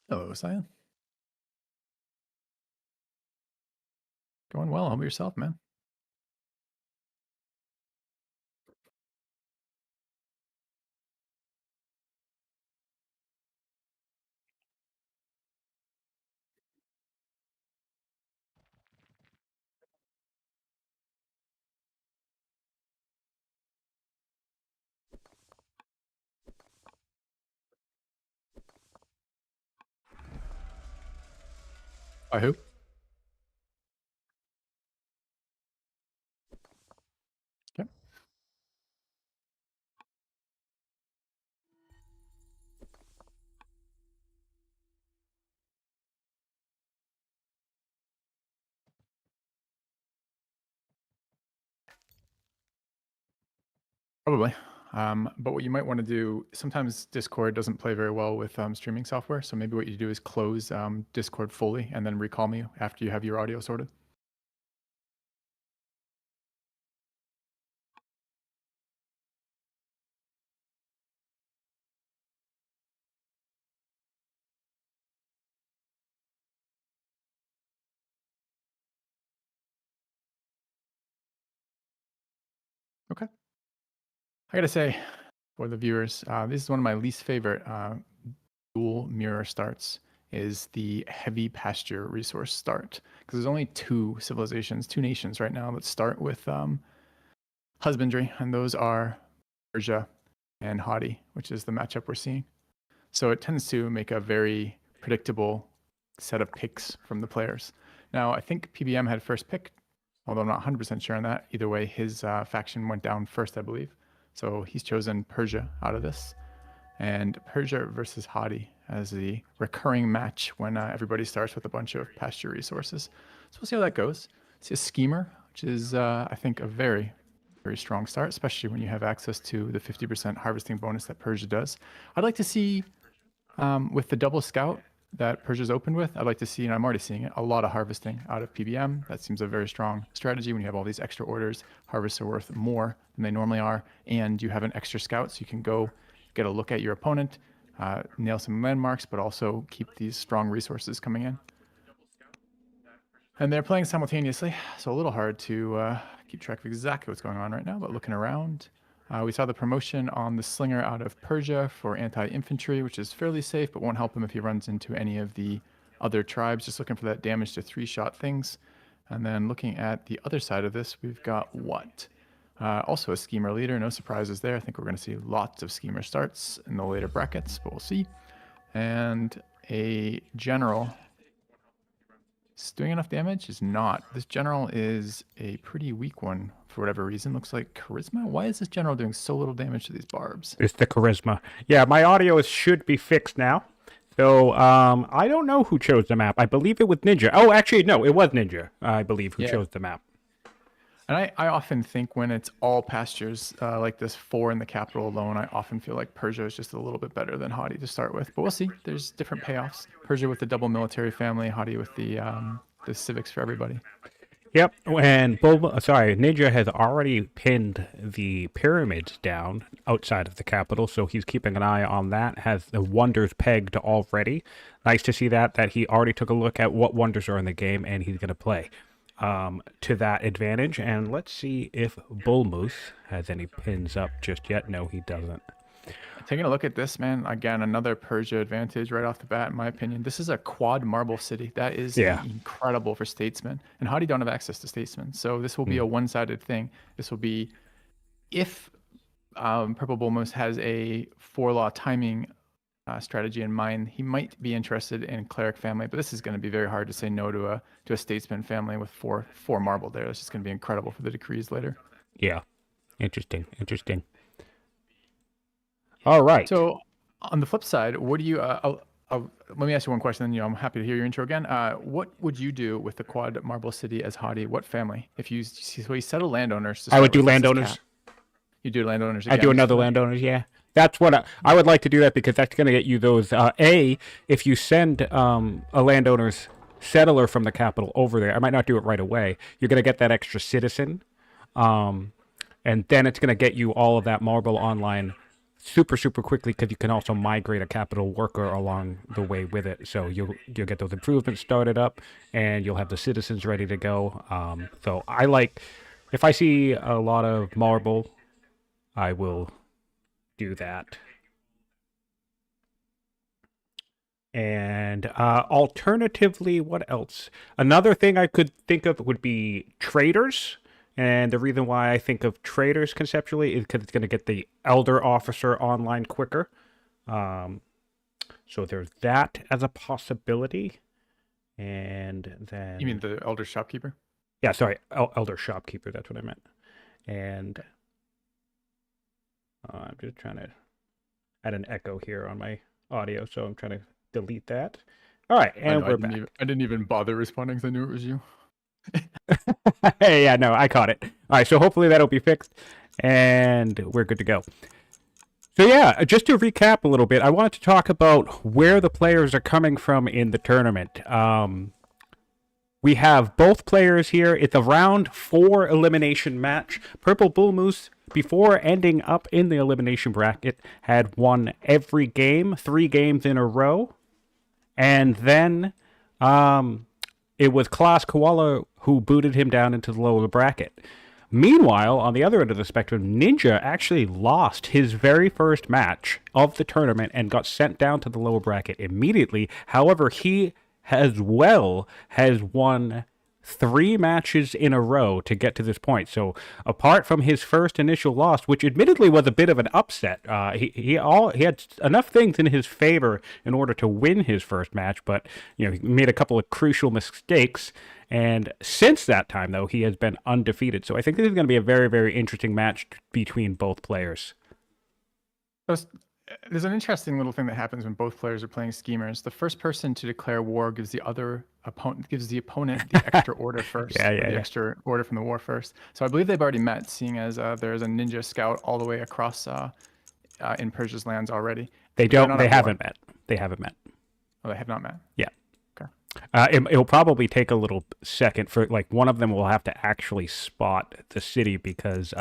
Hello, Sion. Going well. How about yourself, man? By who? Okay. Probably. But what you might want to do, sometimes Discord doesn't play very well with streaming software. So maybe what you do is close Discord fully and then recall me after you have your audio sorted. Okay. I got to say, for the viewers, this is one of my least favorite dual mirror starts is the heavy pasture resource start. Because there's only two civilizations, two nations right now that start with husbandry, and those are Persia and Hadi, which is the matchup we're seeing. So it tends to make a very predictable set of picks from the players. Now, I think PBM had first pick, although I'm not 100% sure on that. Either way, his faction went down first, I believe. So he's chosen Persia out of this. And Persia versus Hadi as the recurring match when everybody starts with a bunch of pasture resources. So we'll see how that goes. See a schemer, which is, I think, a very, very strong start, especially when you have access to the 50% harvesting bonus that Persia does. I'd like to see, with the double scout that Persia's opened with, I'd like to see, and I'm already seeing it, a lot of harvesting out of PBM. That seems a very strong strategy when you have all these extra orders. Harvests are worth more than they normally are, and you have an extra scout, so you can go get a look at your opponent, nail some landmarks, but also keep these strong resources coming in. And they're playing simultaneously, so a little hard to keep track of exactly what's going on right now, but looking around, we saw the promotion on the Slinger out of Persia for anti-infantry, which is fairly safe, but won't help him if he runs into any of the other tribes. Just looking for that damage to three-shot things. And then looking at the other side of this, we've got what? Also a schemer leader, no surprises there. I think we're going to see lots of schemer starts in the later brackets, but we'll see. And a general is doing enough damage? Is not. This general is a pretty weak one for whatever reason. Looks like charisma. Why is this general doing so little damage to these barbs? It's the charisma. Yeah, my audio should be fixed now. So I don't know who chose the map. I believe it was Ninjaa. Oh, actually, no, it was Ninjaa, I believe, who chose the map. And I often think when it's all pastures like this, 4 in the capital alone, I often feel like Persia is just a little bit better than Hadi to start with. But we'll see. There's different payoffs. Persia with the double military family, Hadi with the civics for everybody. Yep, and Ninjaa has already pinned the pyramids down outside of the capital, so he's keeping an eye on that, has the wonders pegged already. Nice to see that he already took a look at what wonders are in the game, and he's going to play to that advantage. And let's see if BullMoose has any pins up just yet. No, he doesn't. Taking a look at this, man, again, another Persia advantage right off the bat, in my opinion. This is a quad marble city. That is incredible for statesmen. And Hadi don't have access to statesmen. So this will be a one-sided thing. This will be, if ThePurpleBullMoose has a 4-law timing strategy in mind, he might be interested in cleric family, but this is going to be very hard to say no to a statesman family with four marble there. It's just going to be incredible for the decrees later. Yeah, interesting. All right. So on the flip side, what do you? Let me ask you one question. Then I'm happy to hear your intro again. What would you do with the quad marble city as Hadi? What family? If you settle landowners. I would do landowners. You do landowners again? I do another landowners. Yeah, that's what I would like to do. That because that's going to get you those. If you send a landowner's settler from the capital over there, I might not do it right away. You're going to get that extra citizen, and then it's going to get you all of that marble online super super quickly because you can also migrate a capital worker along the way with it. So you'll get those improvements started up, and you'll have the citizens ready to go. So I like if I see a lot of marble, I will do that. And alternatively, what else? Another thing I could think of would be traders. And the reason why I think of traders conceptually is because it's going to get the elder officer online quicker. So there's that as a possibility. And then. You mean the elder shopkeeper? Yeah, sorry, elder shopkeeper. That's what I meant. And I'm just trying to add an echo here on my audio, so I'm trying to delete that. All right, and we're back. I didn't even bother responding because I knew it was you. Hey, yeah, no, I caught it. All right, so hopefully that'll be fixed, and we're good to go. So yeah, just to recap a little bit, I wanted to talk about where the players are coming from in the tournament. We have both players here. It's a round 4 elimination match. PurpleBullMoose, before ending up in the elimination bracket, had won every game, 3 games in a row. And then it was Klaus Koala who booted him down into the lower bracket. Meanwhile, on the other end of the spectrum, Ninjaa actually lost his very first match of the tournament and got sent down to the lower bracket immediately. However, he as well has won 3 matches in a row to get to this point. So apart from his first initial loss, which admittedly was a bit of an upset, he had enough things in his favor in order to win his first match, but he made a couple of crucial mistakes. And since that time, though, he has been undefeated. So I think this is going to be a very, very interesting match between both players. There's an interesting little thing that happens when both players are playing schemers. The first person to declare war gives the opponent the extra order first. Extra order from the war first. So I believe they've already met, seeing as there's a ninja scout all the way across in Persia's lands already. They haven't met. They haven't met. Oh, they have not met. Yeah. Okay. It'll probably take a little second for one of them will have to actually spot the city because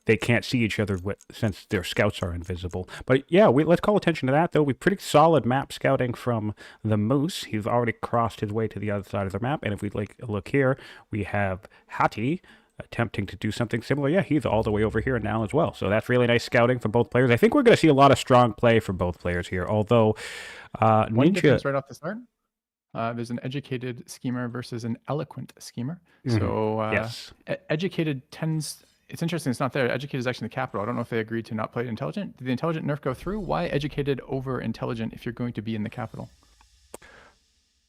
they can't see each other since their scouts are invisible. But yeah, let's call attention to that, though. We pretty solid map scouting from the Moose. He's already crossed his way to the other side of the map. And if we look here, we have Hati attempting to do something similar. Yeah, he's all the way over here now as well. So that's really nice scouting for both players. I think we're going to see a lot of strong play for both players here, although One difference right off the start. There's an educated schemer versus an eloquent schemer. Mm-hmm. So yes. Educated tends... It's interesting. It's not there. Educated is actually in the capital. I don't know if they agreed to not play intelligent. Did the intelligent nerf go through? Why educated over intelligent if you're going to be in the capital?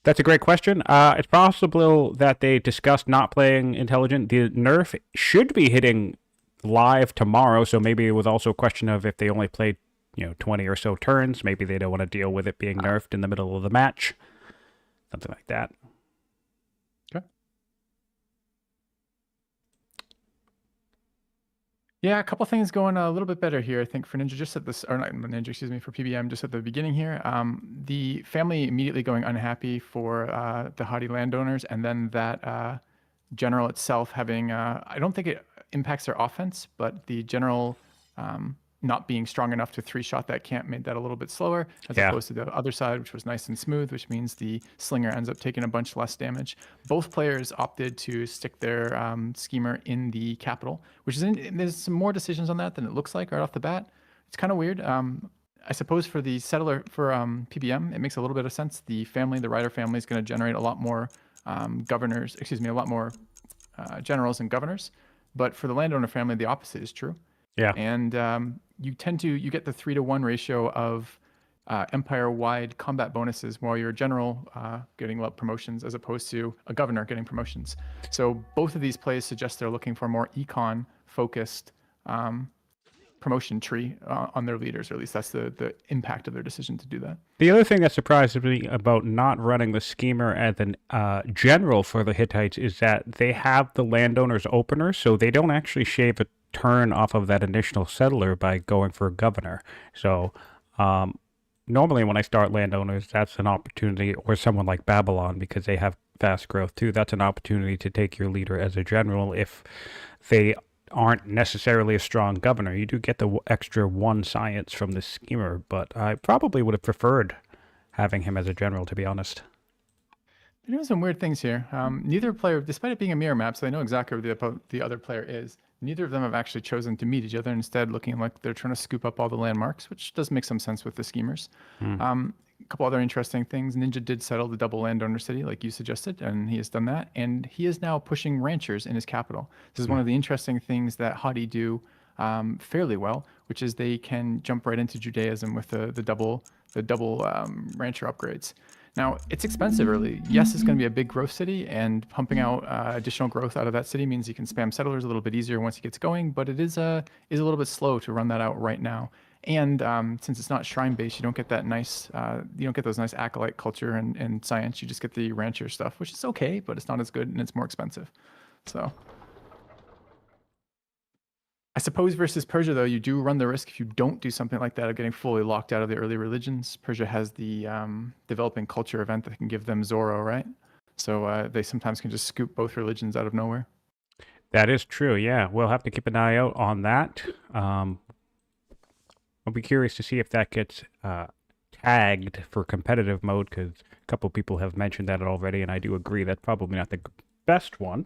That's a great question. It's possible that they discussed not playing intelligent. The nerf should be hitting live tomorrow, so maybe it was also a question of if they only played 20 or so turns. Maybe they don't want to deal with it being nerfed in the middle of the match. Something like that. Okay. Yeah, a couple things going a little bit better here, I think, for Ninjaa. Just at this, or not Ninjaa, excuse me, for PBM, just at the beginning here. The family immediately going unhappy for the haughty landowners, and then that general itself having, I don't think it impacts their offense, but the general not being strong enough to 3-shot that camp made that a little bit slower, as opposed to the other side, which was nice and smooth, which means the slinger ends up taking a bunch less damage. Both players opted to stick their schemer in the capital, which is there's some more decisions on that than it looks like right off the bat. It's kind of weird. I suppose for the settler, for PBM, it makes a little bit of sense. The rider family is going to generate a lot more generals and governors. But for the landowner family, the opposite is true. Yeah. And you get the 3-to-1 ratio of empire-wide combat bonuses while you're a general getting promotions as opposed to a governor getting promotions. So both of these plays suggest they're looking for a more econ-focused promotion tree on their leaders, or at least that's the impact of their decision to do that. The other thing that surprised me about not running the schemer as an general for the Hittites is that they have the landowner's opener, so they don't actually shave a turn off of that initial settler by going for a governor. So normally when I start landowners, that's an opportunity, or someone like Babylon, because they have fast growth too, that's an opportunity to take your leader as a general if they aren't necessarily a strong governor. You do get the extra one science from the schemer, but I probably would have preferred having him as a general, to be honest. They're doing some weird things here. Neither player, despite it being a mirror map, so they know exactly where the other player is, neither of them have actually chosen to meet each other, instead looking like they're trying to scoop up all the landmarks, which does make some sense with the schemers. Hmm. A couple other interesting things. Ninja did settle the double landowner city, like you suggested, and he has done that. And he is now pushing ranchers in his capital. This is one of the interesting things that Hadi do fairly well, which is they can jump right into Judaism with the double rancher upgrades. Now, it's expensive early. Yes, it's going to be a big growth city, and pumping out additional growth out of that city means you can spam settlers a little bit easier once it gets going, but it is a little bit slow to run that out right now. And since it's not shrine based, you don't get that nice, you don't get those nice acolyte culture and science. You just get the rancher stuff, which is okay, but it's not as good and it's more expensive. So I suppose versus Persia, though, you do run the risk if you don't do something like that of getting fully locked out of the early religions. Persia has the developing culture event that can give them Zorro, right? So they sometimes can just scoop both religions out of nowhere. That is true, yeah. We'll have to keep an eye out on that. I'll be curious to see if that gets tagged for competitive mode, because a couple people have mentioned that already, and I do agree that's probably not the best one.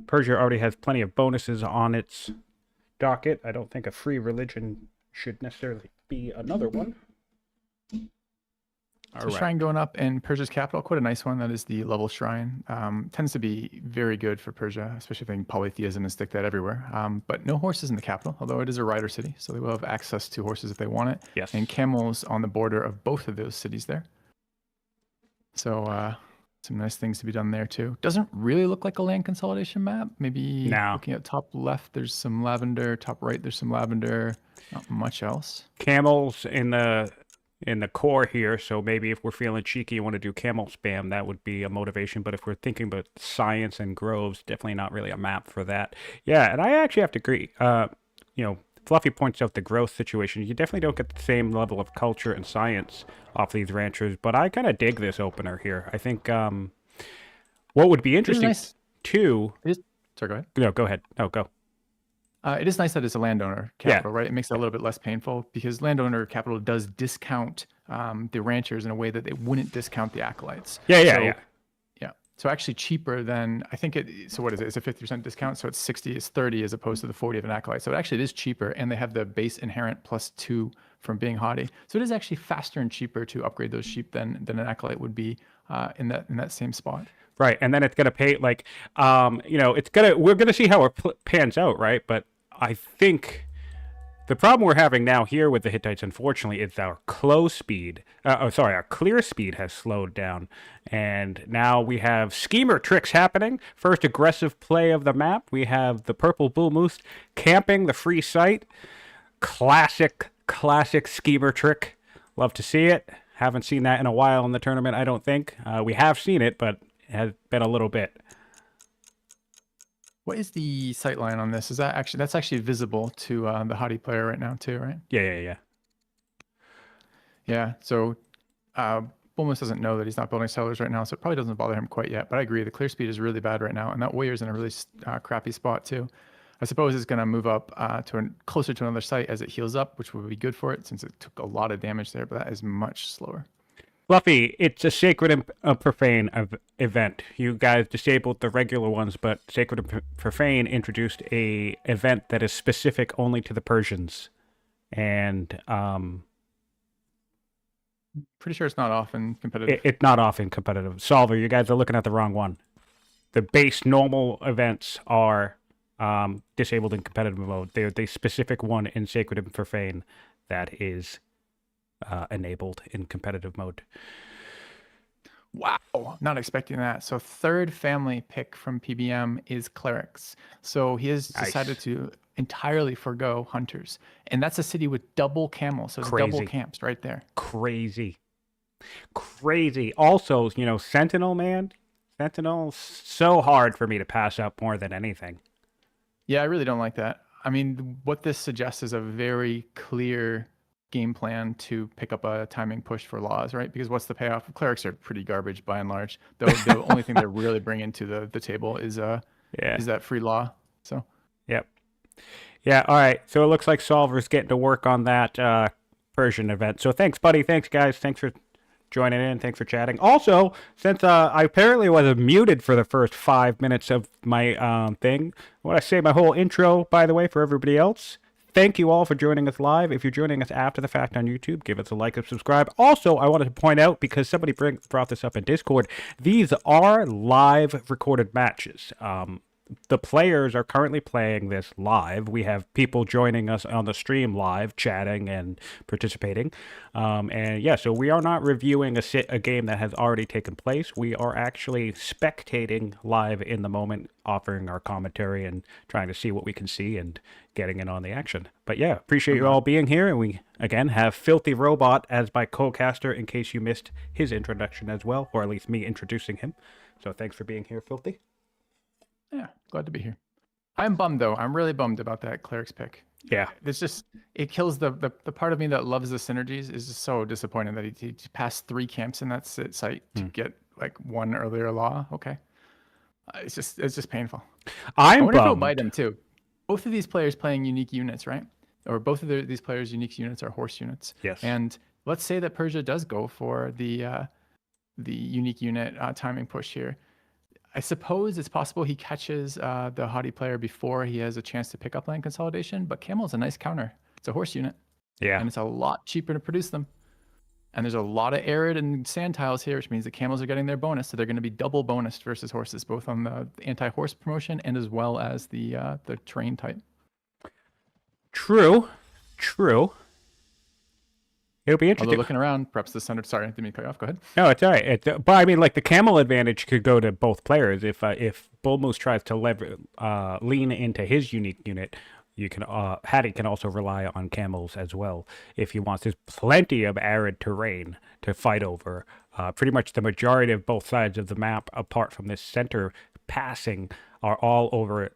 Persia already has plenty of bonuses on its docket. I don't think a free religion should necessarily be another one. So shrine going up in Persia's capital, quite a nice one. That is the level shrine. Tends to be very good for Persia, especially if they can polytheism and stick that everywhere. But no horses in the capital, although it is a rider city, so they will have access to horses if they want it. Yes. And camels on the border of both of those cities there. So some nice things to be done there too. Doesn't really look like a land consolidation map. Maybe looking at top left, there's some lavender. Top right, there's some lavender. Not much else. Camels in the core here, so maybe if we're feeling cheeky and want to do camel spam, that would be a motivation. But if we're thinking about science and groves, definitely not really a map for that. Yeah, and I actually have to agree. Fluffy points out the growth situation. You definitely don't get the same level of culture and science off these ranchers, but I kind of dig this opener here. I think what would be interesting too... Sorry, go ahead. No, go ahead. No, go. It is nice that it's a landowner capital, right? It makes it a little bit less painful because landowner capital does discount the ranchers in a way that they wouldn't discount the acolytes. Yeah. So actually cheaper than, I think so what is it? It's a 50% discount. So it's 30 as opposed to the 40 of an acolyte. So it is cheaper, and they have the base inherent +2 from being haughty. So it is actually faster and cheaper to upgrade those sheep than an acolyte would be in that same spot. Right. And then it's going to pay we're going to see how it pans out, right? But I think the problem we're having now here with the Hittites, unfortunately, is our our clear speed has slowed down. And now we have schemer tricks happening. First aggressive play of the map. We have the ThePurpleBullMoose camping the free site. Classic schemer trick. Love to see it. Haven't seen that in a while in the tournament, I don't think. We have seen it, but it has been a little bit. What is the sight line on this? That's actually visible to the haughty player right now too, right? Yeah. Yeah. So Bullmoose doesn't know that he's not building settlers right now, so it probably doesn't bother him quite yet. But I agree, the clear speed is really bad right now, and that warrior's in a really crappy spot too. I suppose it's going to move up closer to another site as it heals up, which would be good for it since it took a lot of damage there, but that is much slower. Fluffy, it's a sacred and profane event. You guys disabled the regular ones, but sacred and profane introduced a event that is specific only to the Persians. And pretty sure it's not often competitive. It's not often competitive. Solver, you guys are looking at the wrong one. The base normal events are disabled in competitive mode. They're the specific one in sacred and profane that is enabled in competitive mode. Wow, not expecting that. So third family pick from PBM is clerics. So he has decided to entirely forgo hunters, and that's a city with double camels, so double camps right there. Crazy. Also, Sentinel, man. Sentinel, so hard for me to pass up more than anything. Yeah, I really don't like that. I mean, what this suggests is a very clear game plan to pick up a timing push for laws, right? Because what's the payoff? Clerics are pretty garbage by and large. The only thing they're really bringing to the table is that free law. So yep. Yeah, all right. So it looks like Solver's getting to work on that Persian event. So thanks, buddy. Thanks, guys. Thanks for joining in. Thanks for chatting. Also, since I apparently was muted for the first 5 minutes of my thing, I want to say my whole intro, by the way, for everybody else. Thank you all for joining us live. If you're joining us after the fact on YouTube, give us a like and subscribe. Also, I wanted to point out, because somebody brought this up in Discord, these are live recorded matches. The players are currently playing this live. We have people joining us on the stream live, chatting and participating. And yeah, so we are not reviewing a game that has already taken place. We are actually spectating live in the moment, offering our commentary and trying to see what we can see and getting in on the action. But yeah, appreciate you all being here. And we, again, have Filthy Robot as my co-caster in case you missed his introduction as well, or at least me introducing him. So thanks for being here, Filthy. Yeah, glad to be here. I'm bummed though. I'm really bummed about that cleric's pick. Yeah. It's just, it kills the part of me that loves the synergies. Is just so disappointed that he passed 3 camps in that site to get like 1 earlier law. Okay. It's just painful. I wonder if it'll bite him too. Both of these players playing unique units, right? Or both of these players' unique units are horse units. Yes. And let's say that Persia does go for the unique unit timing push here. I suppose it's possible he catches the haughty player before he has a chance to pick up land consolidation, but Camel's a nice counter. It's a horse unit. Yeah. And it's a lot cheaper to produce them. And there's a lot of arid and sand tiles here, which means the camels are getting their bonus. So they're going to be double bonused versus horses, both on the anti-horse promotion and as well as the terrain type. True. It'll be interesting. Although looking around, perhaps the center. Sorry, didn't mean to cut you off. Go ahead. No, it's all right. But I mean, like the camel advantage could go to both players. If BullMoose tries to lean into his unique unit, you can Hattie can also rely on camels as well if he wants. There's plenty of arid terrain to fight over. Pretty much the majority of both sides of the map, apart from this center passing, are all over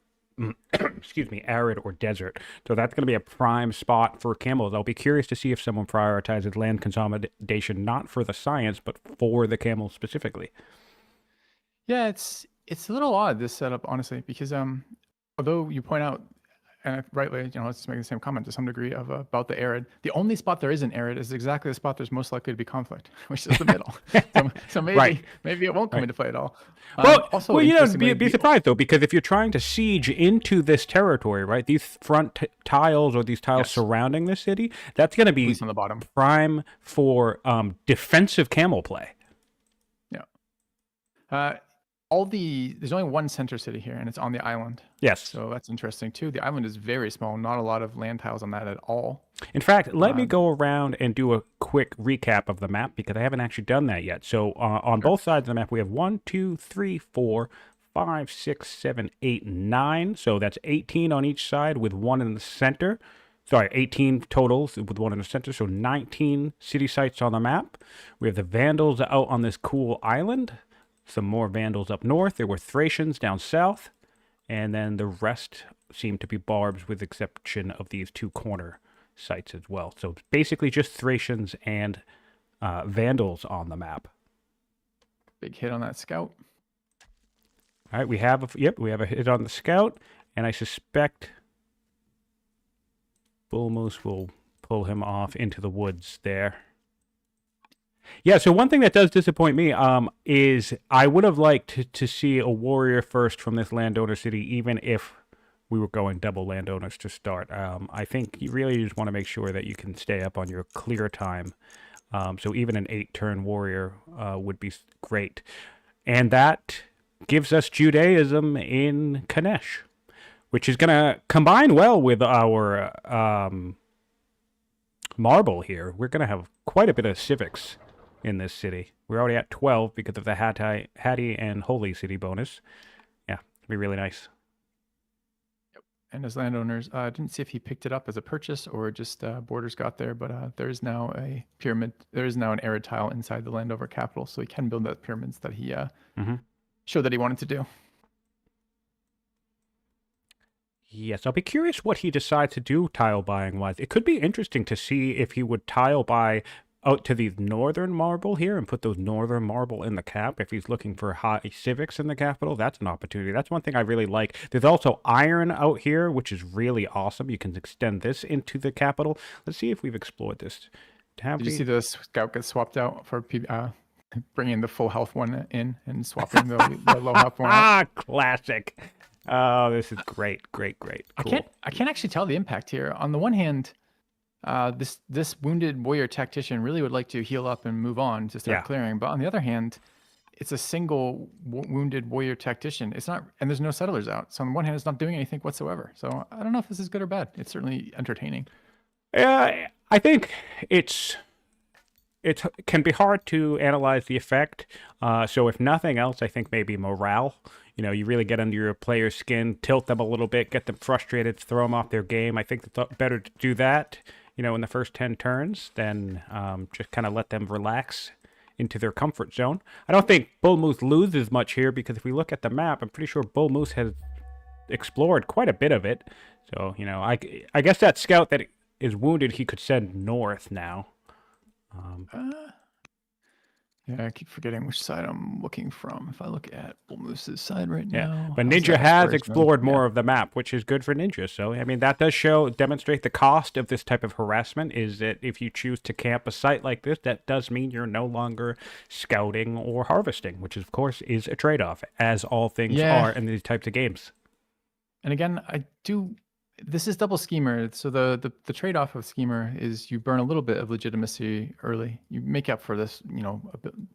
excuse me, arid or desert. So that's going to be a prime spot for camels. I'll be curious to see if someone prioritizes land consolidation not for the science, but for the camels specifically. Yeah, it's a little odd, this setup, honestly, because although you point out, and rightly, let's just make the same comment to some degree about the arid. The only spot there isn't arid is exactly the spot there's most likely to be conflict, which is the middle. So maybe it won't come into play at all. Be surprised though, because if you're trying to siege into this territory, right, these front tiles or these tiles surrounding the city, that's going to be on the bottom prime for defensive camel play. Yeah. There's only one center city here, and it's on the island. Yes. So that's interesting too. The island is very small, not a lot of land tiles on that at all. In fact, let me go around and do a quick recap of the map, because I haven't actually done that yet. So on both sides of the map, we have 1, 2, 3, 4, 5, 6, 7, 8, 9. So that's 18 on each side with 1 in the center. Sorry, 18 totals with 1 in the center, so 19 city sites on the map. We have the Vandals out on this cool island. Some more Vandals up north. There were Thracians down south. And then the rest seem to be Barbs, with exception of these 2 corner sites as well. So it's basically just Thracians and Vandals on the map. Big hit on that scout. All right, we have a hit on the scout, and I suspect BullMoose will pull him off into the woods there. Yeah, so one thing that does disappoint me is I would have liked to see a warrior first from this landowner city, even if we were going double landowners to start. I think you really just want to make sure that you can stay up on your clear time. So even an 8-turn warrior would be great. And that gives us Judaism in Kanesh, which is going to combine well with our marble here. We're going to have quite a bit of civics in this city. We're already at 12 because of the Hattie and Holy City bonus. Yeah, it'll be really nice. Yep. And as landowners, I didn't see if he picked it up as a purchase or just borders got there, but there is now a pyramid. There is now an arid tile inside the Landover capital, so he can build those pyramids that he showed that he wanted to do. Yes, I'll be curious what he decides to do tile buying wise. It could be interesting to see if he would tile buy out to the northern marble here and put those northern marble in the cap. If he's looking for high civics in the capital, that's an opportunity. That's one thing I really like. There's also iron out here, which is really awesome. You can extend this into the capital. Let's see if we've explored this. Did you see the scout get swapped out for bringing the full health one in and swapping the low health one out? Classic. Oh, this is great, great, great. Cool. I can't actually tell the impact here. On the one hand, this wounded warrior tactician really would like to heal up and move on to start clearing. But on the other hand, it's a single wounded warrior tactician. It's not, and there's no settlers out. So on the one hand, it's not doing anything whatsoever. So I don't know if this is good or bad. It's certainly entertaining. Yeah, I think it can be hard to analyze the effect. So if nothing else, I think maybe morale. You know, you really get under your player's skin, tilt them a little bit, get them frustrated, throw them off their game. I think it's better to do that, you know, in the first 10 turns than just kind of let them relax into their comfort zone. I don't think Bull Moose loses much here because if we look at the map, I'm pretty sure Bull Moose has explored quite a bit of it. So, you know, I guess that scout that is wounded, he could send north now. Yeah, I keep forgetting which side I'm looking from. If I look at Bull Moose's side right now. But Ninjaa has explored more of the map, which is good for Ninjaa. So, I mean, that does demonstrate the cost of this type of harassment is that if you choose to camp a site like this, that does mean you're no longer scouting or harvesting, which of course is a trade-off, as all things are in these types of games. And again, this is double schemer. So the trade-off of schemer is you burn a little bit of legitimacy early. You make up for this, you know,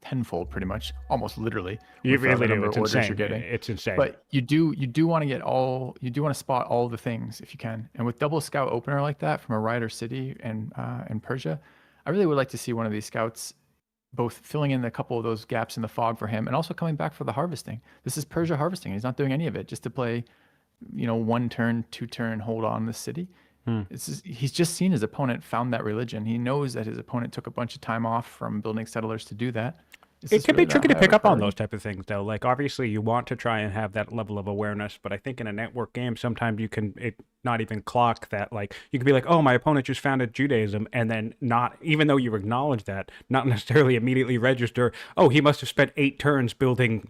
tenfold pretty much, almost literally. You really do. It's insane. You're getting. It's insane. But you do want to spot all the things if you can. And with double scout opener like that from a Rider City and Persia, I really would like to see one of these scouts both filling in a couple of those gaps in the fog for him and also coming back for the harvesting. This is Persia harvesting. He's not doing any of it just to play, you know, 1 turn, 2 turn, hold on the city. He's just seen his opponent found that religion. He knows that his opponent took a bunch of time off from building settlers to do that. It can be tricky to pick up on those type of things, though. Like, obviously, you want to try and have that level of awareness, but I think in a network game, sometimes you can not even clock that. Like, you can be like, oh, my opponent just founded Judaism, and then not, even though you acknowledge that, not necessarily immediately register, oh, he must have spent 8 turns building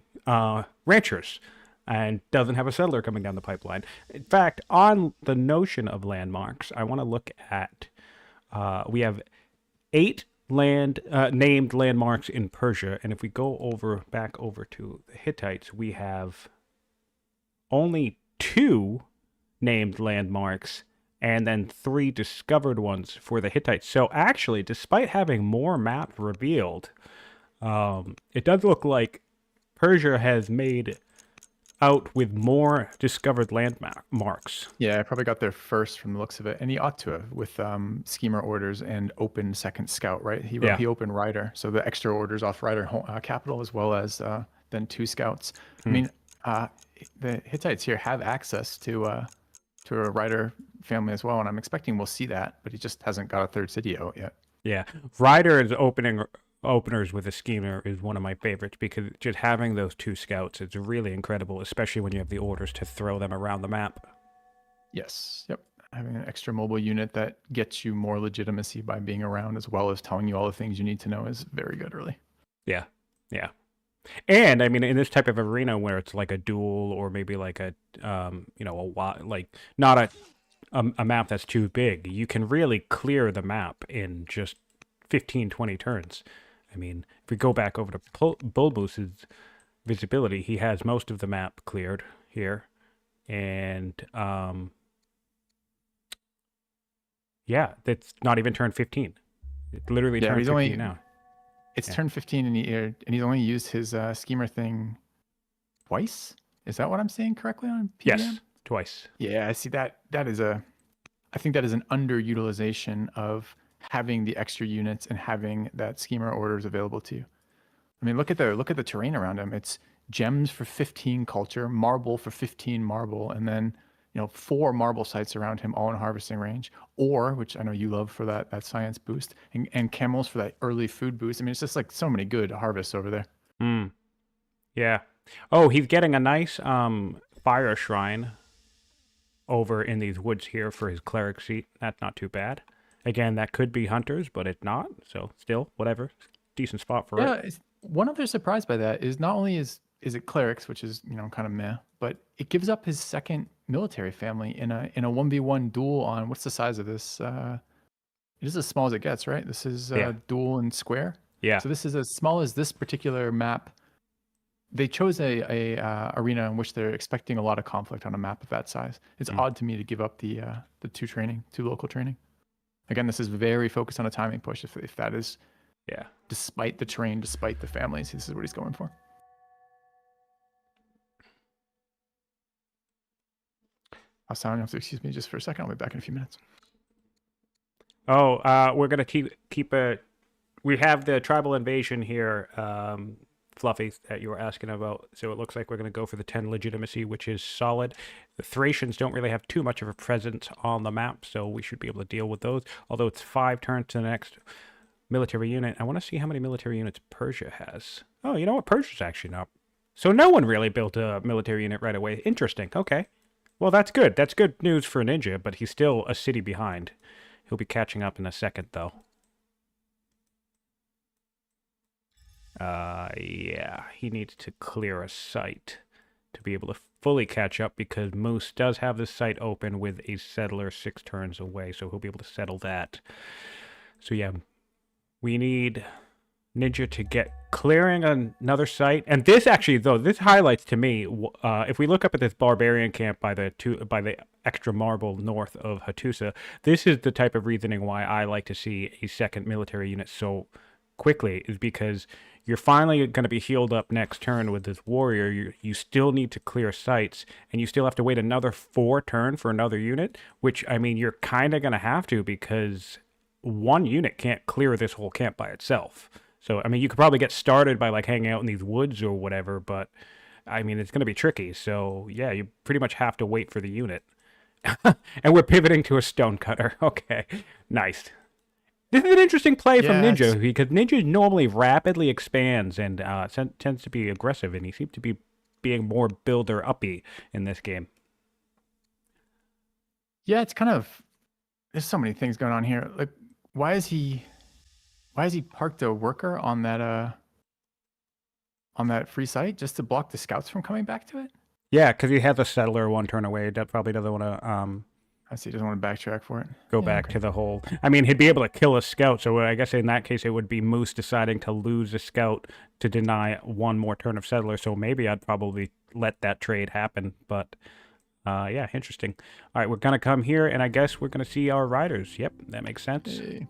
ranchers and doesn't have a settler coming down the pipeline. In fact, on the notion of landmarks, I want to look at, we have 8 named landmarks in Persia, and if we go back over to the Hittites, we have only 2 named landmarks and then 3 discovered ones for the Hittites. So actually, despite having more map revealed, it does look like Persia has made out with more discovered landmarks. Yeah, I probably got there first from the looks of it, and he ought to have with schemer orders and open second scout, right? He opened Rider, so the extra orders off Rider capital as well as then 2 scouts. I mean, the Hittites here have access to a Rider family as well, and I'm expecting we'll see that, but he just hasn't got a 3rd city out yet. Yeah, Rider is openers with a schemer is one of my favorites because just having those 2 scouts is really incredible, especially when you have the orders to throw them around the map. Yes. Yep. Having an extra mobile unit that gets you more legitimacy by being around as well as telling you all the things you need to know is very good early. Yeah. Yeah. And I mean, in this type of arena where it's like a duel or maybe like a, you know, not a map that's too big, you can really clear the map in just 15, 20 turns. I mean, if we go back over to Bull Moose's visibility, he has most of the map cleared here. And, yeah, that's not even turn 15. It literally turned 15 now. It's turn 15 and he's only used his schemer thing twice? Is that what I'm saying correctly on PDM? Yes, twice. Yeah, I see that. I think that is an underutilization of having the extra units and having that schemer orders available to you. I mean, look at the terrain around him. It's gems for 15 culture, marble for 15 marble, and then, you know, 4 marble sites around him, all in harvesting range. Or, which I know you love for that science boost, and camels for that early food boost. I mean, it's just like so many good harvests over there. Yeah. Oh, he's getting a nice fire shrine over in these woods here for his cleric seat. That's not too bad. Again, that could be hunters, but it's not. So still, whatever. Decent spot for Yeah, it. one other surprise by that is not only is it clerics, which is kind of meh, but it gives up his second military family in a 1v1 duel on what's the size of this? It is as small as it gets, right? This is Yeah. duel and square. Yeah. So this is as small as this particular map. They chose a arena in which they're expecting a lot of conflict on a map of that size. It's odd to me to give up the two local training. Again, this is very focused on a timing push. If that is, Yeah. despite the terrain, despite the families, this is what he's going for. Hassan, you have to excuse me just for a second. I'll be back in a few minutes. Oh, we're gonna keep it. We have the tribal invasion here, Fluffy, that you were asking about. So it looks like we're gonna go for the 10 legitimacy, which is solid. The Thracians don't really have too much of a presence on the map, so we should be able to deal with those. Although it's 5 turns to the next military unit. I want to see how many military units Persia has. Oh, you know what? Persia's actually not. So no one really built a military unit right away. Interesting. Okay. Well, that's good. That's good news for Ninja, but he's still a city behind. He'll be catching up in a second, though. Yeah, he needs to clear a site to be able to fully catch up because Moose does have the site open with a settler 6 turns away, so he'll be able to settle that. So yeah, we need Ninja to get clearing another site. And this actually, though, this highlights to me, if we look up at this barbarian camp by the extra marble north of Hattusa, this is the type of reasoning why I like to see a second military unit so quickly, is because you're finally going to be healed up next turn with this warrior. You still need to clear sites, and you still have to wait another 4 turn for another unit, which, I mean, you're kind of going to have to because one unit can't clear this whole camp by itself. So, I mean, you could probably get started by, like, hanging out in these woods or whatever, but, I mean, it's going to be tricky. So, yeah, you pretty much have to wait for the unit. And we're pivoting to a stonecutter. Okay, nice. This is an interesting play from Ninja, because Ninja normally rapidly expands and tends to be aggressive, and he seems to be being more builder-uppy in this game. Yeah, it's kind of... There's so many things going on here. Like, why is he parked a worker on that free site just to block the scouts from coming back to it? Yeah, because he has a settler 1 turn away. That probably doesn't want to... I see. He doesn't want to backtrack for it. Go back to the whole... I mean, he'd be able to kill a scout, so I guess in that case it would be Moose deciding to lose a scout to deny 1 more turn of settler, so maybe I'd probably let that trade happen, but... yeah, interesting. All right, we're going to come here, and I guess we're going to see our riders. Yep, that makes sense. Hey.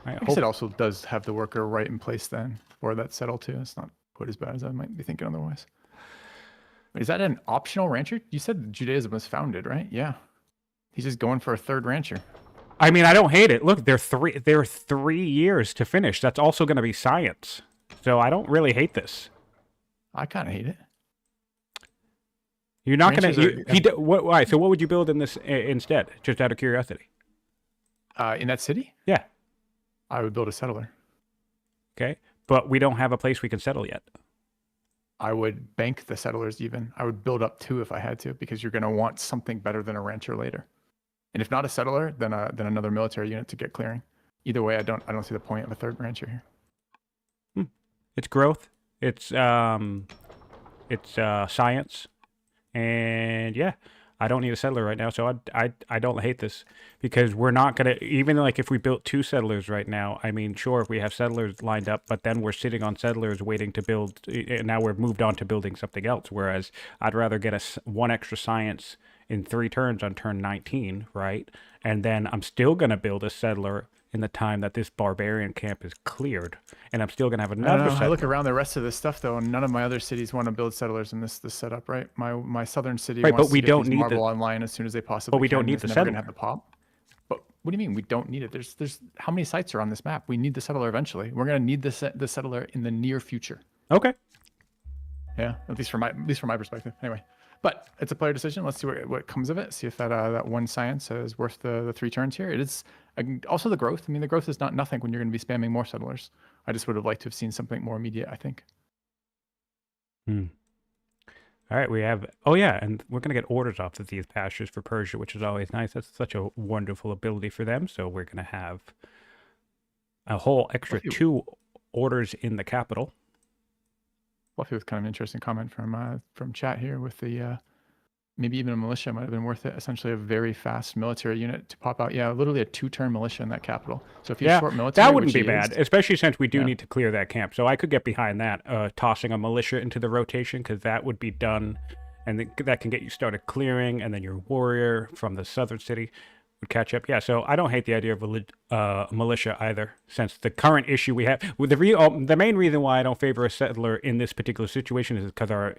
I guess it also does have the worker right in place then for that settle too. It's not quite as bad as I might be thinking otherwise. Is that an optional rancher? You said Judaism was founded, right? Yeah. He's just going for a 3rd rancher. I mean, I don't hate it. Look, they're 3 years to finish. That's also going to be science. So I don't really hate this. I kind of hate it. You're not going to... Why? So what would you build in this instead? Just out of curiosity. In that city? Yeah. I would build a settler. Okay. But we don't have a place we can settle yet. I would bank the settlers even. I would build up 2 if I had to, because you're going to want something better than a rancher later. And if not a settler, then another military unit to get clearing. Either way, I don't see the point of a 3rd rancher here. It's growth. It's science. And yeah, I don't need a settler right now, so I don't hate this, because we're not gonna, even like if we built 2 settlers right now, I mean, sure, if we have settlers lined up, but then we're sitting on settlers waiting to build, and now we're moved on to building something else, whereas I'd rather get 1 extra science in 3 turns on turn 19, right? And then I'm still gonna build a settler in the time that this barbarian camp is cleared, and I'm still gonna have another settler. I look around the rest of this stuff though, and none of my other cities want to build settlers in this setup, right? My southern city wants to get these marble online as soon as they possibly can. But we don't need the settler. Never gonna have the pop. But what do you mean we don't need it? There's how many sites are on this map? We need the settler eventually. We're gonna need the settler in the near future. Okay. Yeah, at least from my perspective. Anyway, but it's a player decision. Let's see what comes of it. See if that 1 science is worth the 3 turns here. It is also the growth. I mean, the growth is not nothing when you're going to be spamming more settlers. I just would have liked to have seen something more immediate, I think. All right, we have. Oh yeah, and we're gonna get orders off of these pastures for Persia, which is always nice. That's such a wonderful ability for them. So we're gonna have a whole extra Fluffy, 2 orders in the capital. Fluffy with kind of an interesting comment from chat here with the maybe even a militia might have been worth it. Essentially, a very fast military unit to pop out. Yeah, literally a 2-turn militia in that capital. So if he's Yeah, short military, that wouldn't which be he bad, is, especially since we do yeah. need to clear that camp. So I could get behind that, tossing a militia into the rotation, because that would be done, and that can get you started clearing, and then your warrior from the southern city would catch up. Yeah, so I don't hate the idea of a militia either, since the current issue we have with the main reason why I don't favor a settler in this particular situation is because our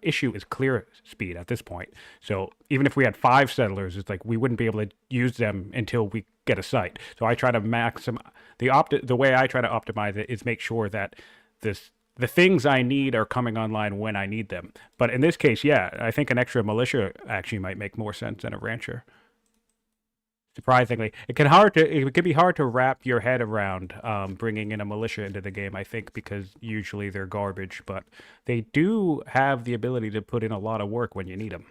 issue is clear speed at this point. So even if we had 5 settlers, it's like we wouldn't be able to use them until we get a site. So I try to maximize the way I try to optimize it is make sure that the things I need are coming online when I need them. But in this case, yeah, I think an extra militia actually might make more sense than a rancher. Surprisingly, it can be hard to wrap your head around bringing in a militia into the game. I think because usually they're garbage, but they do have the ability to put in a lot of work when you need them.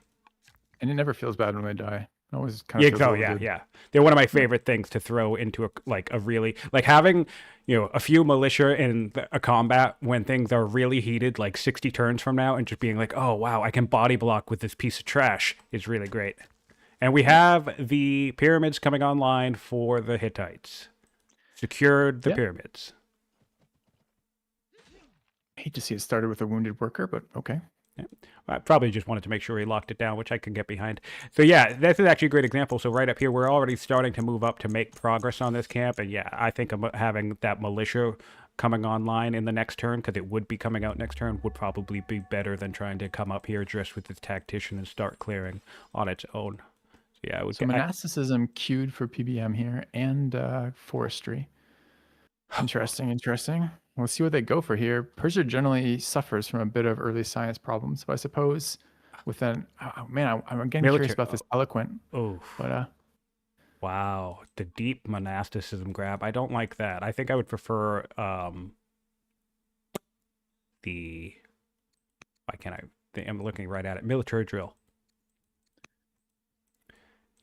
And it never feels bad when they die. It always kind of feels a little good. Yeah. They're one of my favorite things to throw into a really like having a few militia in a combat when things are really heated, like 60 turns from now, and just being like, oh wow, I can body block with this piece of trash is really great. And we have the pyramids coming online for the Hittites. Secured the pyramids. I hate to see it started with a wounded worker, but okay. Yeah. I probably just wanted to make sure he locked it down, which I can get behind. So yeah, this is actually a great example. So right up here, we're already starting to move up to make progress on this camp. And yeah, I think having that militia coming online in the next turn, because it would be coming out next turn, would probably be better than trying to come up here just with its tactician and start clearing on its own. Yeah, so monasticism queued for PBM here and forestry. Interesting. We'll see what they go for here. Persia generally suffers from a bit of early science problems, but I suppose with an I'm getting curious about this eloquent. Oh, but wow, the deep monasticism grab. I don't like that. I think I would prefer the. Why can't I? I'm looking right at it. Military drill.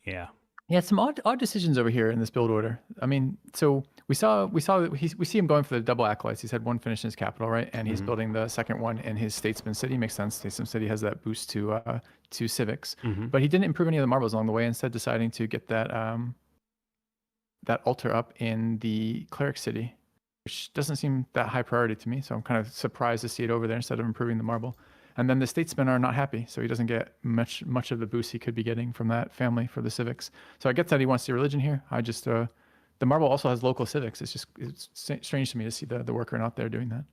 Yeah. Yeah, some odd decisions over here in this build order. I mean, so we see him going for the double acolytes. He's had one finish in his capital, right? And he's building the second one in his statesman city. Makes sense. Statesman city has that boost to civics, but he didn't improve any of the marbles along the way. Instead, deciding to get that that altar up in the cleric city, which doesn't seem that high priority to me. So I'm kind of surprised to see it over there instead of improving the marble. And then the statesmen are not happy, so he doesn't get much of the boost he could be getting from that family for the civics. So I get that he wants the religion here. I just the marble also has local civics. It's strange to me to see the worker not there doing that.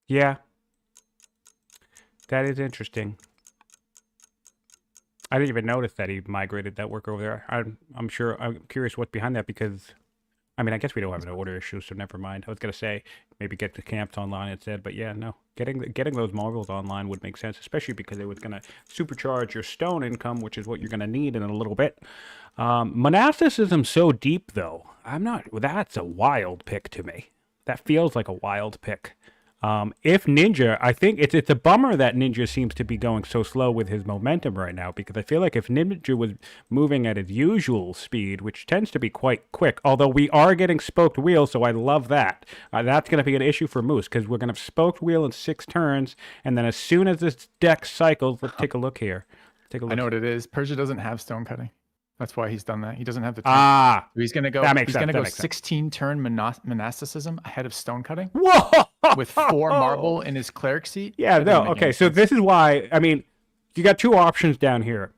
Yeah, that is interesting. I didn't even notice that he migrated that worker over there. I'm curious what's behind that, because I mean, I guess we don't have an order issue, so never mind. I was gonna say maybe get the camps online instead, but yeah, no. Getting those marbles online would make sense, especially because it was gonna supercharge your stone income, which is what you're gonna need in a little bit. Monasticism so deep though. That's a wild pick to me. That feels like a wild pick. If Ninjaa, I think it's a bummer that Ninjaa seems to be going so slow with his momentum right now, because I feel like if Ninjaa was moving at his usual speed, which tends to be quite quick, although we are getting spoked wheel, so I love that. That's going to be an issue for Moose, because we're going to have spoked wheel in 6 turns, and then as soon as this deck cycles, let's take a look here. I know what it is. Persia doesn't have stone cutting. That's why he's done that. He doesn't have the turn. So he's going to go. He's going to go 16 turn monasticism ahead of stone cutting. Whoa! With 4 marble in his cleric seat. Yeah, no. Okay, so this is why. I mean, you got 2 options down here.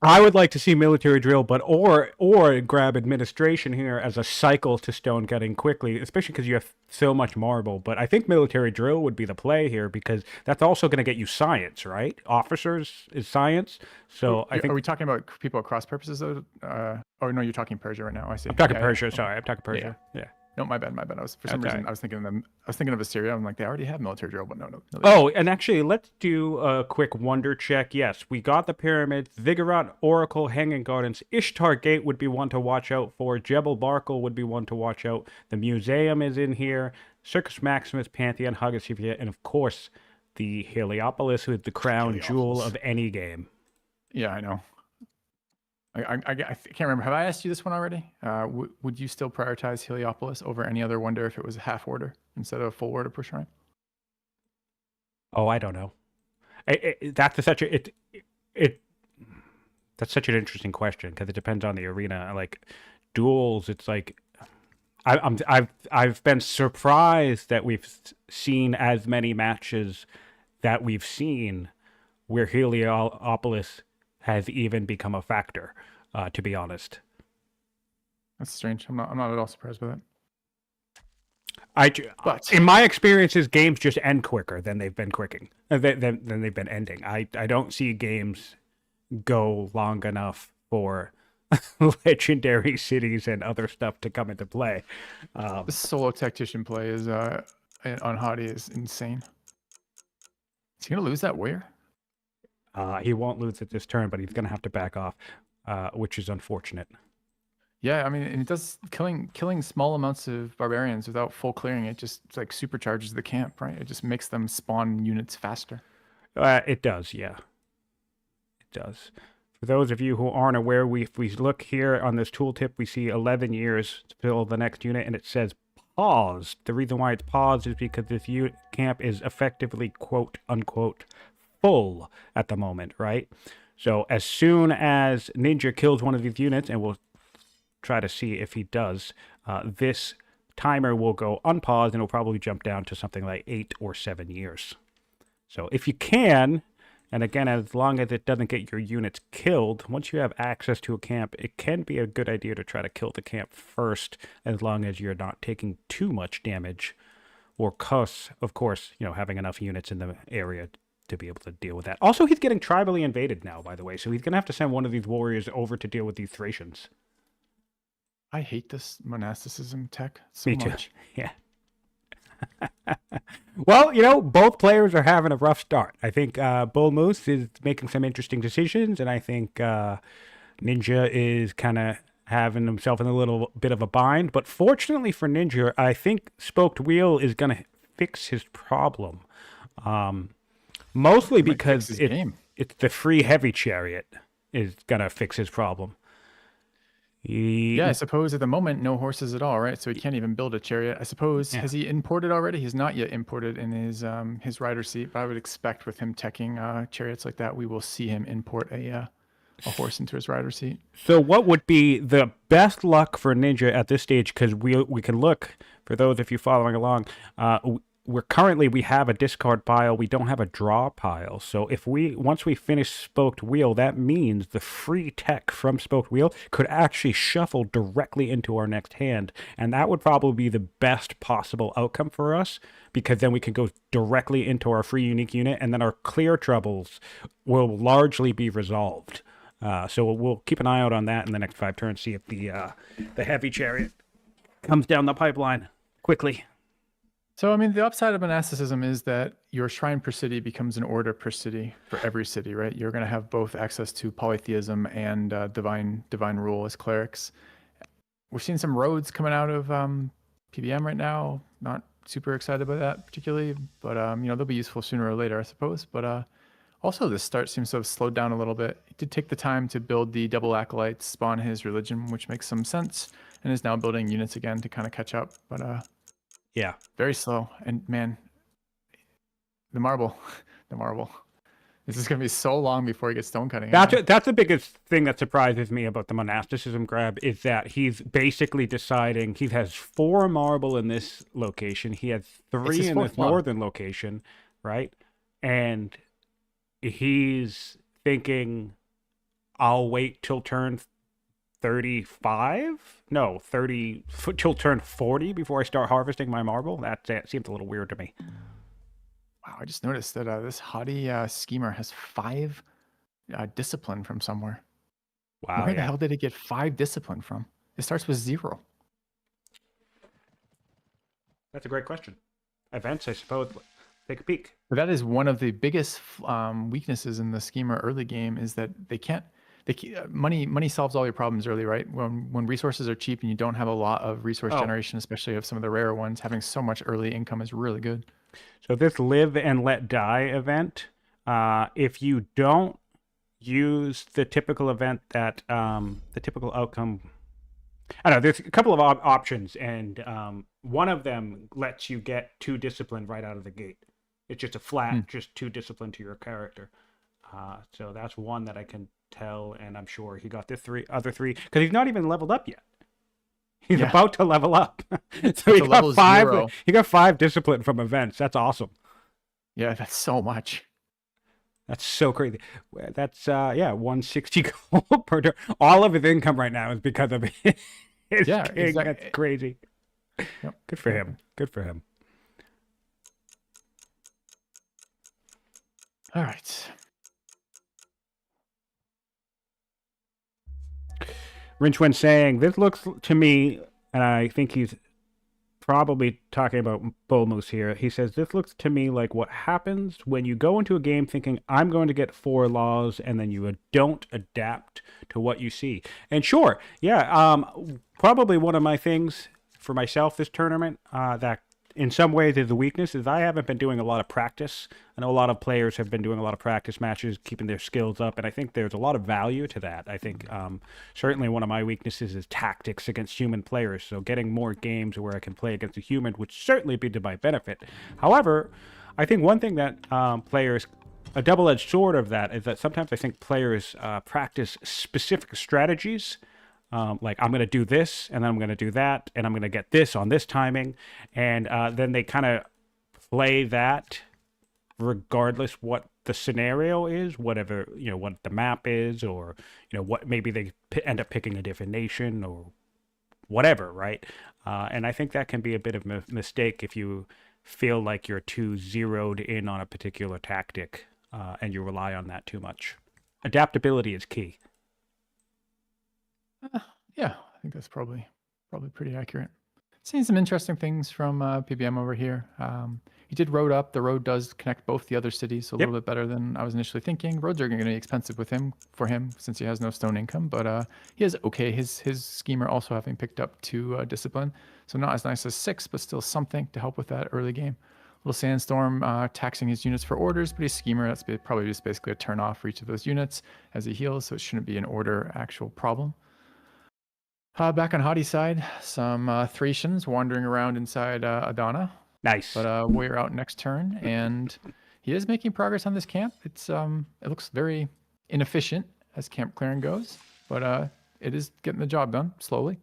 I would like to see military drill, but or grab administration here as a cycle to stone cutting quickly, especially because you have so much marble. But I think military drill would be the play here, because that's also going to get you science, right? Officers is science. So I think. Are we talking about people at cross purposes though? Oh no, you're talking Persia right now. I see. I'm talking Persia. Sorry, I'm talking Persia. Yeah. No, my bad. I was for some reason I was thinking of Assyria. I'm like, they already have military drill, but no. Oh, and actually, let's do a quick wonder check. Yes, we got the pyramids, Ziggurat, Oracle, Hanging Gardens, Ishtar Gate would be one to watch out for. Jebel Barkal would be one to watch out. The museum is in here. Circus Maximus, Pantheon, Hagia Sophia, and of course, the Heliopolis with the crown jewel Heliopolis. of any game. Yeah, I know. I can't remember. Have I asked you this one already? Would you still prioritize Heliopolis over any other wonder if it was a half order instead of a full order per shrine? Oh, I don't know. That's such a it that's such an interesting question because it depends on the arena. Like duels, it's like I've been surprised that we've seen as many matches that we've seen where Heliopolis has even become a factor. To be honest, That's strange. I'm not at all surprised by that. But in my experiences, games just end quicker than they've been than they've been ending. I don't see games go long enough for legendary cities and other stuff to come into play. the solo tactician play is on Hadi is insane. Is he gonna lose that warrior? He won't lose it this turn, but he's going to have to back off, which is unfortunate. Yeah, I mean, and it does killing small amounts of barbarians without full clearing it just like supercharges the camp, right? It just makes them spawn units faster. It does, yeah. It does. For those of you who aren't aware, if we look here on this tooltip, we see 11 years to build the next unit, and it says paused. The reason why it's paused is because this camp is effectively, quote unquote, full at the moment, right? So as soon as Ninja kills one of these units, and we'll try to see if he does, this timer will go unpaused and it'll probably jump down to something like 8 or 7 years. So if you can, and again, as long as it doesn't get your units killed, once you have access to a camp, it can be a good idea to try to kill the camp first, as long as you're not taking too much damage, or of course, having enough units in the area to be able to deal with that. Also, he's getting tribally invaded now, by the way, so he's going to have to send one of these warriors over to deal with these Thracians. I hate this monasticism tech so Me too. much. Yeah. Well, both players are having a rough start. I think BullMoose is making some interesting decisions, and I think Ninja is kind of having himself in a little bit of a bind. But fortunately for Ninja, I think Spoked Wheel is going to fix his problem. Mostly because it's the free heavy chariot is going to fix his problem. Yeah, I suppose at the moment, no horses at all, right? So he can't even build a chariot. I suppose, has he imported already? He's not yet imported in his rider seat, but I would expect with him teching chariots like that, we will see him import a horse into his rider seat. So what would be the best luck for Ninja at this stage? Because we can look, for those of you following along, we have a discard pile. We don't have a draw pile. So once we finish Spoked Wheel, that means the free tech from Spoked Wheel could actually shuffle directly into our next hand. And that would probably be the best possible outcome for us, because then we can go directly into our free unique unit, and then our clear troubles will largely be resolved. So we'll keep an eye out on that in the next 5 turns, see if the heavy chariot comes down the pipeline quickly. So, I mean, the upside of monasticism is that your shrine per city becomes an order per city for every city, right? You're going to have both access to polytheism and divine rule as clerics. We're seeing some roads coming out of PBM right now. Not super excited about that particularly, but they'll be useful sooner or later, I suppose. But also, this start seems to have slowed down a little bit. He did take the time to build the double acolytes, spawn his religion, which makes some sense, and is now building units again to kind of catch up. But yeah, very slow. And man, the marble. This is going to be so long before he gets stone cutting. That's the biggest thing that surprises me about the monasticism grab, is that he's basically deciding he has 4 marble in this location. He has 3 in this northern location, right? And he's thinking, I'll wait till turn 35? No, 30 till turn 40 before I start harvesting my marble. That seems a little weird to me. Wow, I just noticed that this Hadi schemer has 5 discipline from somewhere. Wow. Where the hell did it get 5 discipline from? It starts with 0. That's a great question. Events, I suppose. Take a peek. But that is one of the biggest weaknesses in the schemer early game, is that they money solves all your problems early, right? When resources are cheap and you don't have a lot of resource Oh, generation, especially of some of the rarer ones, having so much early income is really good. so this live and let die event, if you don't use the typical event that the typical outcome. I don't know. There's a couple of options, and one of them lets you get 2 discipline right out of the gate. It's just a Hmm. flat, just 2 discipline to your character. So that's one that I can tell, and I'm sure he got the other three, because he's not even leveled up yet. He's Yeah, about to level up. So that's he a got level 5. 0. He got 5 discipline from events. That's awesome. Yeah, that's so much. That's so crazy. That's 160 gold per turn. All of his income right now is because of his Yeah, king. That's exactly. crazy. Yep, Good for exactly. him. Good for him. All right. Rinchwin saying, this looks to me, and I think he's probably talking about BullMoose here. He says, this looks to me like what happens when you go into a game thinking, I'm going to get 4 laws, and then you don't adapt to what you see. And sure, yeah, probably one of my things for myself this tournament that in some ways is a weakness is I haven't been doing a lot of practice. I know a lot of players have been doing a lot of practice matches, keeping their skills up, and I think there's a lot of value to that. I think certainly one of my weaknesses is tactics against human players, so getting more games where I can play against a human would certainly be to my benefit. However, I think one thing that players a double-edged sword of that is that sometimes I think players practice specific strategies like I'm going to do this and then I'm going to do that and I'm going to get this on this timing, and then they kind of play that regardless what the scenario is, whatever what the map is, or what maybe they end up picking a different nation or whatever, right? And I think that can be a bit of a mistake if you feel like you're too zeroed in on a particular tactic and you rely on that too much. Adaptability is key. Yeah, I think that's probably pretty accurate. Seeing some interesting things from PBM over here. He did road up. The road does connect both the other cities, so a Yep. little bit better than I was initially thinking. Roads are going to be expensive for him since he has no stone income, but he is okay. His schemer also having picked up 2 discipline, so not as nice as 6, but still something to help with that early game. Little sandstorm taxing his units for orders, but his schemer, that's probably just basically a turn off for each of those units as he heals, so it shouldn't be an order actual problem. Back on Hadi's side, some Thracians wandering around inside Adana, Nice. but we're out next turn, and he is making progress on this camp. It looks very inefficient as camp clearing goes, but it is getting the job done slowly.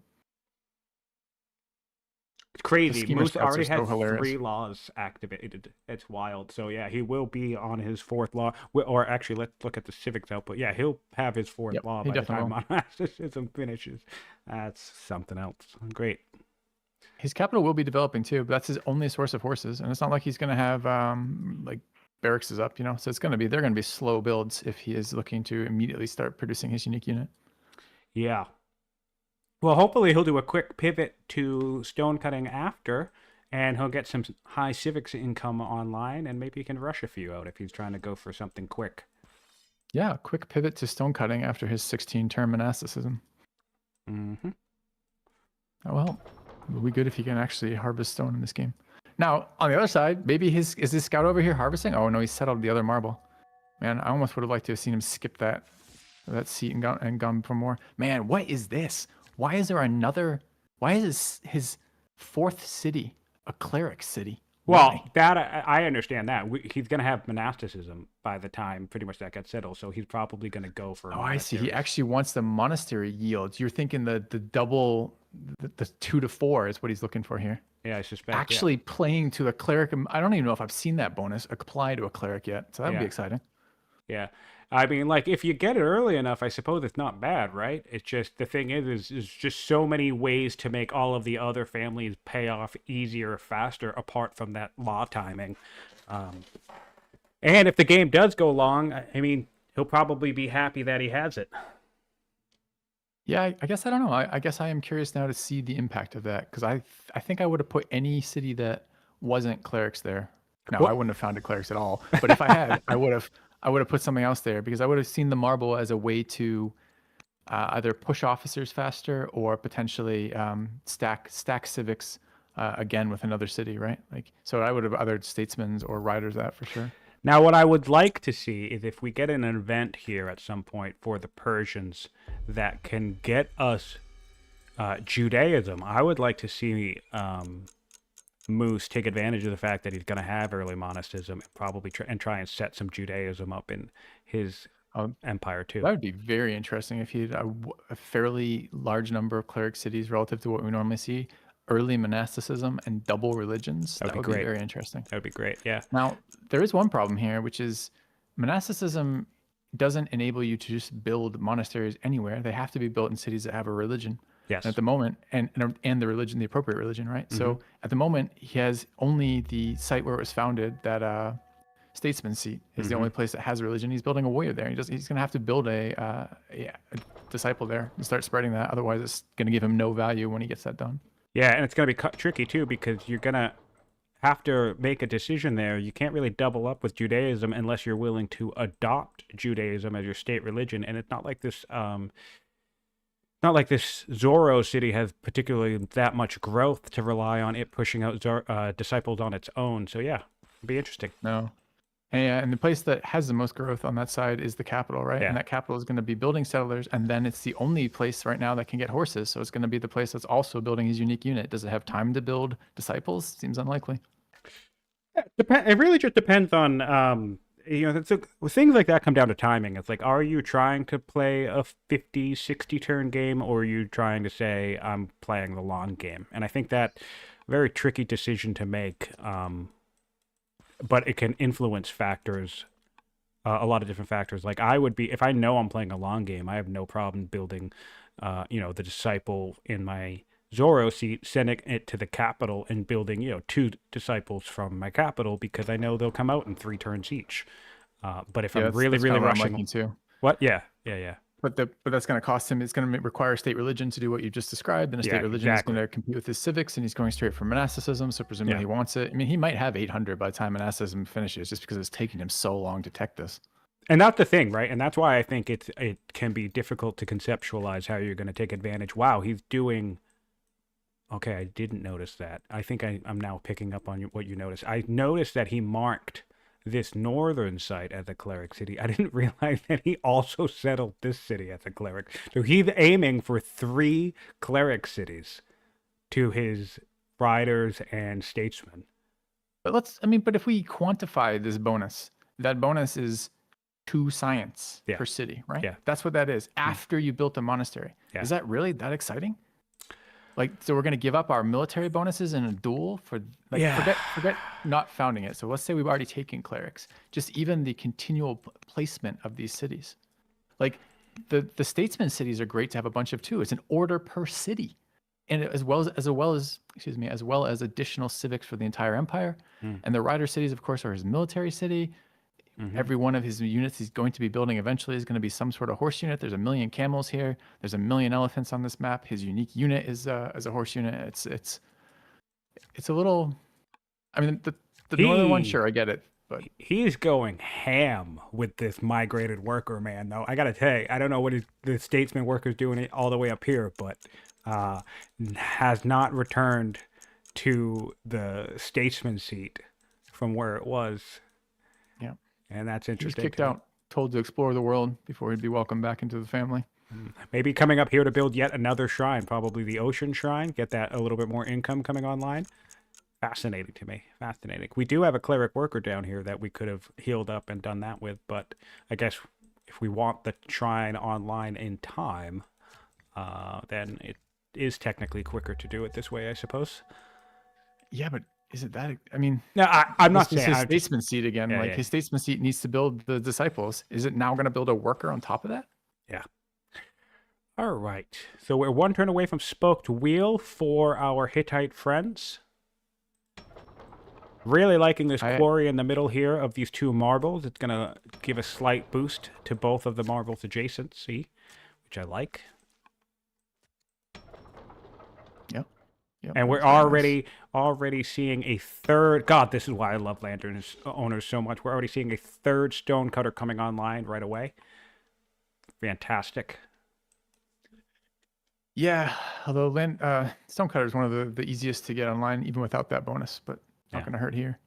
It's The crazy. schemer Moose scouts are already so has hilarious. 3 laws activated. It's wild. So yeah, he will be on his 4th law. Or actually, let's look at the civics output. Yeah, he'll have his 4th Yep, law he by the definitely time will. monasticism finishes. That's something else. Great. His capital will be developing too, but that's his only source of horses, and it's not like he's going to have like barracks is up, So they're going to be slow builds if he is looking to immediately start producing his unique unit. Yeah. Well, hopefully he'll do a quick pivot to stone cutting after, and he'll get some high civics income online, and maybe he can rush a few out if he's trying to go for something quick. Yeah, quick pivot to stone cutting after his 16-turn monasticism. Mm-hmm. Oh well, it'll be good if he can actually harvest stone in this game. Now, on the other side, maybe is his scout over here harvesting? Oh no, he settled the other marble. Man, I almost would have liked to have seen him skip that seat and gone for more. Man, what is this? Why is there another? Why is his 4th city a cleric city? Why? Well, that I understand that. He's going to have monasticism by the time pretty much that gets settled, so he's probably going to go for a Oh, I see. He monastery. actually wants the monastery yields. You're thinking the double, the 2 to 4 is what he's looking for here. Yeah, I suspect. Actually playing to a cleric. I don't even know if I've seen that bonus apply to a cleric yet. So that would be Yeah. exciting. Yeah. I mean, like, if you get it early enough, I suppose it's not bad, right? It's just the thing is just so many ways to make all of the other families pay off easier, faster, apart from that law timing. And if the game does go long, I mean, he'll probably be happy that he has it. Yeah, I guess I don't know. I guess I am curious now to see the impact of that because I think I would have put any city that wasn't clerics there. No, I Well, wouldn't have founded clerics at all. But if I had, I would have put something else there because I would have seen the marble as a way to either push officers faster or potentially stack civics again with another city, right? Like, so I would have othered statesmen or riders that for sure. Now, what I would like to see is if we get an event here at some point for the Persians that can get us Judaism. I would like to see Moose take advantage of the fact that he's going to have early monasticism and probably try and set some Judaism up in his empire too. That would be very interesting if he had a fairly large number of cleric cities relative to what we normally see, early monasticism and double religions. That would be very interesting. That would be great. Yeah. Now, there is one problem here, which is monasticism doesn't enable you to just build monasteries anywhere. They have to be built in cities that have a religion. Yes. And at the moment, and the religion, the appropriate religion, right? Mm-hmm. So at the moment, he has only the site where it was founded, that statesman seat is the only place that has a religion. He's building a warrior there. He's going to have to build a disciple there and start spreading that. Otherwise, it's going to give him no value when he gets that done. Yeah, and it's going to be tricky too, because you're going to have to make a decision there. You can't really double up with Judaism unless you're willing to adopt Judaism as your state religion. And it's not like this Zoro city has particularly that much growth to rely on it pushing out disciples on its own. So yeah, it'd be interesting. No. And the place that has the most growth on that side is the capital, right? Yeah. And that capital is going to be building settlers, and then it's the only place right now that can get horses. So it's going to be the place that's also building his unique unit. Does it have time to build disciples? Seems unlikely. It really just depends on, things like that come down to timing. It's like, are you trying to play a 50, 60 turn game, or are you trying to say, I'm playing the long game? And I think that very tricky decision to make. But it can influence factors, a lot of different factors. Like I would be, if I know I'm playing a long game, I have no problem building, the disciple in my Zoro seat, sending it to the capital and building, 2 disciples from my capital, because I know they'll come out in 3 turns each. But if I'm really rushing, too. What? Yeah. But that's going to cost him. It's going to require state religion to do what you just described, and a state religion is going to compete with his civics, and he's going straight from monasticism. So presumably he wants it. I mean, he might have 800 by the time monasticism finishes, just because it's taking him so long to tech this. And that's the thing, right? And that's why I think it can be difficult to conceptualize how you're going to take advantage. Wow, he's doing. Okay, I didn't notice that. I think I'm now picking up on what you noticed. I noticed that he marked this northern site as a cleric city. I didn't realize that he also settled this city as a cleric. So he's aiming for 3 cleric cities to his riders and statesmen. But if we quantify this bonus, that bonus is 2 science per city, right? Yeah. That's what that is after you built a monastery. Yeah. Is that really that exciting? So we're going to give up our military bonuses in a duel for forget not founding it. So let's say we've already taken clerics. Just even the continual placement of these cities, like the statesman cities are great to have a bunch of too. It's an order per city, and as well as additional civics for the entire empire. And the rider cities, of course, are his military city. Mm-hmm. Every one of his units he's going to be building eventually is going to be some sort of horse unit. There's 1 million camels here. There's 1 million elephants on this map. His unique unit is as a horse unit. It's a little. I mean, the northern one, sure, I get it, but he's going ham with this migrated worker, man. Though I gotta tell you, I don't know what the statesman worker's doing it all the way up here, but has not returned to the statesman seat from where it was. Yeah. And that's interesting. He's kicked out, told to explore the world before he'd be welcomed back into the family. Maybe coming up here to build yet another shrine, probably the ocean shrine, get that a little bit more income coming online. Fascinating to me. Fascinating. We do have a cleric worker down here that we could have healed up and done that with, but I guess if we want the shrine online in time, then it is technically quicker to do it this way, I suppose. Yeah, but is it that? I mean, no, I'm not saying his statesman seat again. His statesman seat needs to build the disciples. Is it now going to build a worker on top of that? Yeah. All right. So we're 1 turn away from spoked wheel for our Hittite friends. Really liking this quarry in the middle here of these 2 marbles. It's going to give a slight boost to both of the marbles adjacency, which I like. Yep, and we're already seeing a 3rd. God, this is why I love Lantern owners so much. We're already seeing a 3rd stonecutter coming online right away. Fantastic. Yeah, although Stonecutter is one of the easiest to get online, even without that bonus, but it's not Yeah. going to hurt here.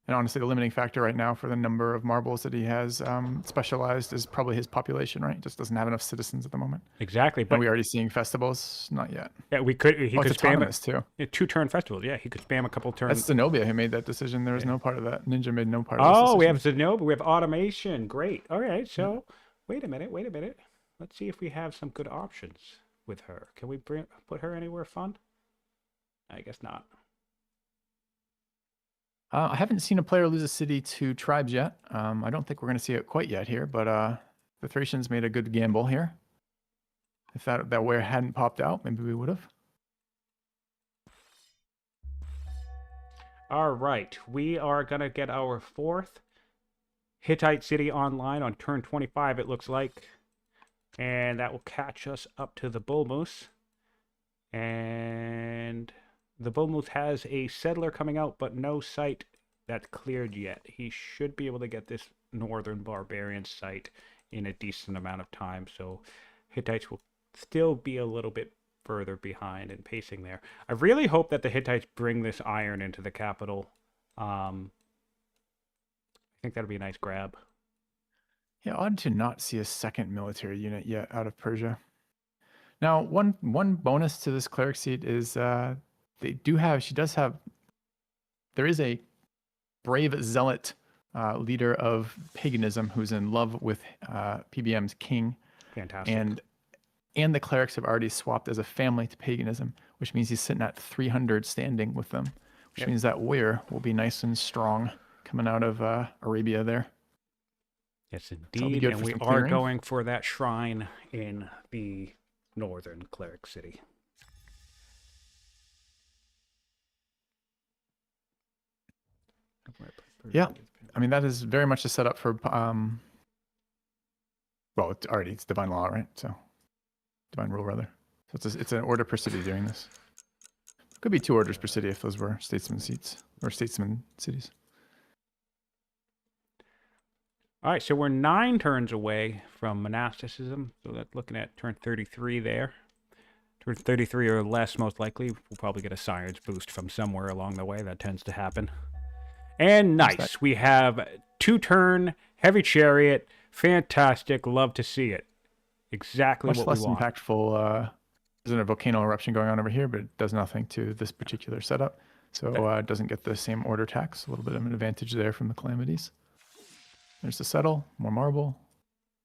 And honestly, the limiting factor right now for the number of marbles that he has specialized is probably his population, right? Just doesn't have enough citizens at the moment. Exactly. And But we already seeing festivals? Not yet. yeah, he Oh, it's could spam it. autonomous too. 2-turn festivals. Yeah, he could spam a couple That's turns. Zenobia who made that decision. There was Yeah. no part of that. Ninja made no part of this Oh, we have decision. Zenobia. We have automation. Great. All right. Yeah. So, wait a minute. Wait a minute. Let's see if we have some good options with her. Can we put her anywhere fun? I guess not. I haven't seen a player lose a city to tribes yet. I don't think we're going to see it quite yet here, but the Thracians made a good gamble here. If that ware hadn't popped out, maybe we would have. All right. We are going to get our 4th Hittite city online on turn 25, it looks like. And that will catch us up to the Bull Moose. And the Bull Moose has a settler coming out, but no site that's cleared yet. He should be able to get this northern barbarian site in a decent amount of time. So Hittites will still be a little bit further behind in pacing there. I really hope that the Hittites bring this iron into the capital. I think that'll be a nice grab. Yeah, odd to not see a second military unit yet out of Persia. Now, one bonus to this cleric seat is she does have, there is a brave zealot leader of paganism who's in love with PBM's king. Fantastic. And the clerics have already swapped as a family to paganism, which means he's sitting at 300 standing with them, which means that warrior will be nice and strong coming out of Arabia there. Yes, So indeed. And we are going for that shrine in the northern cleric city. Yeah, I mean, that is very much a setup for, well, it's divine law, right? So divine rule, rather. So it's an order per city doing this. Could be 2 orders per city if those were statesman seats or statesman cities. All right, so we're 9 turns away from monasticism. So that's looking at turn 33 there. Turn 33 or less, most likely. We'll probably get a science boost from somewhere along the way. That tends to happen. And nice. We have 2-turn, heavy chariot. Fantastic. Love to see it. Exactly what we want. Much less impactful. There's a volcano eruption going on over here, but it does nothing to this particular setup. So it doesn't get the same order tax. A little bit of an advantage there from the calamities. There's the settle, more marble.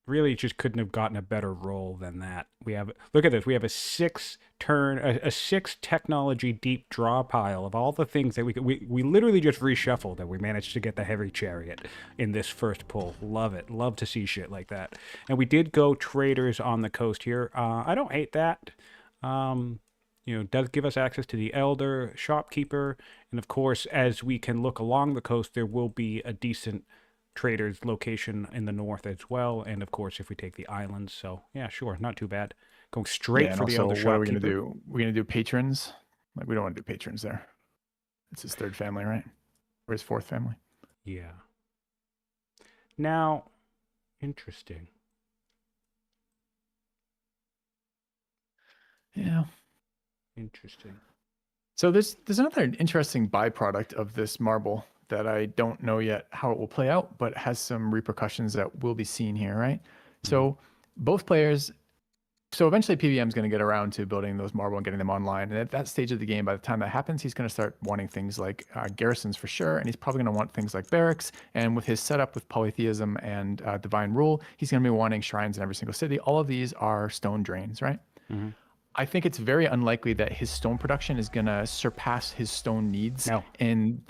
Really just couldn't have gotten a better roll than that. We have, look at this, we have a 6-turn, a 6 technology deep draw pile of all the things that we literally just reshuffled and we managed to get the heavy chariot in this first pull. Love it. Love to see shit like that. And we did go traders on the coast here. I don't hate that. Does give us access to the elder, shopkeeper, and of course, as we can look along the coast, there will be a decent trader's location in the north as well, and of course if we take the islands. So yeah, sure, not too bad. Going straight for the elder shopkeeper. What are we going to do? We're going to do patrons. Like, we don't want to do patrons there. It's his 3rd family, right? Or his 4th family. Yeah. Now, interesting. Yeah. Interesting. So there's another interesting byproduct of this marble that I don't know yet how it will play out, but has some repercussions that will be seen here, right? Mm-hmm. So both players, so eventually PBM is going to get around to building those marble and getting them online. And at that stage of the game, by the time that happens, he's going to start wanting things like garrisons for sure. And he's probably going to want things like barracks. And with his setup with polytheism and divine rule, he's going to be wanting shrines in every single city. All of these are stone drains, right? Mm-hmm. I think it's very unlikely that his stone production is going to surpass his stone needs in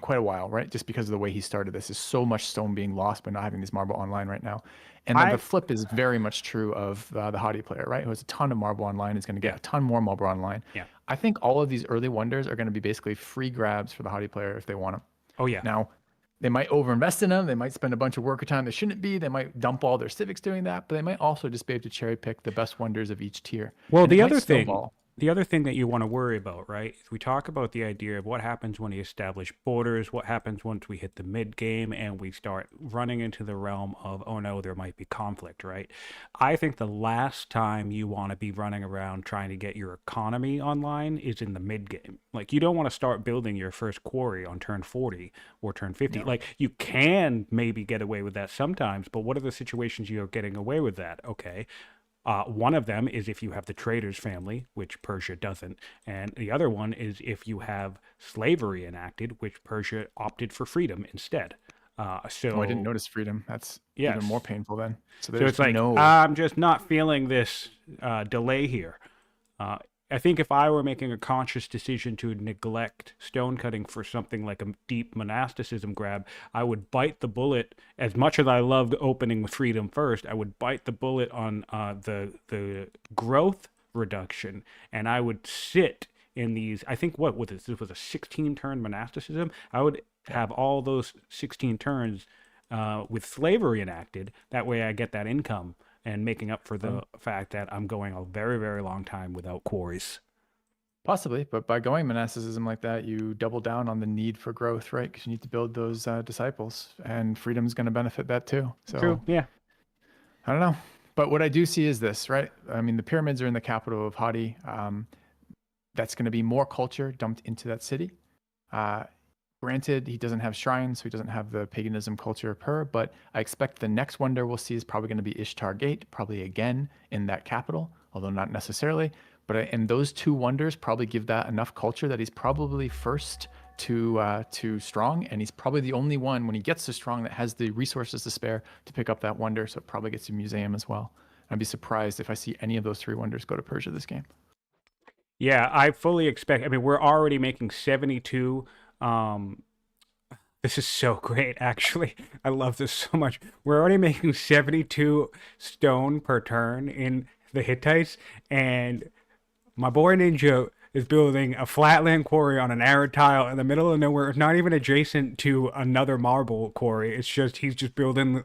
quite a while, right? Just because of the way he started this. Is so much stone being lost by not having this marble online right now. And then the flip is very much true of the Haughty player, right? Who has a ton of marble online, is going to get a ton more marble online. Yeah. I think all of these early wonders are going to be basically free grabs for the Haughty player if they want them. Oh, yeah. Now, they might overinvest in them. They might spend a bunch of worker time they shouldn't be. They might dump all their civics doing that, but they might also just be able to cherry pick the best wonders of each tier. Well, the other thing the other thing that you want to worry about, right, is we talk about the idea of what happens when you establish borders, what happens once we hit the mid game and we start running into the realm of, oh no, there might be conflict, right? I think the last time you want to be running around trying to get your economy online is in the mid game. Like, you don't want to start building your first quarry on turn 40 or turn 50. No. Like, you can maybe get away with that sometimes, but what are the situations you're getting away with that? Okay. One of them is if you have the trader's family, which Persia doesn't, and the other one is if you have slavery enacted, which Persia opted for freedom instead. Oh, I didn't So notice freedom. That's even more yes, painful then. So so there's it's like no. I'm just not feeling this delay here. Uh, I think if I were making a conscious decision to neglect stone cutting for something like a deep monasticism grab, I would bite the bullet. As much as I loved opening with freedom first, I would bite the bullet on the growth reduction, and I would sit in these. I think what was this? This was a 16 turn monasticism. I would Yeah. have all those 16 turns with slavery enacted. That way, I get that income and making up for the fact that I'm going a very, very long time without quarries. Possibly, but by going monasticism like that, you double down on the need for growth, right? Because you need to build those disciples, and freedom's going to benefit that too. True. So Yeah. I don't know, but what I do see is this, right? I mean, the pyramids are in the capital of Hadi. That's going to be more culture dumped into that city. Uh, Granted, he doesn't have shrines, so he doesn't have the paganism culture of Pur, but I expect the next wonder we'll see is probably going to be Ishtar Gate, probably again in that capital, although not necessarily. But and those two wonders probably give that enough culture that he's probably first to strong, and he's probably the only one when he gets to strong that has the resources to spare to pick up that wonder. So it probably gets to museum as well. I'd be surprised if I see any of those three wonders go to Persia this game. Yeah, I fully expect. I mean, we're already making 72. Um, this is so great, actually. I love this so much. We're already making 72 stone per turn in the Hittites, and my boy Ninja is building a flatland quarry on an arid tile in the middle of nowhere. It's not even adjacent to another marble quarry. It's just he's just building.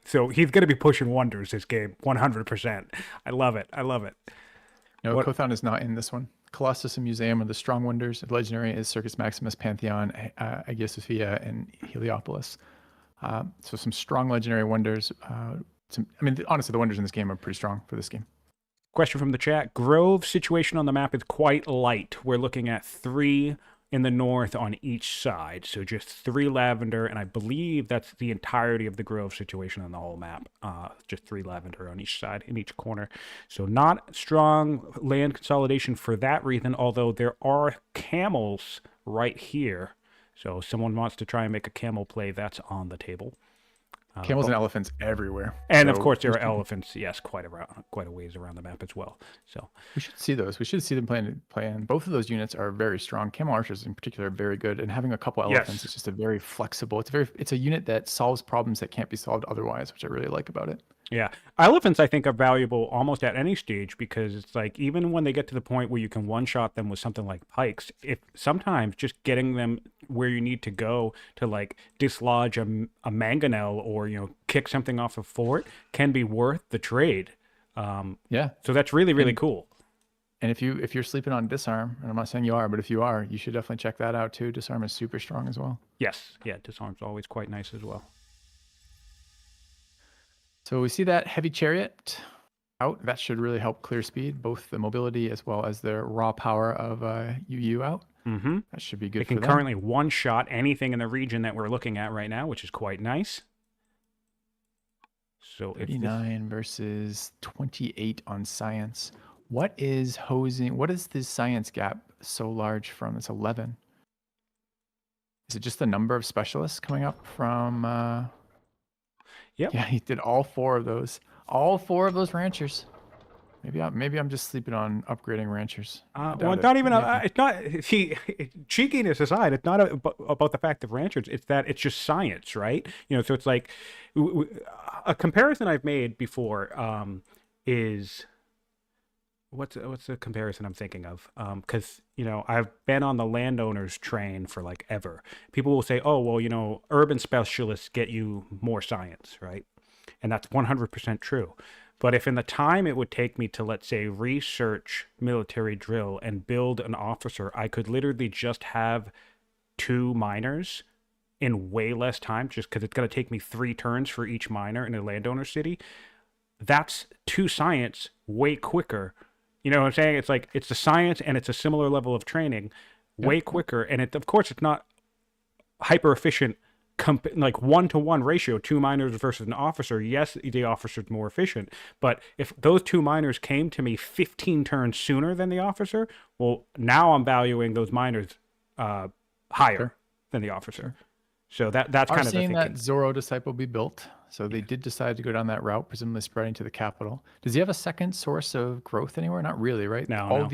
So he's gonna be pushing wonders this game, 100%. I love it. I love it. No, What Kothan is not in this one. Colossus and Museum are the strong wonders. The legendary is Circus Maximus, Pantheon, Hagia Sophia, and Heliopolis. So some strong legendary wonders. Honestly, the wonders in this game are pretty strong for this game. Question from the chat. Grove situation on the map is quite light. We're looking at 3 in the north on each side. So just 3 lavender, and I believe that's the entirety of the grove situation on the whole map. Just 3 lavender on each side, in each corner. So not strong land consolidation for that reason, although there are camels right here. So if someone wants to try and make a camel play, that's on the table. Camels and elephants everywhere. And of So course, there are elephants, yes, quite a ways around the map as well. So we should see those. We should see them playing. Both of those units are very strong. Camel archers in particular are very good. And having a couple elephants yes, is just a very flexible. It's a unit that solves problems that can't be solved otherwise, which I really like about it. yeah, elephants I think are valuable almost at any stage because it's like even when they get to the point where you can one shot them with something like pikes, if sometimes just getting them where you need to go to like dislodge a mangonel or kick something off a fort can be worth the trade. Yeah. So that's really really cool. And if you're sleeping on disarm, and I'm not saying you are, but if you are, you should definitely check that out too. Disarm is super strong as well. Yes, yeah, disarm's always quite nice as well. So we see that heavy chariot out. That should really help clear speed, both the mobility as well as the raw power of UU out. Mm-hmm. That should be good It for can them. currently one shot anything in the region that we're looking at right now, which is quite nice. So 39 versus 28 on science. What is this science gap so large from? It's 11. Is it just the number of specialists coming up from? Yep. Yeah, he did all 4 of those. All 4 of those ranchers. Maybe I'm just sleeping on upgrading ranchers. Well, it's not even. It's not. See, cheekiness aside, it's not about the fact of ranchers. It's that it's just science, right? So it's like a comparison I've made before is what's the comparison I'm thinking of? Because I've been on the landowners train for like ever. People will say, oh well, urban specialists get you more science, right? And that's 100% true. But if in the time it would take me to, let's say, research military drill and build an officer, I could literally just have 2 miners in way less time, just because it's going to take me 3 turns for each miner in a landowner city. That's 2 science way quicker. You know what I'm saying? It's like, it's the science and it's a similar level of training way quicker. And of course, it's not hyper efficient, like 1-to-1 ratio, 2 miners versus an officer. Yes, the officer's more efficient, but if those 2 miners came to me 15 turns sooner than the officer, well, now I'm valuing those miners higher than the officer. So that's kind of the seeing thinking. that Zoro disciple be built. So they did decide to go down that route, presumably spreading to the capital. Does he have a second source of growth anywhere? Not really, right? No.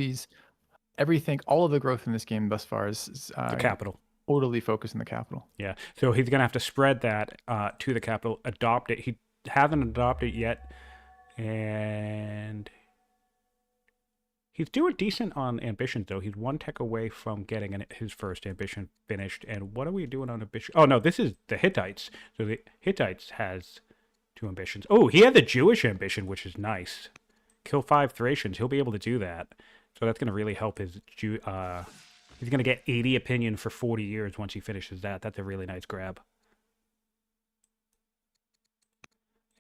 Everything, all of the growth in this game thus far is The capital. Totally focused in the capital. Yeah. So he's going to have to spread that to the capital, adopt it. He hasn't adopted it yet. And he's doing decent on ambitions, though. He's 1 tech away from getting his first ambition finished. And what are we doing on ambition? Oh, no, this is the Hittites. So the Hittites has 2 ambitions. Oh, he had the Jewish ambition, which is nice. Kill 5 Thracians. He'll be able to do that. So that's going to really help his he's going to get 80 opinion for 40 years once he finishes that. That's a really nice grab.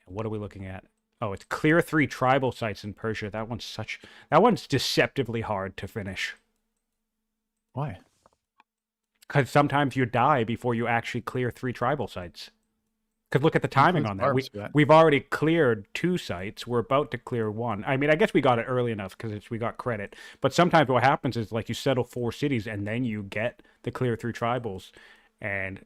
What are we looking at? Oh, it's clear 3 tribal sites in Persia. That one's deceptively hard to finish. Why? Because sometimes you die before you actually clear 3 tribal sites. Because look at the timing on that. We've already cleared 2 sites. We're about to clear 1. I mean, I guess we got it early enough because we got credit. But sometimes what happens is, like, you settle 4 cities and then you get the clear 3 tribals. And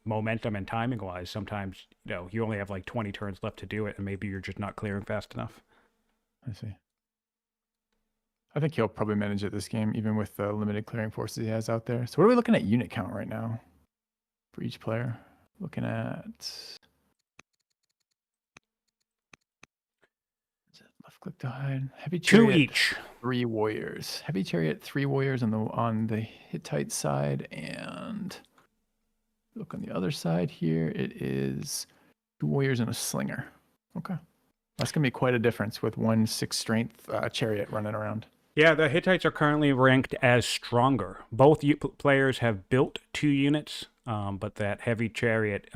momentum and timing wise, sometimes you only have like 20 turns left to do it, and maybe you're just not clearing fast enough. I see. I think he'll probably manage it this game, even with the limited clearing forces he has out there. So what are we looking at unit count right now for each player? Looking at left click to hide. Heavy chariot, 2 each. 3 warriors. Heavy chariot, 3 warriors on the Hittite side, and look on the other side here. It is 2 warriors and a slinger. Okay. That's going to be quite a difference with 1 6 strength chariot running around. Yeah, the Hittites are currently ranked as stronger. Both players have built 2 units, but that heavy chariot,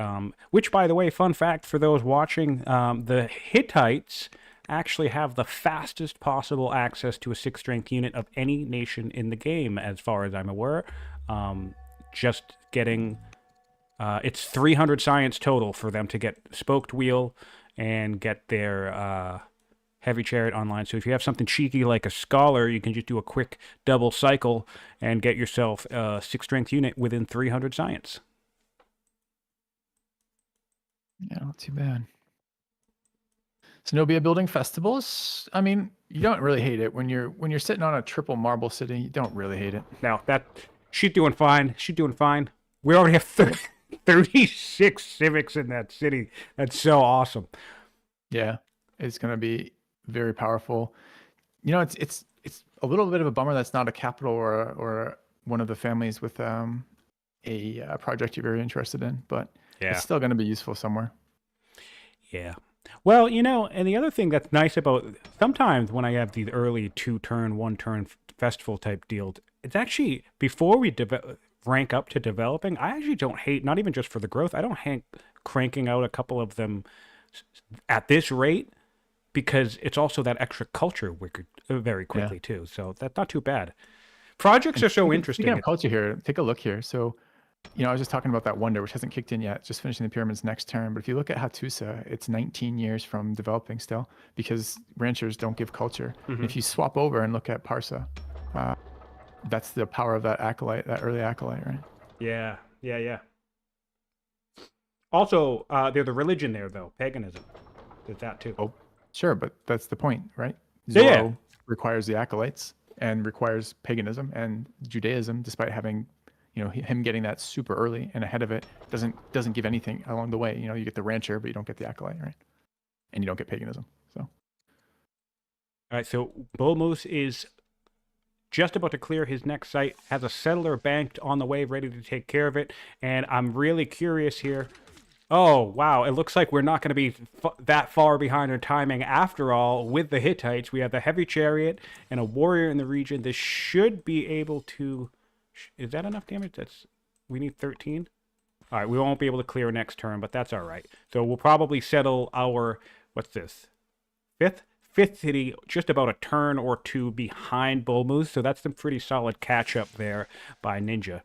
which, by the way, fun fact for those watching, the Hittites actually have the fastest possible access to a 6 strength unit of any nation in the game, as far as I'm aware. Just getting... it's 300 science total for them to get spoked wheel and get their heavy chariot online. So if you have something cheeky like a scholar, you can just do a quick double cycle and get yourself a 6 strength unit within 300 science. Yeah, not too bad. Zenobia building festivals. I mean, you don't really hate it when you're sitting on a triple marble city. You don't really hate it. Now she's doing fine. She's doing fine. We already have 36 civics in that city. That's so awesome. Yeah, it's going to be very powerful. It's a little bit of a bummer that's not a capital or one of the families with a project you're very interested in, but it's still going to be useful somewhere. Yeah. Well, and the other thing that's nice about sometimes when I have these early 2-turn, 1-turn festival type deals, it's actually before we rank up to developing, I actually don't hate, not even just for the growth, I don't hate cranking out a couple of them at this rate, because it's also that extra culture very quickly too. So that's not too bad. Projects are so interesting. Speaking of culture here, take a look here. So, I was just talking about that wonder, which hasn't kicked in yet, just finishing the pyramids next turn. But if you look at Hattusa, it's 19 years from developing still, because ranchers don't give culture. Mm-hmm. If you swap over and look at Parsa, that's the power of that acolyte, that early acolyte, right? Yeah. Also, there's a religion there, though, paganism. There's that too. Oh, sure, but that's the point, right? Zoro requires the acolytes and requires paganism, and Judaism, despite having, him getting that super early and ahead of it, doesn't give anything along the way. You get the rancher, but you don't get the acolyte, right? And you don't get paganism. So, all right. So BullMoose is just about to clear his next site, has a settler banked on the way, ready to take care of it. And I'm really curious here. Oh, wow. It looks like we're not going to be that far behind our timing after all. With the Hittites, we have the heavy chariot and a warrior in the region. This should be able to... Is that enough damage? We need 13? All right, we won't be able to clear next turn, but that's all right. So we'll probably settle our... What's this? Fifth city, just about a turn or two behind BullMoose. So that's some pretty solid catch-up there by Ninjaa.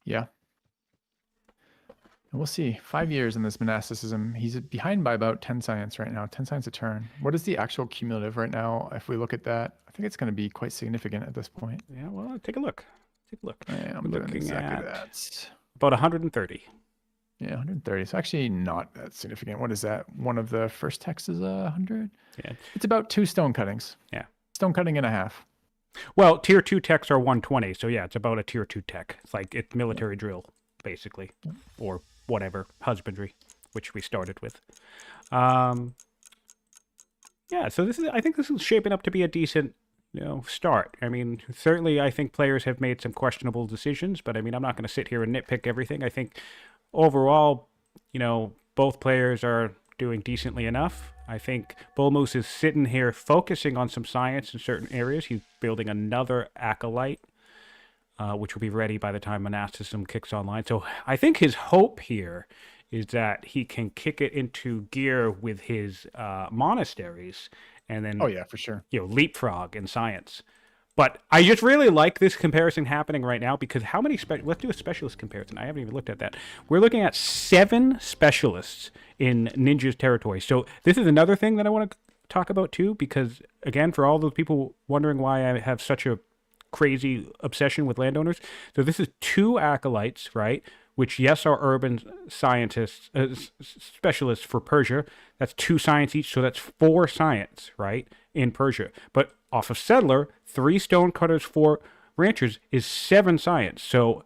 Yeah. And we'll see. 5 years in this monasticism. He's behind by about 10 science right now. 10 science a turn. What is the actual cumulative right now? If we look at that, I think it's going to be quite significant at this point. Yeah, well, take a look. Take a look. Yeah, I'm doing exactly that. About 130. Yeah, 130. So actually not that significant. What is that? One of the first texts is 100? Yeah. It's about 2 stone cuttings. Yeah. Stone cutting and a half. Well, tier 2 techs are 120, so yeah, it's about a tier 2 tech. It's like it's military drill, basically, or whatever, husbandry, which we started with. Yeah, so I think this is shaping up to be a decent, start. I mean, certainly I think players have made some questionable decisions, but I mean, I'm not going to sit here and nitpick everything. I think overall, both players are doing decently enough. I think BullMoose is sitting here focusing on some science in certain areas. He's building another acolyte, which will be ready by the time monasticism kicks online. So I think his hope here is that he can kick it into gear with his monasteries and then, oh yeah, for sure, leapfrog in science. But I just really like this comparison happening right now because how many let's do a specialist comparison. I haven't even looked at that. We're looking at 7 specialists in Ninjaa's territory. So this is another thing that I want to talk about too, because again, for all those people wondering why I have such a crazy obsession with landowners. So this is 2 acolytes, right? Which, yes, are urban scientists, specialists for Persia. That's 2 science each, so that's 4 science, right, in Persia. But off of Settler, 3 stonecutters, 4 ranchers is 7 science. So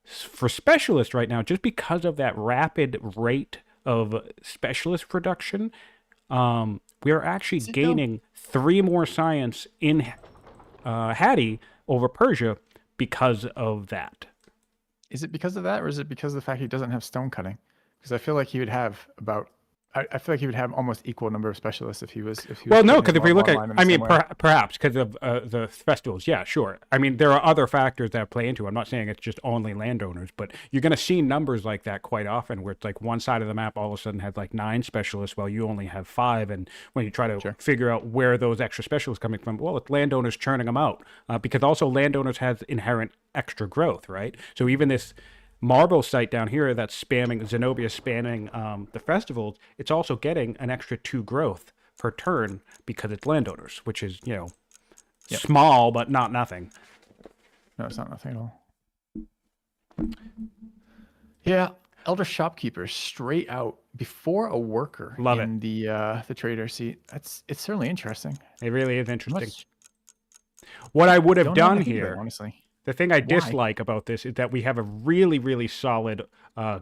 for specialists right now, just because of that rapid rate of specialist production, we are actually gaining 3 more science in Hatti over Persia because of that. Is it because of that, or is it because of the fact he doesn't have stone cutting? Because I feel like he would have about, I feel like he would have almost equal number of specialists if he was. Well, no, because if we look at, I mean, perhaps because of the festivals, yeah, sure. I mean, there are other factors that play into it. I'm not saying it's just only landowners, but you're going to see numbers like that quite often, where it's like one side of the map all of a sudden has like 9 specialists, while you only have 5. And when you try to figure out where those extra specialists coming from, well, it's landowners churning them out, because also landowners has inherent extra growth, right? So even this marble site down here that's spamming Zenobia, spamming the festivals, it's also getting an extra 2 growth per turn because it's landowners, which is small but not nothing. No, it's not nothing at all. Yeah, elder shopkeeper straight out before a worker. Love in the trader seat. It's certainly interesting. It really is interesting. What I would have done here, honestly. The thing I dislike about this is that we have a really, really solid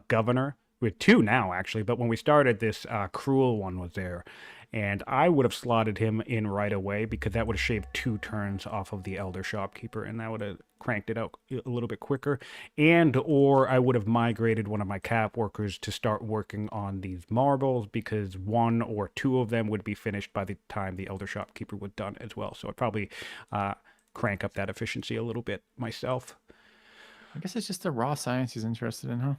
governor. We have 2 now, actually, but when we started, this cruel one was there. And I would have slotted him in right away because that would have shaved 2 turns off of the elder shopkeeper, and that would have cranked it out a little bit quicker. Or I would have migrated one of my cap workers to start working on these marbles, because 1 or 2 of them would be finished by the time the elder shopkeeper was done as well. So I'd probably crank up that efficiency a little bit myself. I guess it's just the raw science he's interested in, huh?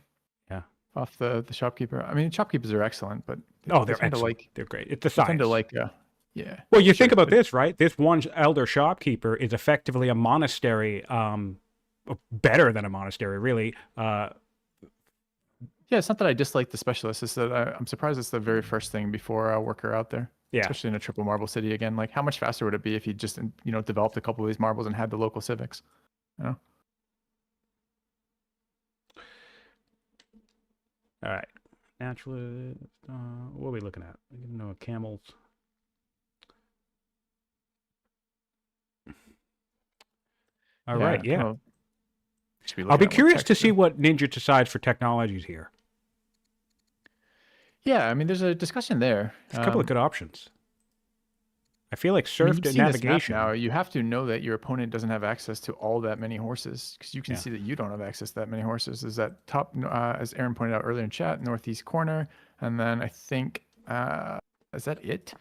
Yeah. Off the shopkeeper. I mean, shopkeepers are excellent, but they're excellent. They're great. It's the science. Tend to like, yeah. Well, you think about this, right? This one elder shopkeeper is effectively a monastery, better than a monastery, really. Yeah, it's not that I dislike the specialist. It's that I'm surprised it's the very first thing before a worker out there. Yeah. Especially in a triple marble city again. Like, how much faster would it be if he just, developed a couple of these marbles and had the local civics? All right. Naturally, what are we looking at? Camels. All right. Yeah. I'll be curious to see what Ninjaa decides for technologies here. Yeah, I mean, there's a discussion there. There's a couple of good options. I feel like I mean, surf you've to seen this map navigation. now. You have to know that your opponent doesn't have access to all that many horses because you can Yeah. see that you don't have access to that many horses. Is that top, as Aaron pointed out earlier in chat, northeast corner, and then I think is that it?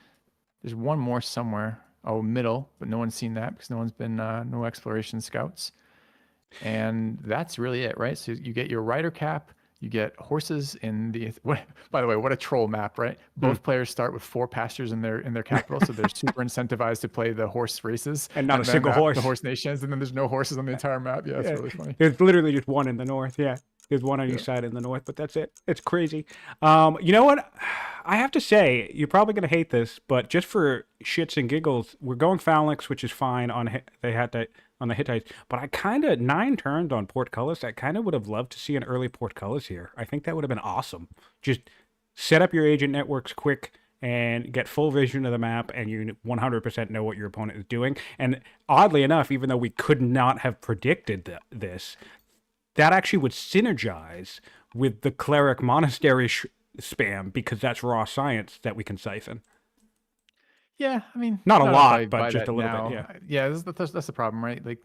There's one more somewhere. Oh, middle, but no one's seen that because no one's been no exploration scouts, and that's really it, right? So you get your rider cap. You get horses in the. What, by the way, what a troll map, right? Hmm. Both players start with 4 pastures in their capital, so they're super incentivized to play the horse races, And not a and then single the horse. horse nations, and then there's no horses on the entire map. Yeah, it's Yeah. really funny. There's literally just one in the north. Yeah. There's one on Yeah. each side in the north, but that's it. It's crazy. You know what? I have to say, you're probably going to hate this, but just for shits and giggles, we're going phalanx, which is fine on on the Hittites. But I kind of 9 turns on portcullis. I kind of would have loved to see an early portcullis here. I think that would have been awesome. Just set up your agent networks quick and get full vision of the map, and you 100% know what your opponent is doing. And oddly enough, even though we could not have predicted this, that actually would synergize with the cleric monastery spam, because that's raw science that we can siphon. Yeah, I mean, Not a I don't know if lot, I but buy just that a little bit, now. yeah. Yeah, that's the problem, right? Like,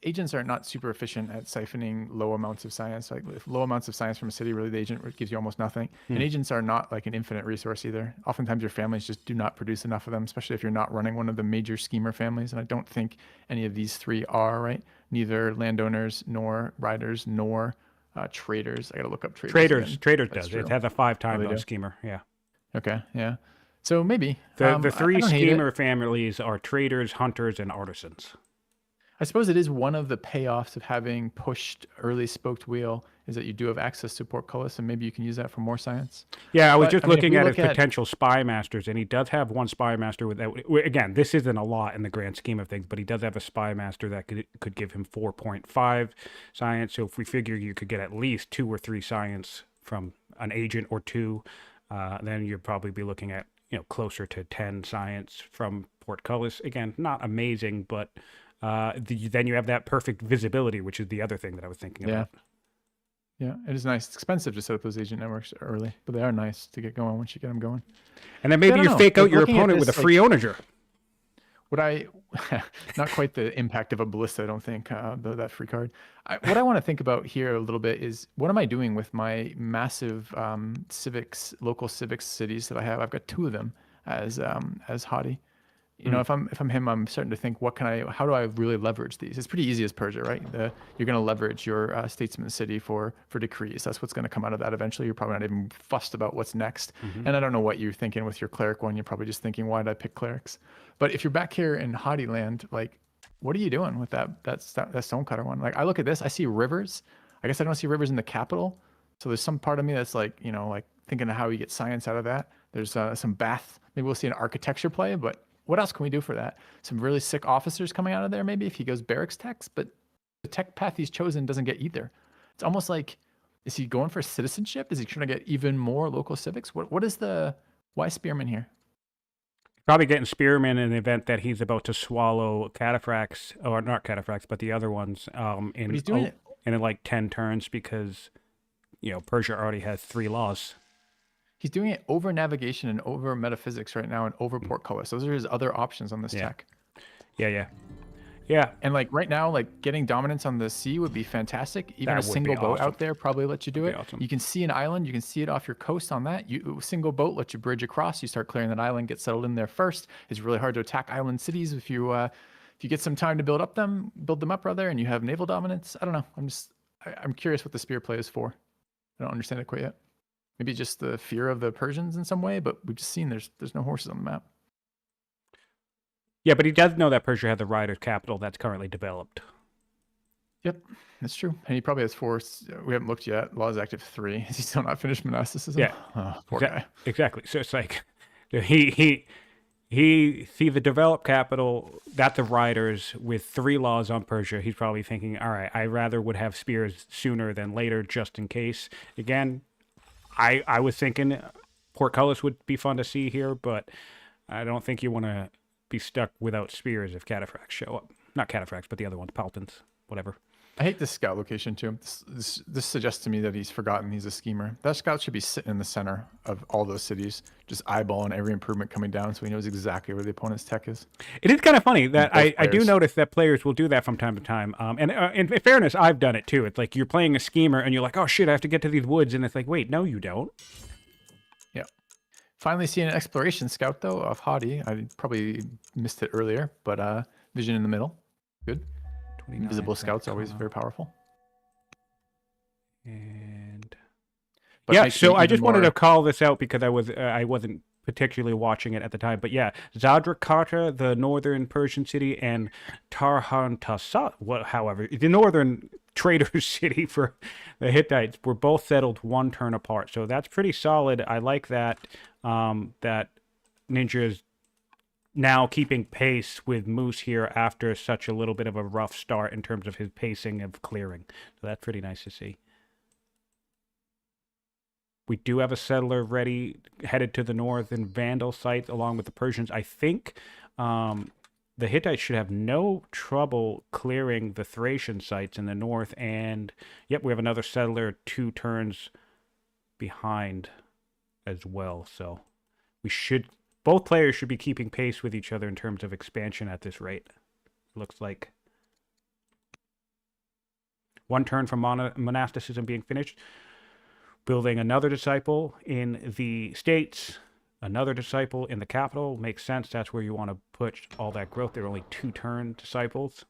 agents are not super efficient at siphoning low amounts of science. Like, if low amounts of science from a city, really, the agent gives you almost nothing. And agents are not like an infinite resource either. Oftentimes, your families just do not produce enough of them, especially if you're not running one of the major schemer families. And I don't think any of these 3 are, right? Neither landowners, nor riders, nor traders. I got to look up traders. Again. Traders That's does. true. It has a 5 Oh, times they on do? schemer, yeah. Okay, yeah. So maybe The I 3 don't hate it. schemer families are traders, hunters, and artisans. I suppose it is one of the payoffs of having pushed early spoked wheel is that you do have access to portcullis, and maybe you can use that for more science. Yeah, I was But, just I mean, if looking we at his look at- potential spy masters, and he does have one spy master with that. Again, this isn't a lot in the grand scheme of things, but he does have a spy master that could give him 4.5 science. So if we figure you could get at least 2 or 3 science from an agent or 2, then you'd probably be looking at closer to 10 science from portcullis. Again, not amazing, but then you have that perfect visibility, which is the other thing that I was thinking about. Yeah, it is nice. It's expensive to set up those agent networks early, but they are nice to get going once you get them going. And then maybe I you don't know. fake out Like, your looking at opponent with a this, free onager. What I, not quite the impact of a ballista, I don't think, that free card. What I want to think about here a little bit is, what am I doing with my massive local civics cities that I have? I've got 2 of them as hottie. If I'm him, I'm starting to think, how do I really leverage these? It's pretty easy as Persia, right? You're going to leverage your statesman city for decrees. That's what's going to come out of that eventually. You're probably not even fussed about what's next. And I don't know what you're thinking with your cleric one. You're probably just thinking, why did I pick clerics? But if you're back here in hottie land, like, what are you doing with that stonecutter one? Like, I look at this, I see rivers. I guess I don't see rivers in the capital. So there's some part of me that's like, like thinking of how you get science out of that. There's some Bath. Maybe we'll see an architecture play, but what else can we do for that? Some really sick officers coming out of there, maybe, if he goes barracks techs, but the tech path he's chosen doesn't get either. It's almost like, is he going for citizenship? Is he trying to get even more local civics? Why Spearman here? Probably getting Spearman in the event that he's about to swallow Cataphracts, or not Cataphracts, but the other ones, in But he's doing it. in like 10 turns, because Persia already has 3 laws. He's doing it over navigation and over metaphysics right now and over portcullis. Those are his other options on this tech. Yeah. And like right now, like getting dominance on the sea would be fantastic. Even That a would single be boat awesome. out there probably lets you do it. Awesome. You can see an island. You can see it off your coast on that. Single boat lets you bridge across. You start clearing that island, get settled in there first. It's really hard to attack island cities if you get some time to build them up rather, and you have naval dominance. I don't know. I'm curious what the spear play is for. I don't understand it quite yet. Maybe just the fear of the Persians in some way, but we've just seen there's no horses on the map. Yeah, but he does know that Persia has a rider's capital that's currently developed. Yep, that's true. And he probably has 4. We haven't looked yet. Law is active 3. Is he still not finished monasticism? Yeah. Oh, poor guy. Exactly. So it's like he see the developed capital, that's the riders with 3 laws on Persia. He's probably thinking, all right, I rather would have spears sooner than later, just in case. Again, I was thinking portcullis would be fun to see here, but I don't think you want to be stuck without spears if cataphracts show up. Not cataphracts, but the other ones, Paltons, whatever. I hate this scout location too. This suggests to me that he's forgotten he's a schemer. That scout should be sitting in the center of all those cities, just eyeballing every improvement coming down, so he knows exactly where the opponent's tech is. It is kind of funny that Both I do players. notice that players will do that from time to time. And in fairness, I've done it too. It's like you're playing a schemer and you're like, oh shit, I have to get to these woods. And it's like, wait, no, you don't. Yeah. Finally seeing an exploration scout though of Hadi. I probably missed it earlier, but vision in the middle. Good. 29, Invisible scouts always comma. very powerful. And But yeah, makes so me I even just wanted more- to call this out because I wasn't particularly watching it at the time. But yeah, Zadrakata, the northern Persian city, and Tarhantasa, however, the northern trader city for the Hittites were both settled one turn apart. So that's pretty solid. I like that. That Ninja is now keeping pace with Moose here after such a little bit of a rough start in terms of his pacing of clearing. So that's pretty nice to see. We do have a settler ready, headed to the northern Vandal site along with the Persians. I think the Hittites should have no trouble clearing the Thracian sites in the north. And, yep, we have another settler 2 turns behind as well. So both players should be keeping pace with each other in terms of expansion at this rate. Looks like 1 turn from monasticism being finished. Building another disciple in the states, another disciple in the capital. Makes sense. That's where you want to put all that growth. They're only 2-turn disciples.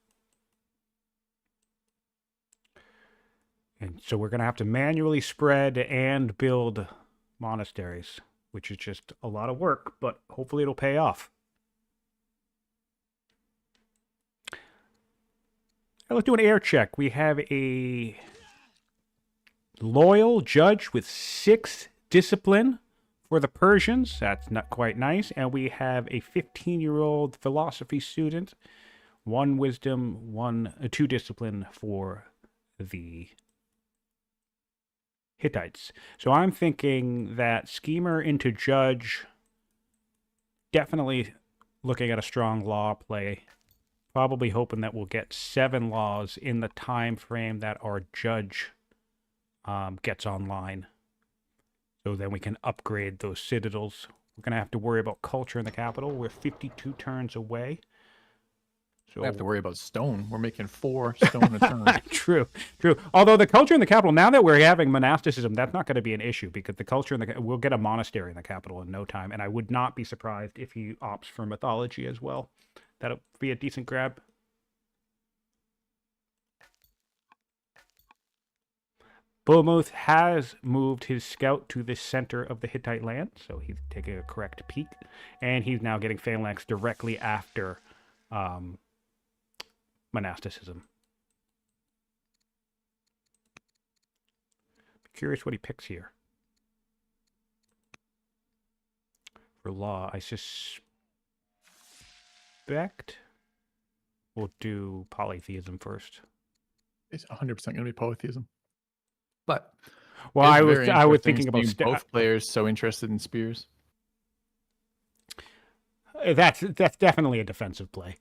And so we're going to have to manually spread and build monasteries, which is just a lot of work, but hopefully it'll pay off. Now let's do an air check. We have a loyal judge with 6 discipline for the Persians. That's not quite nice. And we have a 15-year-old philosophy student, 1 wisdom, 2 discipline for the Hittites. So I'm thinking that schemer into judge, definitely looking at a strong law play. Probably hoping that we'll get 7 laws in the time frame that our judge gets online. So then we can upgrade those citadels. We're going to have to worry about culture in the capital. We're 52 turns away. So We have to worry about stone. We're making 4 stone a turn. True. Although the culture in the capital, now that we're having monasticism, that's not going to be an issue because the culture we'll get a monastery in the capital in no time. And I would not be surprised if he opts for mythology as well. That'll be a decent grab. BullMoose has moved his scout to the center of the Hittite land, so he's taking a correct peek, and he's now getting phalanx directly after monasticism. Curious what he picks here. For law, I suspect we'll do polytheism first. It's 100% going to be polytheism. But well, I was thinking about both players so interested in spears. That's definitely a defensive play.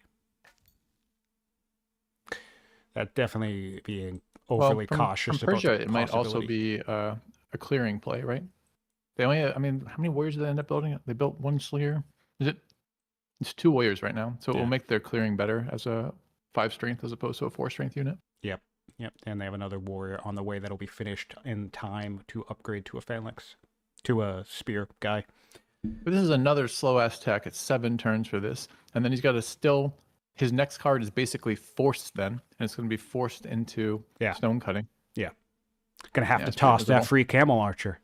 That definitely being overly cautious from Persia, about the it might also possibility. be a clearing play, right? They only, I mean, how many warriors did they end up building? They built 1 Slayer. It's 2 warriors right now, so it will make their clearing better as a 5 strength as opposed to a 4 strength unit. Yep, and they have another warrior on the way that'll be finished in time to upgrade to a phalanx, to a spear guy. But this is another slow ass tech. It's 7 turns for this, and then he's got to still. His next card is basically forced then, and it's going to be forced into stone cutting. Yeah, gonna have to toss that free camel archer.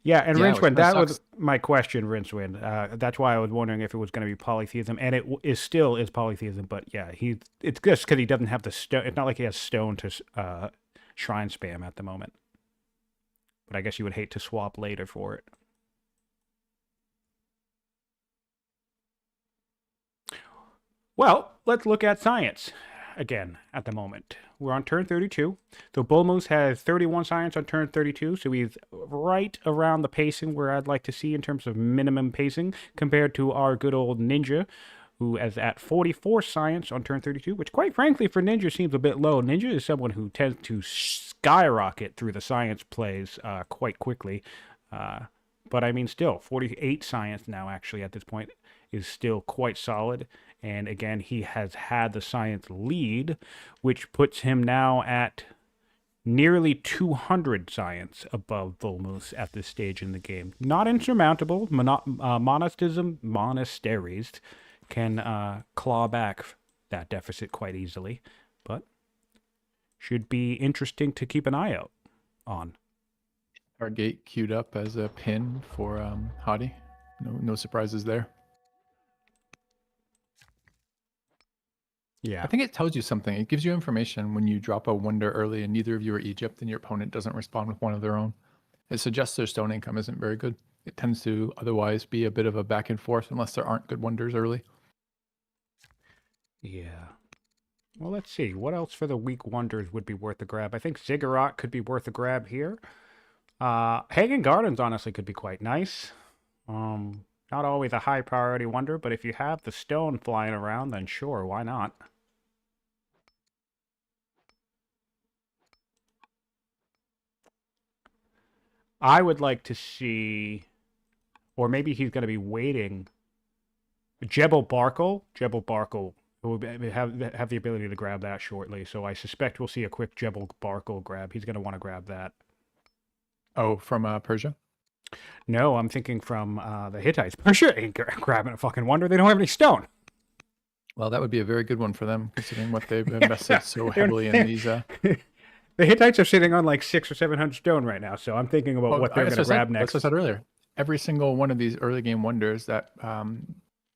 Yeah, and Rincewind, that was my question, Rincewind. That's why I was wondering if it was going to be polytheism, and it still is polytheism. But yeah, it's just because he doesn't have the stone. It's not like he has stone to shrine spam at the moment. But I guess you would hate to swap later for it. Well, let's look at science again at the moment. We're on turn 32. So BullMoose has 31 science on turn 32, so he's right around the pacing where I'd like to see in terms of minimum pacing compared to our good old Ninja, who is at 44 science on turn 32, which quite frankly for Ninja seems a bit low. Ninja is someone who tends to skyrocket through the science plays quite quickly. But I mean, still, 48 science now actually at this point is still quite solid. And again, he has had the science lead, which puts him now at nearly 200 science above BullMoose at this stage in the game. Not insurmountable. Monasteries can claw back that deficit quite easily, but should be interesting to keep an eye out on. Our gate queued up as a pin for Hadi. No surprises there. Yeah. I think it tells you something. It gives you information when you drop a wonder early and neither of you are Egypt and your opponent doesn't respond with one of their own. It suggests their stone income isn't very good. It tends to otherwise be a bit of a back and forth unless there aren't good wonders early. Yeah. Well, let's see. What else for the weak wonders would be worth a grab? I think Ziggurat could be worth a grab here. Hagen Gardens honestly could be quite nice. Not always a high priority wonder, but if you have the stone flying around, then sure, why not? I would like to see, or maybe he's going to be waiting. Jebel Barkle will have the ability to grab that shortly, so I suspect we'll see a quick Jebel Barkle grab. He's going to want to grab that. Oh, from Persia? No, I'm thinking from the Hittites. Persia ain't grabbing a fucking wonder. They don't have any stone. Well, that would be a very good one for them, considering what they've invested so heavily in these. The Hittites are sitting on like 600 or 700 stone right now, so I'm thinking about what they're going to grab next. That's what I said earlier. Every single one of these early game wonders that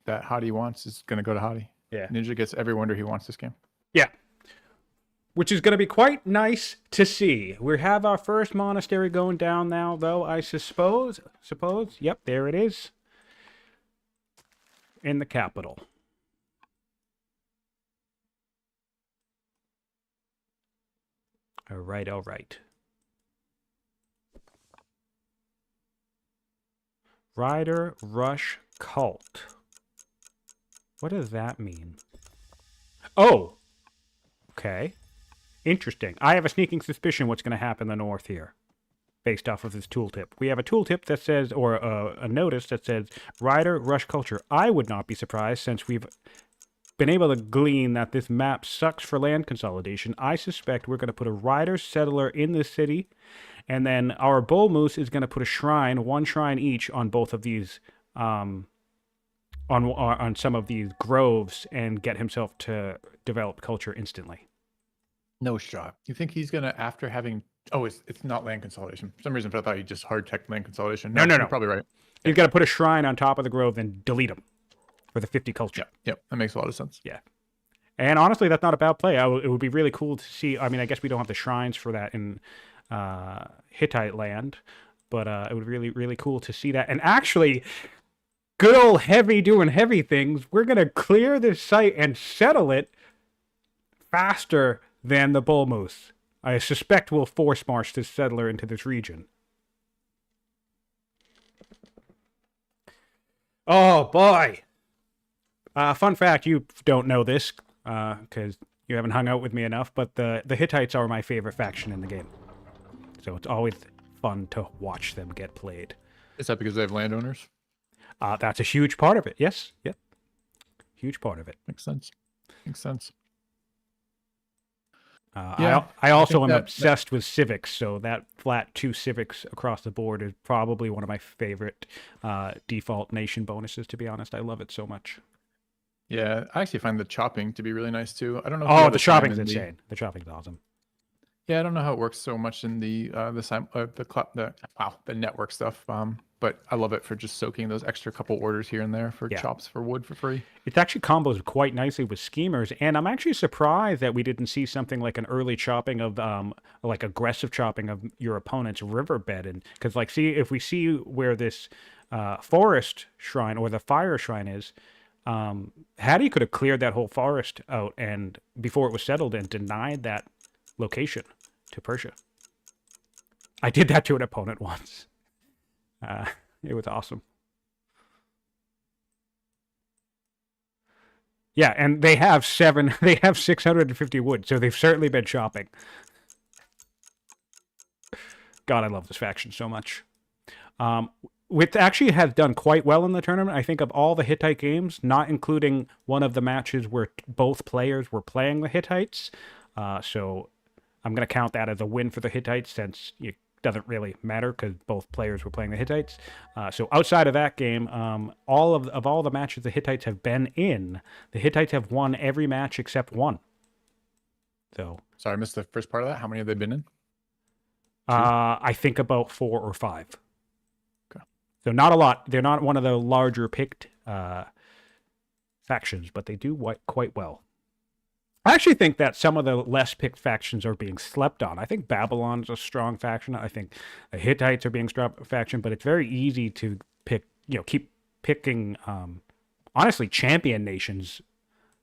that Hadi wants is going to go to Hadi. Yeah. Ninja gets every wonder he wants this game. Yeah. Which is going to be quite nice to see. We have our first monastery going down now, though, I suppose. Yep, there it is. In the capital. All right. Rider Rush Cult. What does that mean? Oh! Okay. Interesting. I have a sneaking suspicion what's going to happen in the north here, based off of this tooltip. We have a tooltip that says, or a notice that says, Rider Rush Culture. I would not be surprised, since we've been able to glean that this map sucks for land consolidation. I suspect we're going to put a rider settler in this city, and then our BullMoose is going to put a shrine, one shrine each, on both of these, on some of these groves, and get himself to develop culture instantly. No shot. You think he's going to, after having... Oh, it's not land consolidation. For some reason, I thought he just hard-tech land consolidation. No. You're probably right. He's got to put a shrine on top of the grove and delete them for the 50 culture. Yep. That makes a lot of sense. Yeah. And honestly, that's not a bad play. It would be really cool to see. I mean, I guess we don't have the shrines for that in Hittite land, but it would be really, really cool to see that. And actually, good old Heavy doing heavy things. We're going to clear this site and settle it faster than the BullMoose. I suspect we'll force march this settler into this region. Oh, boy. Fun fact, you don't know this, because you haven't hung out with me enough, but the Hittites are my favorite faction in the game. So it's always fun to watch them get played. Is that because they have landowners? That's a huge part of it, yes. Yep. Huge part of it. Makes sense. I also am obsessed with civics, so that flat 2 civics across the board is probably one of my favorite default nation bonuses, to be honest. I love it so much. Yeah, I actually find the chopping to be really nice too. I don't know. Oh, the chopping's insane. The chopping's awesome. Yeah, I don't know how it works so much in the network stuff. But I love it for just soaking those extra couple orders here and there for chops for wood for free. It actually combos quite nicely with schemers, and I'm actually surprised that we didn't see something like an early chopping of, like aggressive chopping of your opponent's riverbed, and because like if we see where this forest shrine or the fire shrine is. Hattie could have cleared that whole forest out and before it was settled and denied that location to Persia. I did that to an opponent once. It was awesome. Yeah, and they have 650 wood, so they've certainly been shopping. God, I love this faction so much. Which actually has done quite well in the tournament. I think of all the Hittite games, not including one of the matches where both players were playing the Hittites. So I'm going to count that as a win for the Hittites since it doesn't really matter because both players were playing the Hittites. So outside of that game, all of the matches the Hittites have been in, the Hittites have won every match except one. So Sorry, I missed the first part of that. How many have they been in? I think about 4 or 5. Okay. So not a lot. They're not one of the larger picked factions, but they do quite well. I actually think that some of the less picked factions are being slept on. I think Babylon's a strong faction. I think the Hittites are being strong faction, but it's very easy to pick, keep picking, honestly, champion nations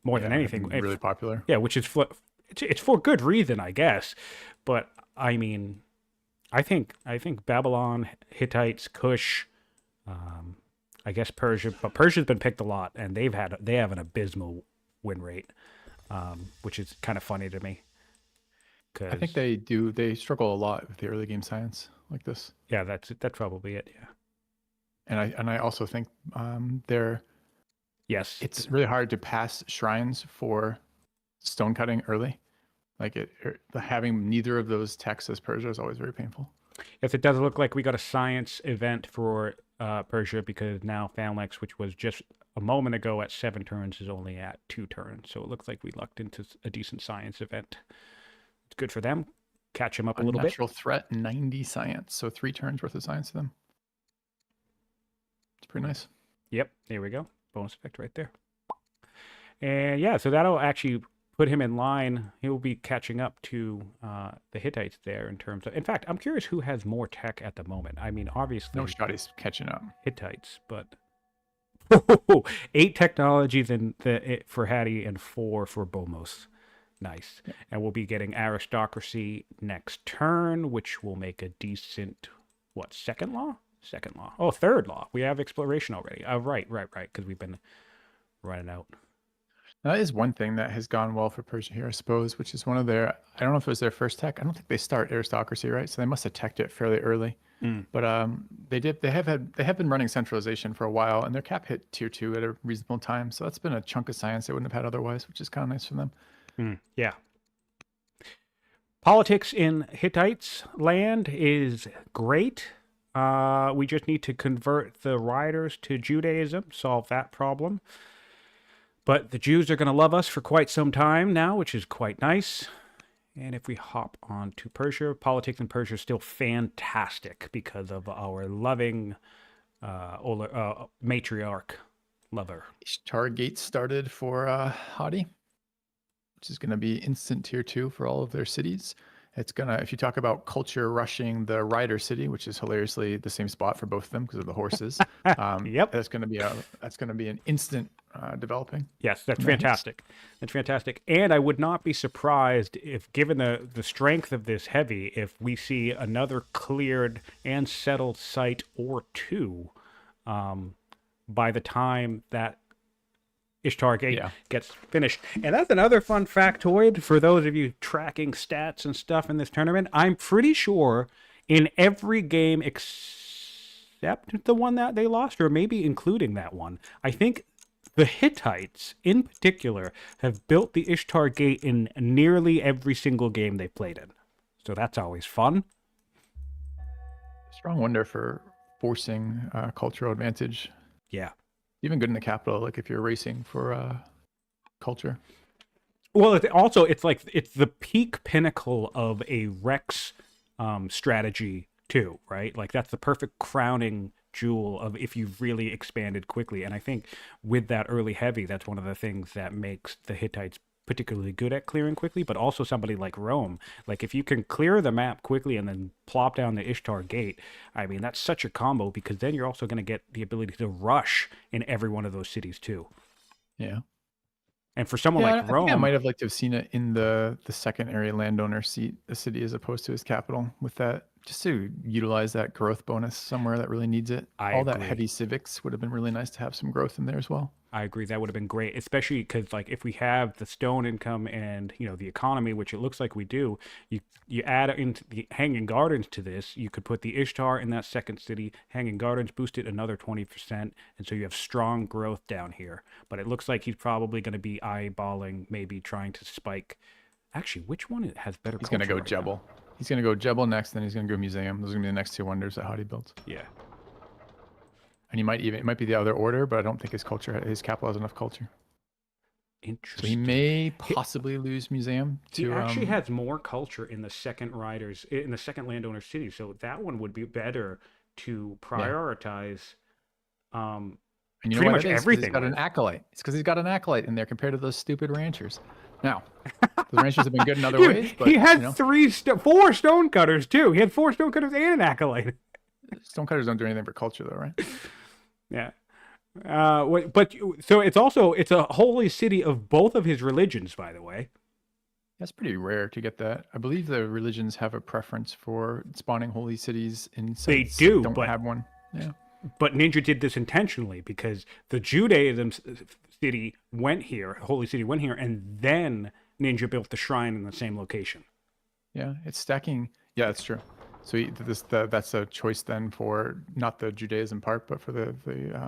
more than anything. Really popular. Yeah, which is it's for good reason, I guess. But I mean, I think Babylon, Hittites, Kush, I guess Persia, but Persia's been picked a lot, and they have an abysmal win rate, which is kind of funny to me. I think they struggle a lot with the early game science like this. Yeah, that's probably it. Yeah, and I also think yes, it's really hard to pass shrines for stone cutting early. Like having neither of those techs as Persia is always very painful. Yes, it does look like we got a science event for Persia because now Phalanx, which was just a moment ago at 7 turns, is only at 2 turns. So it looks like we lucked into a decent science event. It's good for them. Catch them up a little bit. Natural threat, 90 science. So 3 turns worth of science to them. It's pretty nice. Yep, there we go. Bonus effect right there. And yeah, so that'll actually put him in line. He'll be catching up to the Hittites there in terms of. In fact, I'm curious who has more tech at the moment. I mean, obviously, no Shotty's catching up. Hittites, but 8 technologies for Hattie and 4 for BullMoose. Nice. Yeah. And we'll be getting aristocracy next turn, which will make a decent second law? Second law. Oh, third law. We have exploration already. Right. Because we've been running out. That is one thing that has gone well for Persia here, I suppose, which is one of their. I don't know if it was their first tech. I don't think they start aristocracy, right? So they must have teched it fairly early. But they did. They have been running centralization for a while, and their cap hit tier 2 at a reasonable time. So that's been a chunk of science they wouldn't have had otherwise, which is kind of nice for them. Yeah. Politics in Hittites land is great. We just need to convert the riders to Judaism, solve that problem. But the Jews are going to love us for quite some time now, which is quite nice. And if we hop on to Persia, politics in Persia is still fantastic because of our loving matriarch lover. Ishtar Gate started for Hadi, which is going to be instant tier 2 for all of their cities. It's gonna, if you talk about culture rushing the rider city, which is hilariously the same spot for both of them because of the horses. Yep, that's gonna be an instant developing. Yes, that's fantastic. That's fantastic. And I would not be surprised if, given the strength of this heavy, if we see another cleared and settled site or 2 by the time that Ishtar Gate gets finished. And that's another fun factoid for those of you tracking stats and stuff in this tournament. I'm pretty sure in every game except the one that they lost, or maybe including that one, I think the Hittites in particular have built the Ishtar Gate in nearly every single game they've played in. So that's always fun. Strong wonder for forcing cultural advantage. Yeah. Even good in the capital, like if you're racing for culture. Well, it's the peak pinnacle of a Rex strategy too, right? Like that's the perfect crowning jewel of if you've really expanded quickly. And I think with that early heavy, that's one of the things that makes the Hittites particularly good at clearing quickly, but also somebody like Rome. Like if you can clear the map quickly and then plop down the Ishtar Gate, I mean, that's such a combo because then you're also going to get the ability to rush in every one of those cities too. Yeah. And for someone like Rome, I might have liked to have seen it in the secondary landowner seat, the city, as opposed to his capital, with that, just to utilize that growth bonus somewhere that really needs it. I agree. That heavy civics would have been really nice to have some growth in there as well. I agree. That would have been great, especially because like if we have the stone income and the economy, which it looks like we do, you add into the Hanging Gardens to this. You could put the Ishtar in that second city. Hanging Gardens boost it another 20%, and so you have strong growth down here. But it looks like he's probably going to be eyeballing, maybe trying to spike. Actually, which one has better? He's going to go right Jebel. He's going to go Jebel next, then he's going to go Museum. Those are going to be the next two wonders that Hadi builds. Yeah. And it might be the other order, but I don't think his capital has enough culture. Interesting. So he may possibly lose Museum. He actually has more culture in the second landowner city, so that one would be better to prioritize. And you know pretty what much everything. He's got an acolyte. It's because he's got an acolyte in there compared to those stupid ranchers. Now, those ranchers have been good in other ways. But, he had 4 stonecutters too. He had 4 stonecutters and an acolyte. Stonecutters don't do anything for culture, though, right? Yeah. But so it's a holy city of both of his religions, by the way. That's pretty rare to get that. I believe the religions have a preference for spawning holy cities in sites they do, don't but have one. Yeah. But Ninja did this intentionally because the Judaism city went here, holy city went here, and then Ninja built the shrine in the same location. Yeah, it's stacking. Yeah, that's true. So that's a choice then for not the Judaism part, but for the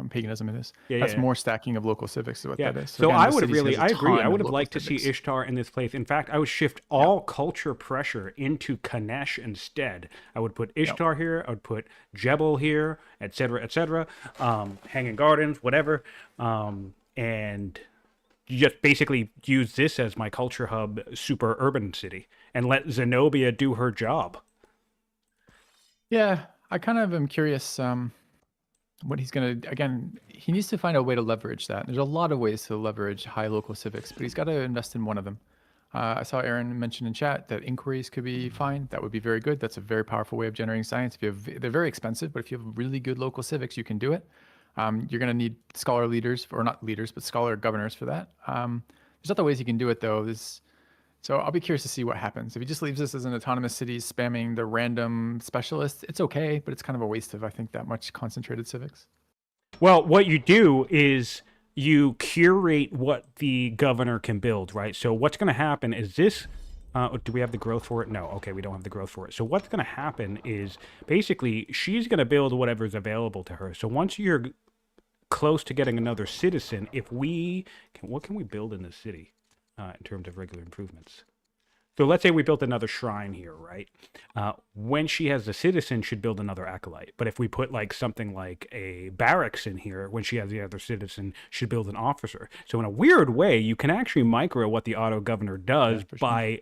paganism in this. That's more stacking of local civics is what that is. So again, I would have I agree. I would have liked civics. to see Ishtar in this place. In fact, I would shift all culture pressure into Kanesh instead. I would put Ishtar here. I would put Jebel here, etc., etc. Hanging Gardens, whatever, and just basically use this as my culture hub, super urban city, and let Zenobia do her job. Yeah, I kind of am curious what he's going to, again, he needs to find a way to leverage that. There's a lot of ways to leverage high local civics, but he's got to invest in one of them. I saw Aaron mention in chat that inquiries could be fine. That would be very good. That's a very powerful way of generating science. They're very expensive, but if you have really good local civics, you can do it. You're going to need scholar leaders, or not leaders, but scholar governors for that. There's other ways you can do it, though. So I'll be curious to see what happens. If he just leaves this as an autonomous city spamming the random specialists, it's okay, but it's kind of a waste of, I think, that much concentrated civics. Well, what you do is you curate what the governor can build, right? So what's going to happen is this... do we have the growth for it? No. Okay, we don't have the growth for it. So what's going to happen is basically she's going to build whatever's available to her. So once you're close to getting another citizen, what can we build in this city? In terms of regular improvements. So let's say we built another shrine here, right? When she has a citizen, should build another acolyte. But if we put like something like a barracks in here, when she has the other citizen, should build an officer. So in a weird way, you can actually micro what the auto governor does by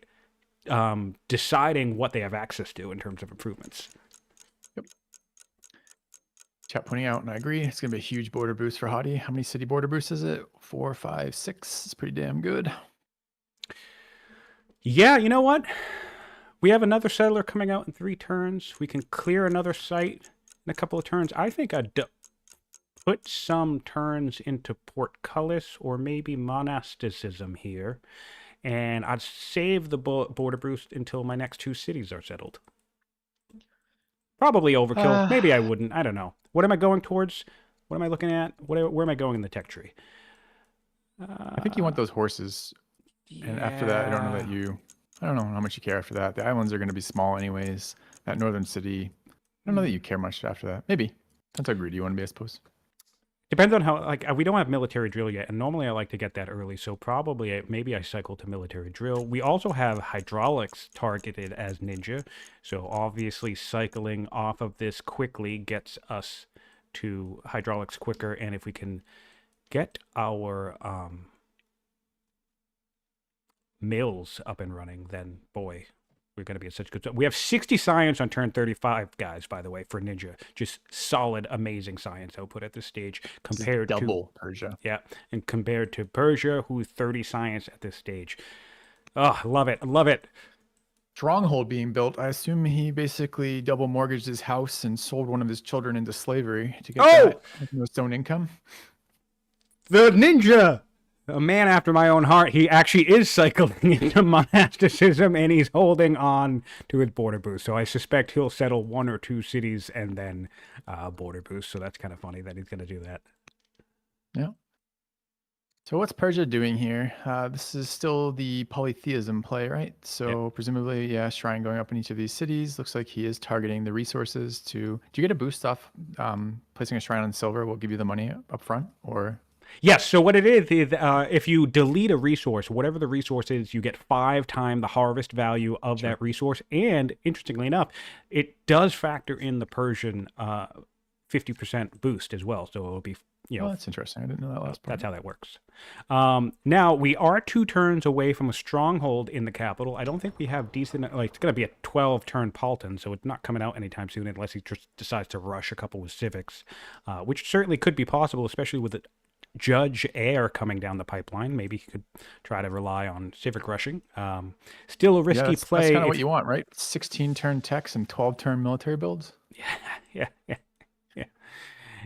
deciding what they have access to in terms of improvements. Yep. Chat pointing out, and I agree, it's going to be a huge border boost for Hadi. How many city border boosts is it? 4, 5, 6. It's pretty damn good. Yeah, you know what? We have another settler coming out in 3 turns. We can clear another site in a couple of turns. I think I'd put some turns into portcullis or maybe monasticism here. And I'd save the border boost until my next 2 cities are settled. Probably overkill. Maybe I wouldn't. I don't know. What am I going towards? What am I looking at? Where am I going in the tech tree? I think you want those horses. And after that, I don't know how much you care after that. The islands are going to be small anyways. That northern city, I don't know that you care much after that. Maybe. Depends how greedy you want to be, I suppose. Depends on how, we don't have military drill yet, and normally I like to get that early, so probably, maybe I cycle to military drill. We also have hydraulics targeted as Ninja, so obviously cycling off of this quickly gets us to hydraulics quicker, and if we can get our mills up and running, then boy, we're going to be in such good. We have 60 science on turn 35, guys, by the way, for Ninja. Just solid, amazing science output at this stage compared to double Persia. Yeah, and compared to Persia, who's 30 science at this stage. Oh, I love it. I love it. Stronghold being built. I assume he basically double mortgaged his house and sold one of his children into slavery to get that his own income. The Ninja! A man after my own heart. He actually is cycling into monasticism, and he's holding on to his border boost. So I suspect he'll settle 1 or 2 cities and then border boost. So that's kind of funny that he's going to do that. Yeah. So what's Persia doing here? This is still the polytheism play, right? Yep. So presumably, yeah, shrine going up in each of these cities. Looks like he is targeting the resources to. Do you get a boost off placing a shrine on silver? Will give you the money up front, or Yes, so what it is if you delete a resource, whatever the resource is, you get 5 times the harvest value of sure. that resource. And interestingly enough, it does factor in the Persian 50% boost as well. So it'll be, Oh, that's interesting. I didn't know that last part. that's how that works. Now, we are 2 turns away from a stronghold in the capital. I don't think we have decent, like, it's going to be a 12-turn Paulton, so it's not coming out anytime soon unless he just decides to rush a couple with civics, which certainly could be possible, especially with the Judge Air coming down the pipeline. Maybe he could try to rely on civic rushing. Still a risky play. That's kind of what you want, right? 16-turn techs and 12-turn military builds.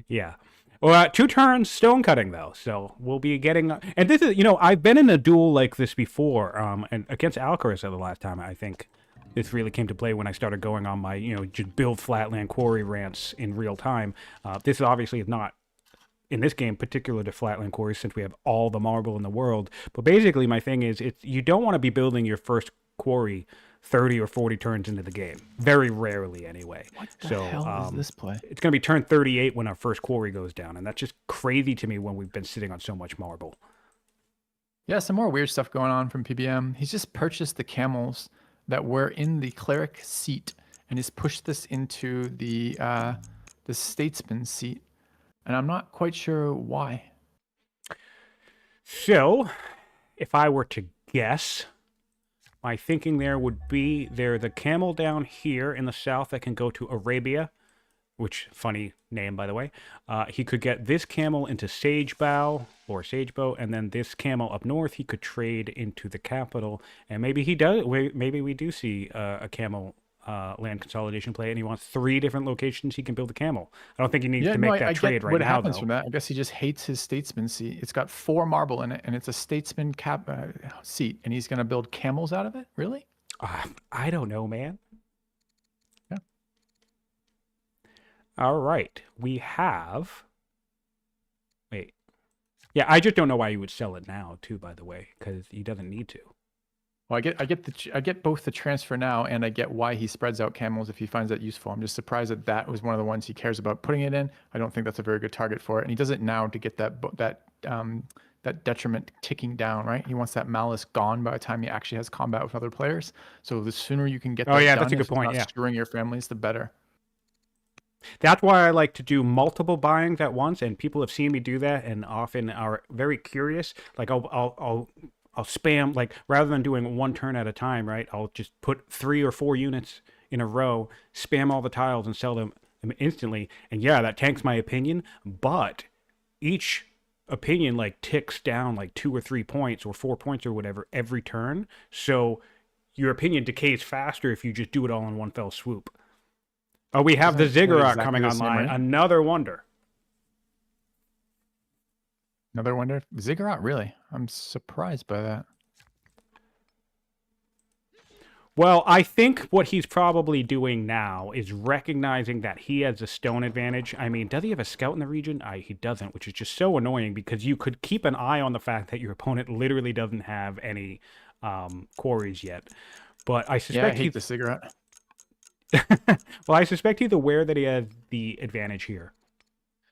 Yeah. Well, 2 turns stone cutting though, so we'll be getting. And this is, I've been in a duel like this before, and against Alcaraz the last time. I think this really came to play when I started going on my, just build flatland quarry rants in real time. This obviously is not in this game particular to flatland quarries since we have all the marble in the world. But basically, my thing is, you don't want to be building your first quarry 30 or 40 turns into the game. Very rarely, anyway. What the hell is this play? It's going to be turn 38 when our first quarry goes down, and that's just crazy to me when we've been sitting on so much marble. Yeah, some more weird stuff going on from PBM. He's just purchased the camels that were in the cleric seat, and he's pushed this into the statesman seat, and I'm not quite sure why. So, if I were to guess, my thinking there would be there's a camel down here in the south that can go to Arabia, which, funny name, by the way. He could get this camel into Sagebow or Sagebow, and then this camel up north he could trade into the capital. And maybe he does. Maybe we do see a camel land consolidation play, and he wants 3 different locations he can build a camel. I don't think he needs to make that trade right now. What happens from that? I guess he just hates his statesman seat. It's got 4 marble in it, and it's a statesman seat, and he's going to build camels out of it. Really? I don't know, man. Yeah. All right, we have. Wait. Yeah, I just don't know why he would sell it now, too. By the way, because he doesn't need to. Well, I get both the transfer now, and I get why he spreads out camels if he finds that useful. I'm just surprised that was one of the ones he cares about putting it in. I don't think that's a very good target for it, and he does it now to get that detriment ticking down, right? He wants that malice gone by the time he actually has combat with other players. So the sooner you can get that done, that's a good point. Yeah, screwing your families, the better. That's why I like to do multiple buyings at once, and people have seen me do that, and often are very curious. Like I'll spam, like, rather than doing 1 turn at a time, right? I'll just put 3 or 4 units in a row, spam all the tiles, and sell them instantly. And yeah, that tanks my opinion, but each opinion, like, ticks down like 2 or 3 points or 4 points or whatever every turn. So your opinion decays faster if you just do it all in one fell swoop. Oh, we have the Ziggurat coming online. Right? Another wonder. Another wonder? Ziggurat, really? I'm surprised by that. Well, I think what he's probably doing now is recognizing that he has a stone advantage. I mean, does he have a scout in the region? He doesn't, which is just so annoying because you could keep an eye on the fact that your opponent literally doesn't have any quarries yet. But I suspect I hate the Ziggurat. Well, I suspect he's aware that he has the advantage here.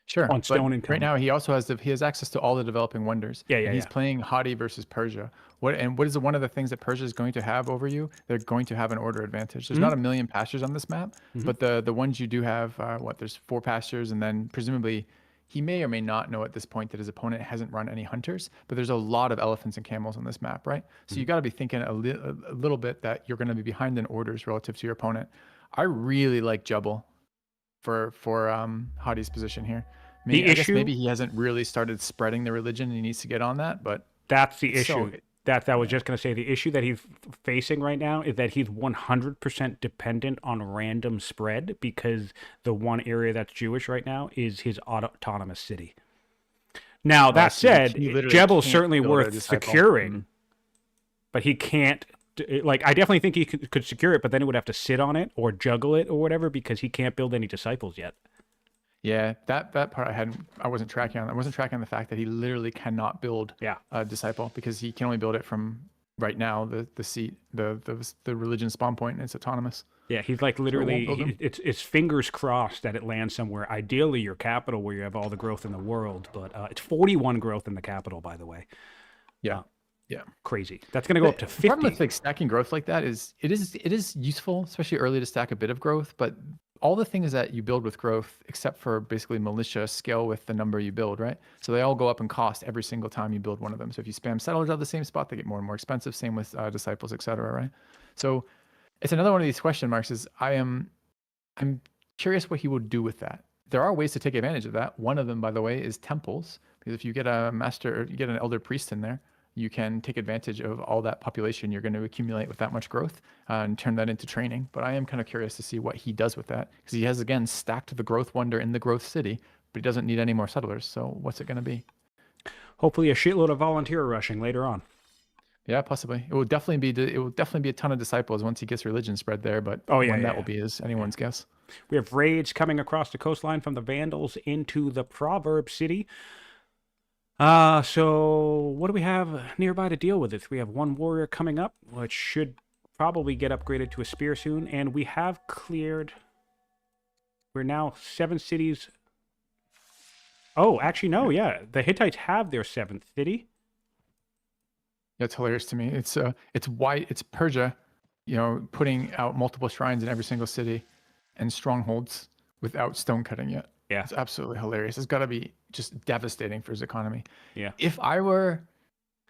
Sure. On stone income. Right now, he also has access to all the developing wonders. Yeah. He's playing Hadi versus Persia. What is one of the things that Persia is going to have over you? They're going to have an order advantage. There's not a million pastures on this map, but the ones you do have, there's 4 pastures, and then presumably he may or may not know at this point that his opponent hasn't run any hunters, but there's a lot of elephants and camels on this map, right? So you got to be thinking a little bit that you're going to be behind in orders relative to your opponent. I really like Jubble for Hadi's position here. I guess maybe he hasn't really started spreading the religion and he needs to get on that, but that's the issue. I was just going to say the issue that he's facing right now is that he's 100% dependent on random spread because the one area that's Jewish right now is his autonomous city. Now, that said, Jebbel's certainly worth securing, but he can't. Like, I definitely think he could secure it, but then he would have to sit on it or juggle it or whatever because he can't build any disciples yet. Yeah, that part I wasn't tracking on. I wasn't tracking on the fact that he literally cannot build Yeah. a disciple because he can only build it from right now the seat the religion spawn point, and it's autonomous. Yeah, he's like So it won't literally, build him. it's fingers crossed that it lands somewhere. Ideally, your capital where you have all the growth in the world, but it's 41 growth in the capital, by the way. Yeah. Yeah. Crazy. That's going to go up to The problem 50. with like stacking growth like that is it is useful, especially early to stack a bit of growth, but all the things that you build with growth, except for basically militia, scale with the number you build, right? So they all go up in cost every single time you build one of them. So if you spam settlers out of the same spot, they get more and more expensive. Same with disciples, etc. Right? So it's another one of these question marks. I'm curious what he will do with that. There are ways to take advantage of that. One of them, by the way, is temples. Because if you get a master, or you get an elder priest in there, you can take advantage of all that population you're going to accumulate with that much growth and turn that into training. But I am kind of curious to see what he does with that because he has, again, stacked the growth wonder in the growth city, but he doesn't need any more settlers. So what's it going to be? Hopefully, a shitload of volunteer rushing later on. Yeah, possibly. It will definitely be a ton of disciples once he gets religion spread there. But Oh, yeah, when that yeah. will be is anyone's guess. We have raids coming across the coastline from the Vandals into the Proverb City. So what do we have nearby to deal with this? We have one warrior coming up, which should probably get upgraded to a spear soon, and we have cleared. We're now 7 cities. Oh, actually, no, yeah, the Hittites have their 7th city. That's hilarious to me. It's white. It's Persia, putting out multiple shrines in every single city, and strongholds without stone cutting yet. Yeah, It's absolutely hilarious. It's got to be just devastating for his economy. yeah. If I were,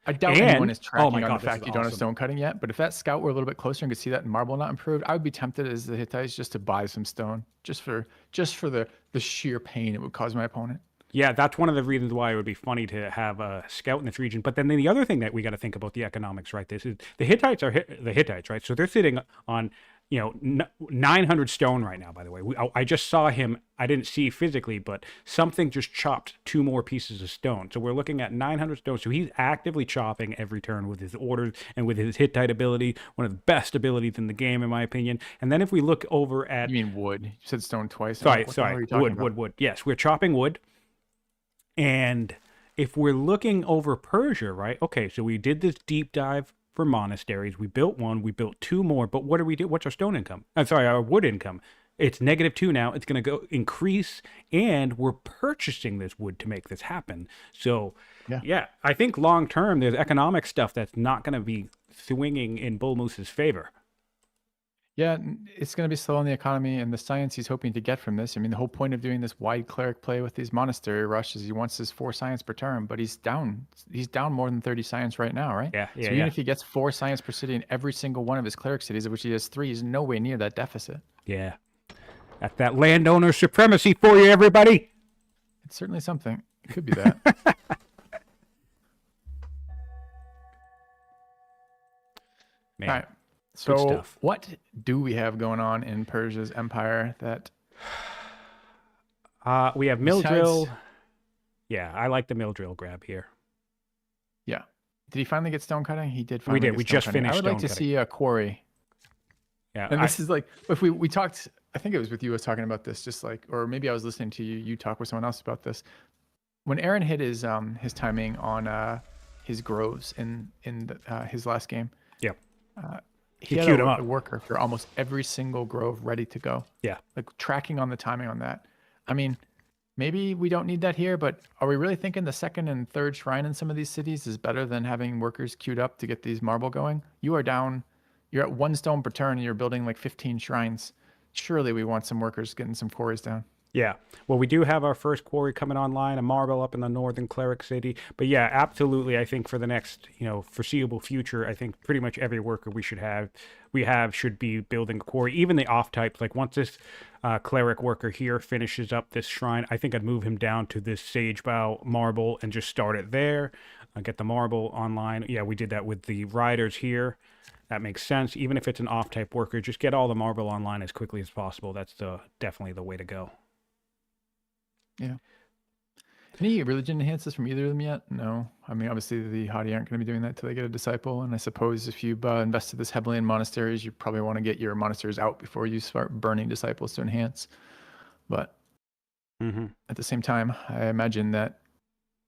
I doubt And anyone is oh my tracking on the God, this fact is you don't have awesome. stone cutting yet. But if that scout were a little bit closer and could see that marble not improved, I would be tempted as the Hittites just to buy some stone, just for the sheer pain it would cause my opponent. Yeah, that's one of the reasons why it would be funny to have a scout in this region. But then the other thing that we got to think about the economics, right? This is the Hittites are the Hittites, right? So they're sitting on 900 stone right now. By the way, I just saw him. I didn't see physically, but something just chopped 2 more pieces of stone. So we're looking at 900 stone. So he's actively chopping every turn with his orders and with his Hittite ability, one of the best abilities in the game, in my opinion. And then if we look over at, You mean wood? You said stone twice. sorry, What the hell are you talking wood, about? wood. Yes, we're chopping wood. And if we're looking over Persia, right? Okay, so we did this deep dive for monasteries. We built one, we built 2 more, but what do we do? What's our stone income? I'm sorry, our wood income. It's -2 now. It's going to go increase, and we're purchasing this wood to make this happen. So, yeah, I think long term, there's economic stuff that's not going to be swinging in Bull Moose's favor. Yeah, it's going to be slow on the economy and the science he's hoping to get from this. I mean, the whole point of doing this wide cleric play with these monastery rushes, he wants his 4 science per turn, but he's down. He's down more than 30 science right now, right? Yeah, So even if he gets 4 science per city in every single one of his cleric cities, of which he has 3, he's no way near that deficit. Yeah. That's that landowner supremacy for you, everybody. It's certainly something. It could be that. Man. All right. So stuff. what do we have going on in Persia's empire that We have mill drill. besides- Yeah, I like the mill drill grab here. Yeah. Did he finally get stone cutting? He did We finally did. get We stone just cutting. I finished would like stone to cutting. see a quarry. Yeah, And this is like, if we talked, I think it was with you, I was talking about this, just like, or maybe I was listening to you talk with someone else about this. When Aaron hit his timing on his groves in his last game, yeah, he queued had him up. a worker for almost every single grove ready to go. yeah. Like tracking on the timing on that. I mean, maybe we don't need that here, but are we really thinking the 2nd and 3rd shrine in some of these cities is better than having workers queued up to get these marble going? You are down, you're at 1 stone per turn and you're building like 15 shrines. Surely we want some workers getting some quarries down. Yeah. Well, we do have our first quarry coming online, a marble up in the northern cleric city. But yeah, absolutely. I think for the next, foreseeable future, I think pretty much every worker we have should be building a quarry. Even the off types. Like once this cleric worker here finishes up this shrine, I think I'd move him down to this sage bow marble and just start it there. Get the marble online. Yeah, we did that with the riders here. That makes sense. Even if it's an off type worker, just get all the marble online as quickly as possible. That's definitely the way to go. Yeah. Any religion enhances from either of them yet? No. I mean, obviously the Hadi aren't going to be doing that till they get a disciple. And I suppose if you've invested this heavily in monasteries, you probably want to get your monasteries out before you start burning disciples to enhance. But Mm-hmm. At the same time, I imagine that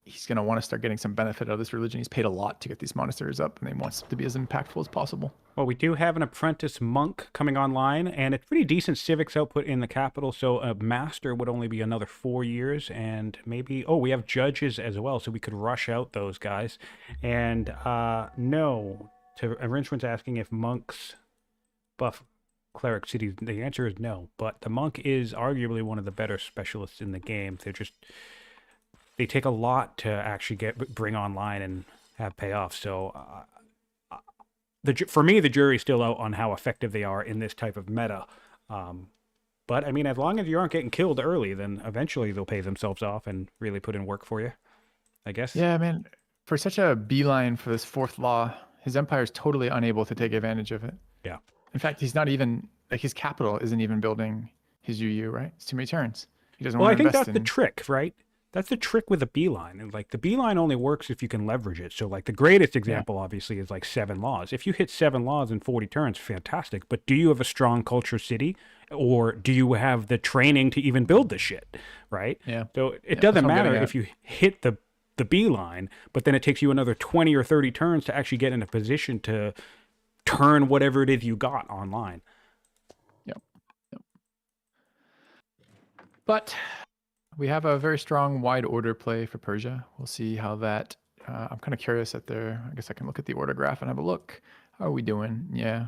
he's going to want to start getting some benefit out of this religion. He's paid a lot to get these monasteries up, and he wants it to be as impactful as possible. Well, we do have an apprentice monk coming online, and it's pretty decent civics output in the capital. So a master would only be another 4 years, and maybe we have judges as well, so we could rush out those guys. And no, to Rinchman's asking if monks buff cleric cities. The answer is no, but the monk is arguably one of the better specialists in the game. They take a lot to actually bring online and have payoff. So for me, the jury's still out on how effective they are in this type of meta. But I mean, as long as you aren't getting killed early, then eventually they'll pay themselves off and really put in work for you, I guess. Yeah, man. For such a beeline for this fourth law, his empire is totally unable to take advantage of it. Yeah. In fact, he's not even like his capital isn't even building his UU, right? It's too many turns. He doesn't Well, want I to think invest that's the trick, right? That's the trick with the beeline. And like the beeline only works if you can leverage it. So like the greatest example obviously is like 7 laws. If you hit 7 laws in 40 turns, fantastic. But do you have a strong culture city, or do you have the training to even build the shit, right? Yeah. So it that's doesn't what I'm matter getting if you hit the beeline, but then it takes you another 20 or 30 turns to actually get in a position to turn whatever it is you got online. Yep. But we have a very strong wide order play for Persia. We'll see how that. I'm kind of curious at their. I guess I can look at the order graph and have a look. How are we doing? Yeah.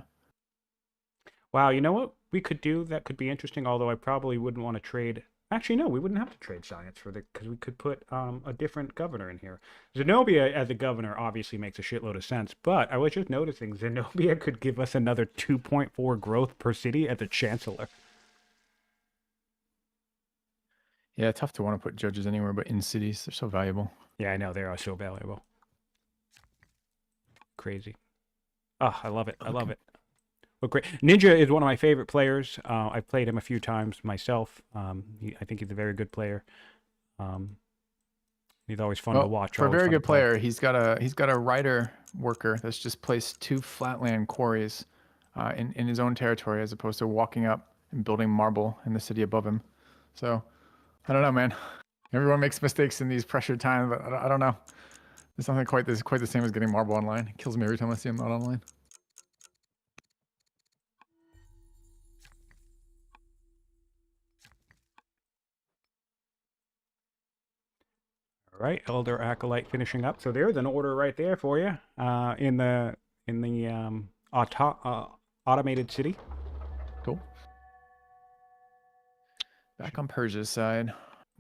Wow, you know what we could do that could be interesting, although I probably wouldn't want to trade. Actually, no, we wouldn't have to trade science because we could put a different governor in here. Zenobia as a governor obviously makes a shitload of sense, but I was just noticing Zenobia could give us another 2.4 growth per city as a chancellor. Yeah, tough to want to put judges anywhere but in cities. They're so valuable. Yeah, I know, they are so valuable. Crazy. Oh, I love it. I love it. Well, great. Ninjaa is one of my favorite players. I've played him a few times myself. I think he's a very good player. He's always fun to watch. For a very good player, he's got a rider worker that's just placed 2 flatland quarries in his own territory, as opposed to walking up and building marble in the city above him. So I don't know, man. Everyone makes mistakes in these pressured times, but I don't know. It's nothing quite the same as getting marble online. It kills me every time I see him not online. All right, Elder Acolyte finishing up. So there's an order right there for you in the automated city. Cool. Back on Persia's side,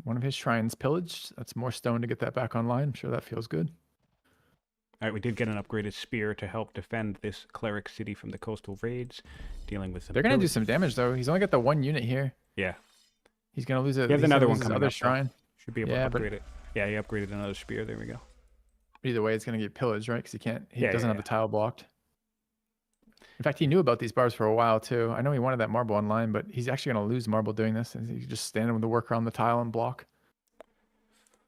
one of his shrines pillaged. That's more stone to get that back online. I'm sure that feels good. All right, we did get an upgraded spear to help defend this cleric city from the coastal raids, dealing with some. They're gonna do some damage though. He's only got the 1 unit here. Yeah. He's gonna lose it. He has another one coming other up. shrine. Should be able to upgrade it. Yeah, he upgraded another spear. There we go. Either way, it's gonna get pillaged, right? Because he doesn't have the tile blocked. In fact, he knew about these barbs for a while too. I know he wanted that marble online, but he's actually gonna lose marble doing this, and he just stand with the worker on the tile and block.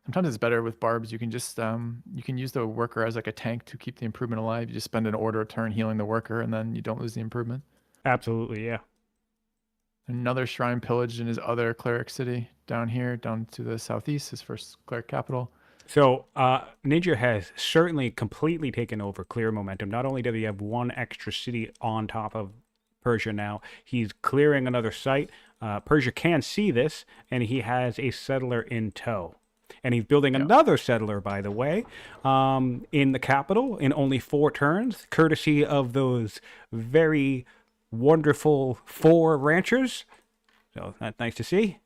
Sometimes it's better with barbs. You can just you can use the worker as like a tank to keep the improvement alive. You just spend an order a turn healing the worker, and then you don't lose the improvement. Absolutely, yeah. Another shrine pillaged in his other cleric city down here, down to the southeast, his first cleric capital. So Ninjaa has certainly completely taken over clear momentum. Not only does he have 1 extra city on top of Persia now, he's clearing another site. Persia can see this, and he has a settler in tow. And he's building another settler, by the way, in the capital in only 4 turns, courtesy of those very wonderful 4 ranchers. So that's nice to see.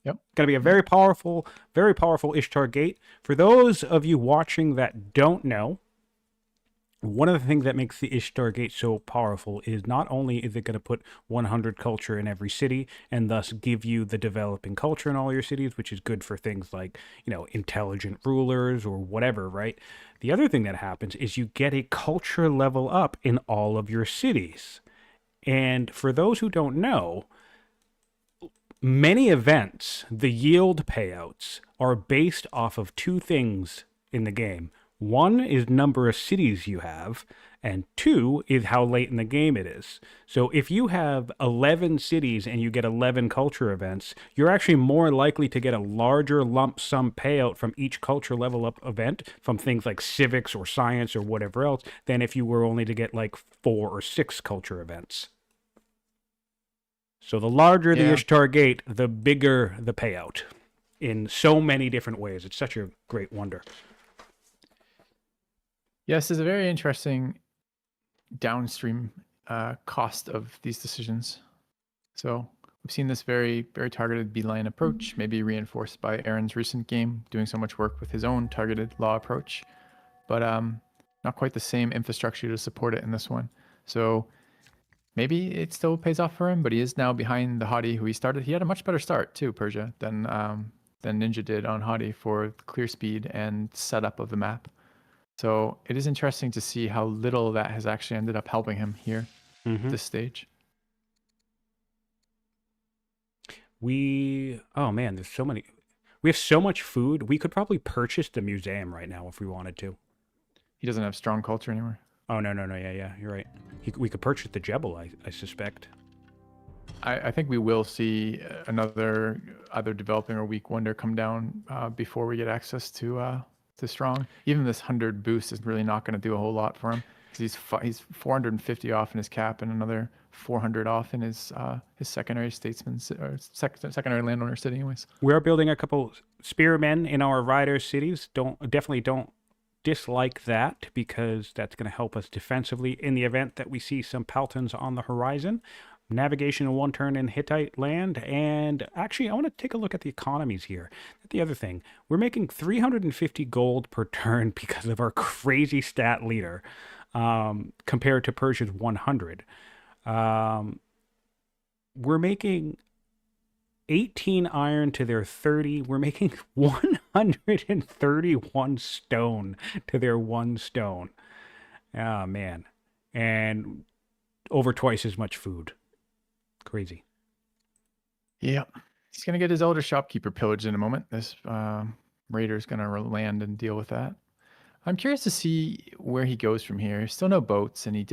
Yep. Going to be a very powerful Ishtar Gate. For those of you watching that don't know, one of the things that makes the Ishtar Gate so powerful is not only is it going to put 100 culture in every city and thus give you the developing culture in all your cities, which is good for things like, intelligent rulers or whatever, right? The other thing that happens is you get a culture level up in all of your cities. And for those who don't know, many events, the yield payouts, are based off of 2 things in the game. One is number of cities you have, and 2 is how late in the game it is. So if you have 11 cities and you get 11 culture events, you're actually more likely to get a larger lump sum payout from each culture level up event from things like civics or science or whatever else than if you were only to get like 4 or 6 culture events. So the larger the Yeah. Ishtar Gate, the bigger the payout in so many different ways. It's such a great wonder. Yes, it's a very interesting downstream cost of these decisions. So we've seen this very, very targeted beeline approach, maybe reinforced by Aaron's recent game, doing so much work with his own targeted law approach, but not quite the same infrastructure to support it in this one. So maybe it still pays off for him, but he is now behind the Hadi, who he started. He had a much better start too, Persia, than Ninja did on Hadi for clear speed and setup of the map. So it is interesting to see how little that has actually ended up helping him here at this stage. Oh man, there's so many. We have so much food. We could probably purchase the museum right now if we wanted to. He doesn't have strong culture anymore. Oh, no. Yeah, you're right. We could purchase the Jebel, I suspect. I think we will see another either developing or weak wonder come down before we get access to strong. Even this 100 boost is really not going to do a whole lot for him because he's 450 off in his cap and another 400 off in his secondary statesman or secondary landowner city anyways. We are building a couple spearmen in our rider cities. Definitely don't dislike that because that's going to help us defensively in the event that we see some Paltons on the horizon. Navigation in 1 turn in Hittite land. And actually, I want to take a look at the economies here. The other thing, we're making 350 gold per turn because of our crazy stat leader compared to Persia's 100. We're making 18 iron to their 30. We're making 131 stone to their 1 stone. Oh, man. And over twice as much food. Crazy. Yep. He's going to get his elder shopkeeper pillaged in a moment. This raider's going to land and deal with that. I'm curious to see where he goes from here. Still no boats, and he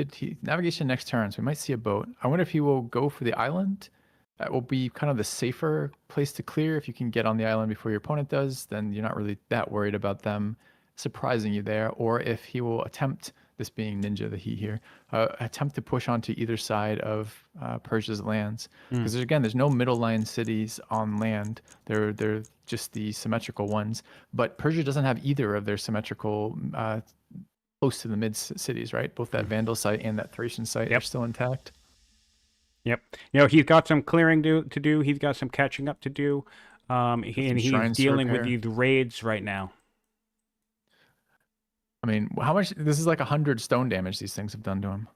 navigation next turn, so we might see a boat. I wonder if he will go for the island. That will be kind of the safer place to clear. If you can get on the island before your opponent does, then you're not really that worried about them surprising you there. Or if he will attempt, this being Ninja, the he here, attempt to push onto either side of Persia's lands. Because there's no middle line cities on land. They're just the symmetrical ones. But Persia doesn't have either of their symmetrical close to the mid cities, right? Both that Vandal site and that Thracian site are still intact. Yep. He's got some clearing to do. He's got some catching up to do. He's dealing with these raids right now. I mean, how much? This is like 100 stone damage these things have done to him.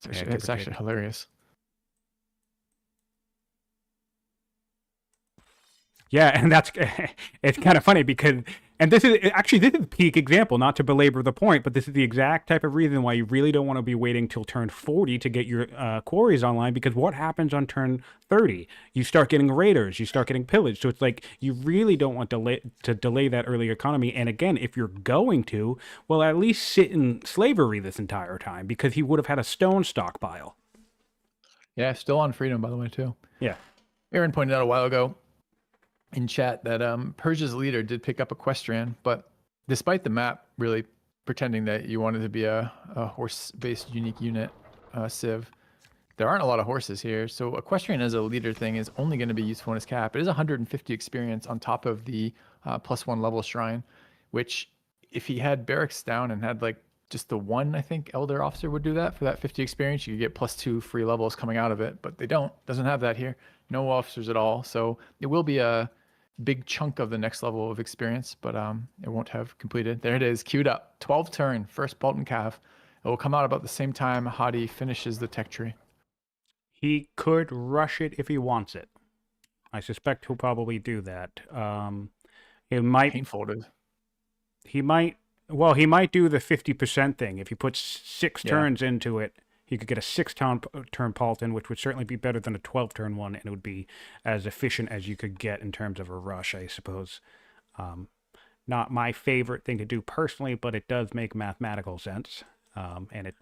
It's actually hilarious. Yeah, and it's kind of funny because, and this is a peak example, not to belabor the point, but this is the exact type of reason why you really don't want to be waiting till turn 40 to get your quarries online, because what happens on turn 30? You start getting raiders, you start getting pillaged, so it's like you really don't want to delay that early economy. And again, if you're going to, well, at least sit in slavery this entire time, because he would have had a stone stockpile. Yeah, still on freedom, by the way, too. Yeah. Aaron pointed out a while ago in chat that Persia's leader did pick up Equestrian, but despite the map really pretending that you wanted to be a horse-based unique unit civ, there aren't a lot of horses here. So Equestrian as a leader thing is only going to be useful in his cap. It is 150 experience on top of the +1 level shrine, which if he had barracks down and had like just the one, I think, elder officer would do that for that 50 experience. You could get +2 free levels coming out of it, but they doesn't have that here. No officers at all. So it will be a big chunk of the next level of experience, but it won't have completed. There it is, queued up. 12 turn, first Bolton Cav. It will come out about the same time Hadi finishes the tech tree. He could rush it if he wants it. I suspect he'll probably do that. It might painful it is. He might do the 50% thing. If he puts 6 turns into it, he could get a 6-turn Paulton, which would certainly be better than a 12-turn one, and it would be as efficient as you could get in terms of a rush, I suppose. Not my favorite thing to do personally, but it does make mathematical sense, and it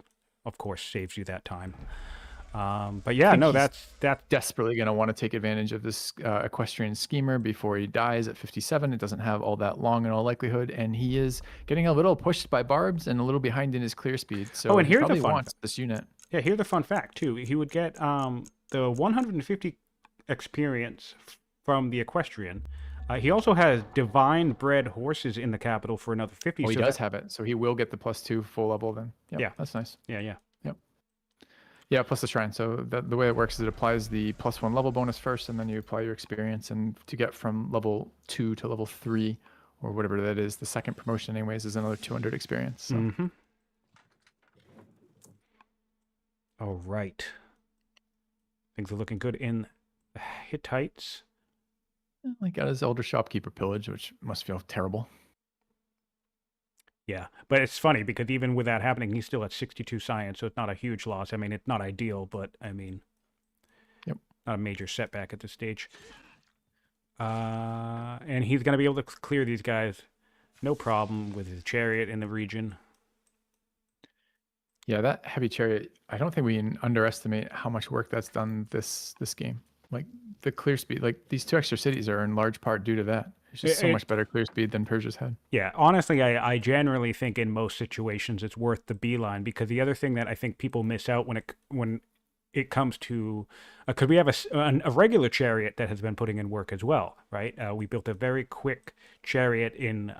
of course, saves you that time. But I yeah, think no, he's that's desperately going to want to take advantage of this equestrian schemer before he dies at 57. It doesn't have all that long in all likelihood, and he is getting a little pushed by barbs and a little behind in his clear speed. Oh, So and he here's a probably fun wants this unit. Yeah, here's a fun fact too. He would get the 150 experience from the equestrian. He also has divine bred horses in the capital for another 50. Oh, he So does that have it, so he will get the +2 full level then. Yep, yeah, that's nice. yeah. Yep. Yeah, plus the shrine. So the way it works is it applies the +1 level bonus first, and then you apply your experience. And to get from level 2 to level 3, or whatever that is, the second promotion, anyways, is another 200 experience. So. Mm-hmm. All right. Things are looking good in Hittites. He got his elder shopkeeper pillage, which must feel terrible. Yeah, but it's funny because even with that happening, he's still at 62 science, so it's not a huge loss. I mean, it's not ideal, but I mean, Yep. not a major setback at this stage. And he's going to be able to clear these guys, no problem, with his chariot in the region. Yeah, that heavy chariot, I don't think we can underestimate how much work that's done this game. Like the clear speed, like these 2 extra cities are in large part due to that. It's just so much better clear speed than Persia's had. Yeah, honestly, I generally think in most situations it's worth the beeline, because the other thing that I think people miss out when it comes to, because we have a regular chariot that has been putting in work as well, right? We built a very quick chariot in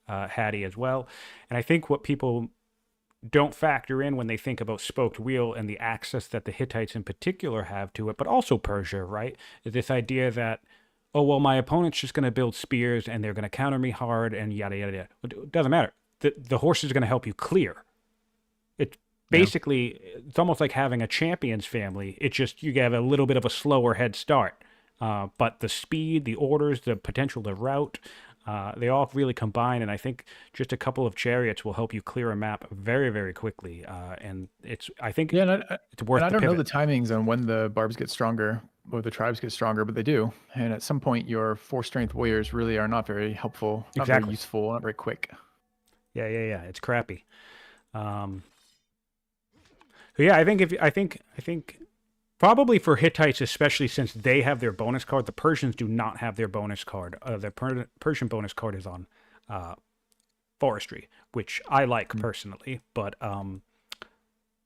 Hattie as well, and I think what people don't factor in when they think about spoked wheel and the access that the Hittites in particular have to it, but also Persia, right? Is this idea that, oh, well, my opponent's just going to build spears and they're going to counter me hard and yada, yada, yada. It doesn't matter. The horse is going to help you clear. It's basically, it's almost like having a champions family. It's just you have a little bit of a slower head start. But the speed, the orders, the potential to route, they all really combine, and I think just a couple of chariots will help you clear a map very, very quickly. And I think it's worth. And I the don't know pivot. the timings on when the barbs get stronger or the tribes get stronger, but they do. And at some point, your 4 strength warriors really are not very helpful, not very useful, not very quick. Yeah. It's crappy. So yeah, I think probably for Hittites, especially since they have their bonus card, the Persians do not have their bonus card. The Persian bonus card is on forestry, which I like personally. But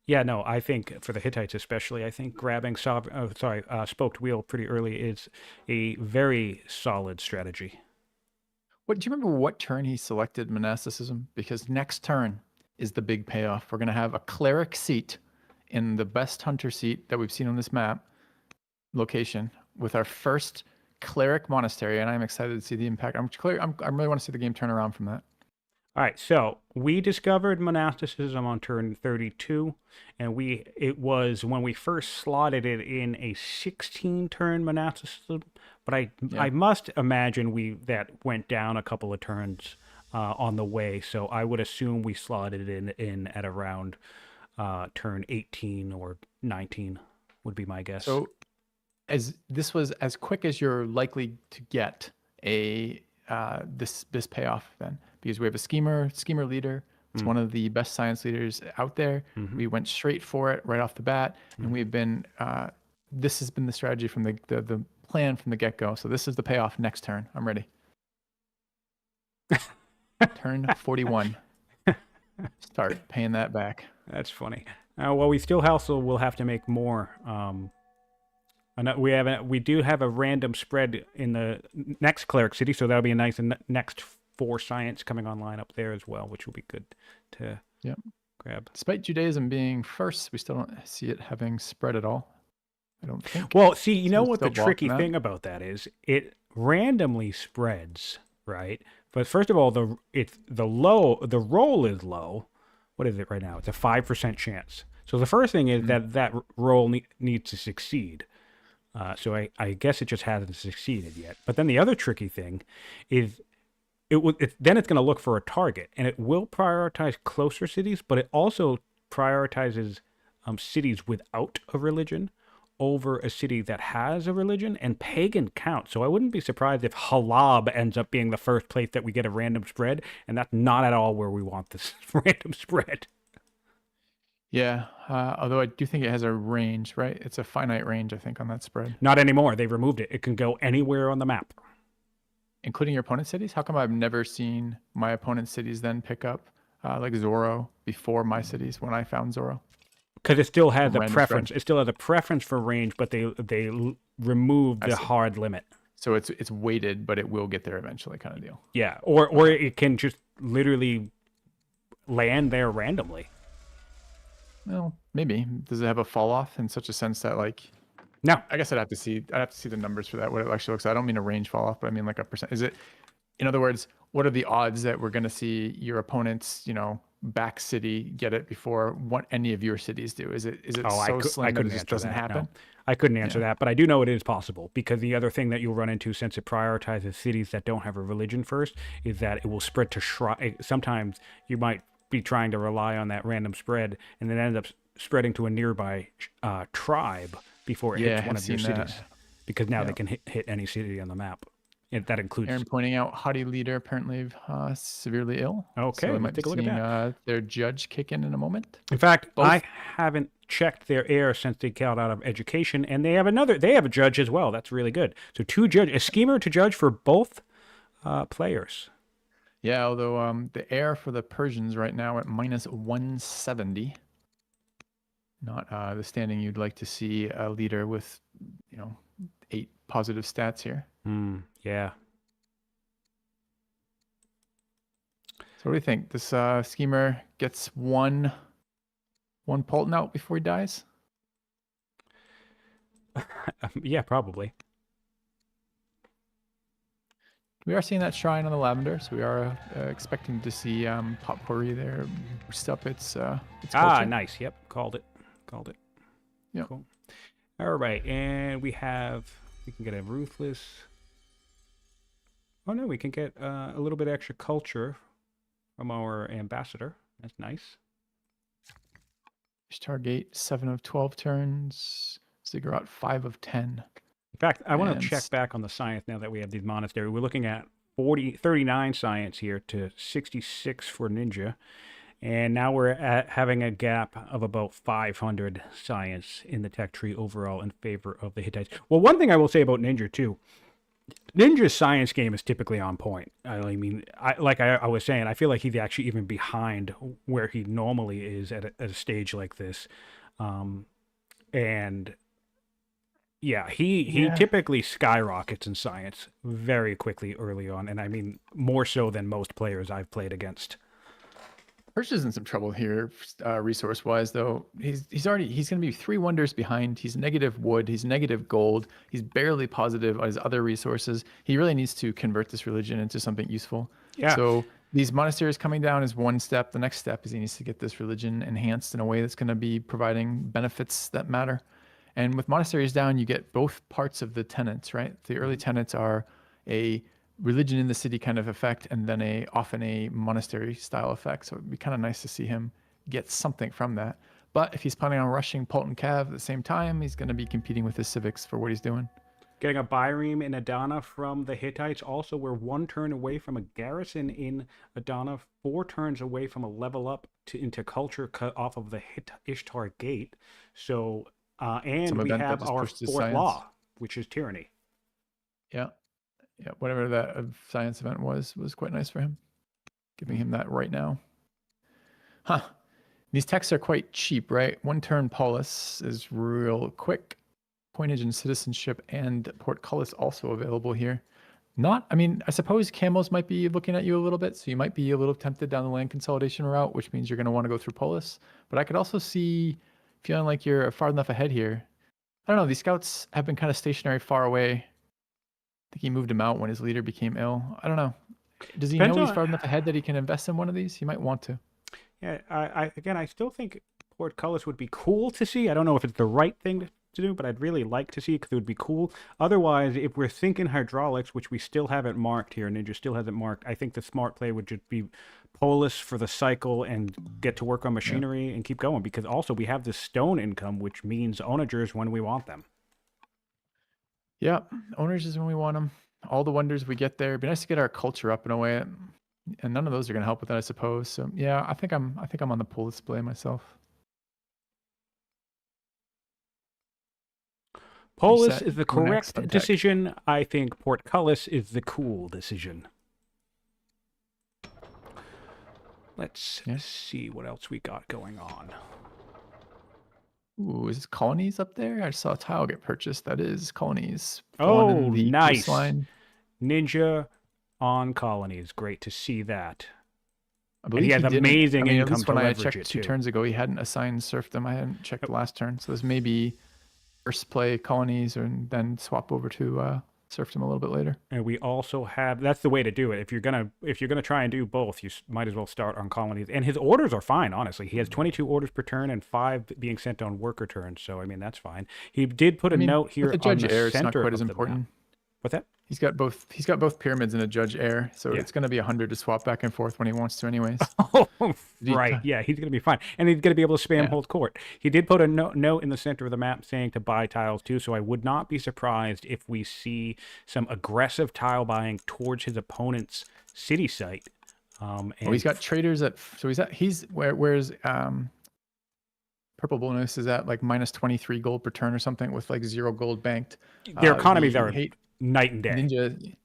yeah, no, I think for the Hittites especially, I think grabbing spoked wheel pretty early is a very solid strategy. Do you remember what turn he selected monasticism? Because next turn is the big payoff. We're going to have a cleric seat in the best hunter seat that we've seen on this map location with our first cleric monastery, and I'm excited to see the impact. I really want to see the game turn around from that. All right, so we discovered monasticism on turn 32, and it was when we first slotted it in a 16-turn monasticism, but I must imagine that went down a couple of turns on the way, so I would assume we slotted it in at around turn 18 or 19 would be my guess. So as this was as quick as you're likely to get this payoff then, because we have a schemer leader. It's one of the best science leaders out there. We went straight for it right off the bat, and we've been this has been the strategy from the plan from the get-go. So this is the payoff next turn. I'm ready. Turn 41. Start paying that back. That's funny. Well, we still also will have to make more. We do have a random spread in the next cleric city, so that'll be a nice next 4 science coming online up there as well, which will be good to grab. Despite Judaism being first, we still don't see it having spread at all. I don't think. Well, see, you know what the tricky thing about that is? It randomly spreads, right? But first of all, the roll is low. What is it right now? It's a 5% chance. So the first thing is that roll needs to succeed. So I guess it just hasn't succeeded yet. But then the other tricky thing is then it's going to look for a target, and it will prioritize closer cities, but it also prioritizes cities without a religion over a city that has a religion, and pagan counts. So I wouldn't be surprised if Halab ends up being the first place that we get a random spread, and that's not at all where we want this random spread. Yeah, although I do think it has a range, right? It's a finite range, I think, on that spread. Not anymore. They removed it. It can go anywhere on the map. Including your opponent's cities? How come I've never seen my opponent's cities then pick up like Zoro before my cities when I found Zoro Because it still has from a random spread? preference. It still has a preference for range, but they removed I the see. hard limit. So it's weighted, but it will get there eventually, kind of deal. Yeah, or it can just literally land there randomly. Well, maybe. Does it have a fall off in such a sense that like No, I guess I'd have to see the numbers for that, what it actually looks like. I don't mean a range fall off, but I mean like a percent. Is it in other words, what are the odds that we're gonna see your opponent's, back city get it before what any of your cities do? Is it oh, so I slim that it couldn't just answer doesn't that. happen? No, I couldn't answer Yeah. that, but I do know it is possible because the other thing that you'll run into, since it prioritizes cities that don't have a religion first, is that it will spread to shrine. Sometimes you might be trying to rely on that random spread, and then end up spreading to a nearby tribe before it Yeah, I hits one have of your seen cities, that. because now they Yeah. can hit any city on the map. That includes. Aaron pointing out Hadi leader apparently severely ill. So Okay, we let's might be take a look at seeing that. their judge kick in a moment. In fact, I Both. haven't checked their air since they got out of education, and they have another. They have a judge as well. That's really good. So two judge, a schemer to judge for both players. Yeah, although the air for the Persians right now at minus 170. Not the standing you'd like to see a leader with, 8 positive stats here. Yeah. So what do you think? This schemer gets one Polton out before he dies? Yeah, probably. We are seeing that shrine on the lavender, so we are expecting to see Potpourri there boost up its culture. Nice. Yep, called it. Called it. Yep. Cool. All right, and we can get a ruthless. Oh no, we can get a little bit extra culture from our ambassador. That's nice. Stargate 7 of 12 turns. Ziggurat 5 of 10. In fact, I want to And check back on the science now that we have these monasteries. We're looking at 39 science here to 66 for Ninja. And now we're having a gap of about 500 science in the tech tree overall in favor of the Hittites. Well, one thing I will say about Ninja, too, Ninja's science game is typically on point. I mean, I was saying, I feel like he's actually even behind where he normally is at a stage like this. And yeah, he typically skyrockets in science very quickly early on, and I mean more so than most players I've played against. Persia's in some trouble here, resource wise. Though he's going to be 3 wonders behind. He's negative wood. He's negative gold. He's barely positive on his other resources. He really needs to convert this religion into something useful. Yeah. So these monasteries coming down is one step. The next step is he needs to get this religion enhanced in a way that's going to be providing benefits that matter. And with monasteries down, you get both parts of the tenets, right? The early tenets are a religion in the city kind of effect, and then often a monastery style effect. So it'd be kind of nice to see him get something from that. But if he's planning on rushing Polton Cav at the same time, he's going to be competing with his civics for what he's doing. Getting a Byreme in Adana from the Hittites. Also, we're 1 turn away from a garrison in Adana, 4 turns away from a level up into culture cut off of the Ishtar Gate. So, and we have our 4th law, which is tyranny. Yeah. Yeah, whatever that science event was quite nice for him. Giving him that right now. Huh. These texts are quite cheap, right? 1 turn polis is real quick. Coinage and citizenship and portcullis also available here. I suppose camos might be looking at you a little bit, so you might be a little tempted down the land consolidation route, which means you're going to want to go through polis. But I could also see feeling like you're far enough ahead here. I don't know. These scouts have been kind of stationary far away. I think he moved him out when his leader became ill. I don't know. Does he know he's far enough ahead that he can invest in one of these? He might want to. Yeah, I still think portcullis would be cool to see. I don't know if it's the right thing to do, but I'd really like to see it because it would be cool. Otherwise, if we're thinking hydraulics, which we still haven't marked here, Ninja still hasn't marked, I think the smart play would just be polis for the cycle and get to work on machinery and keep going, because also we have this stone income, which means onagers when we want them. Yeah, owners is when we want them. All the wonders we get there. It'd be nice to get our culture up in a way, and none of those are going to help with that, I suppose. So yeah, I think I'm on the pool display myself. Polis reset, is the go next, correct untech. decision. I think Portcullis is the cool decision. Let's see what else we got going on. Ooh, is colonies up there? I saw a tile get purchased. That is colonies. The one Oh, in the nice. coastline. Ninja on colonies. Great to see that. I And believe he has didn't. amazing I mean, at income least to when I leverage checked it, two too. turns ago, he hadn't assigned serfdom. I hadn't checked the last turn. So this may be first play colonies and then swap over to serfdom a little bit later. And we also have, that's the way to do it. If you're gonna try and do both, you might as well start on colonies. And his orders are fine, honestly. He has 22 orders per turn and 5 being sent on worker turns. So I mean, that's fine. He did put a note here with the on judge the heir, it's not center quite of as the important. map. What's that? He's got both pyramids and a judge heir, so Yeah. it's going to be 100 to swap back and forth when he wants to, anyways. Oh, right. Yeah, he's going to be fine. And he's going to be able to spam Yeah. hold court. He did put a note in the center of the map saying to buy tiles too, so I would not be surprised if we see some aggressive tile buying towards his opponent's city site. And he's got traders at, so where's ThePurpleBullMoose is at like minus 23 gold per turn or something with like 0 gold banked. Their economies are night and day.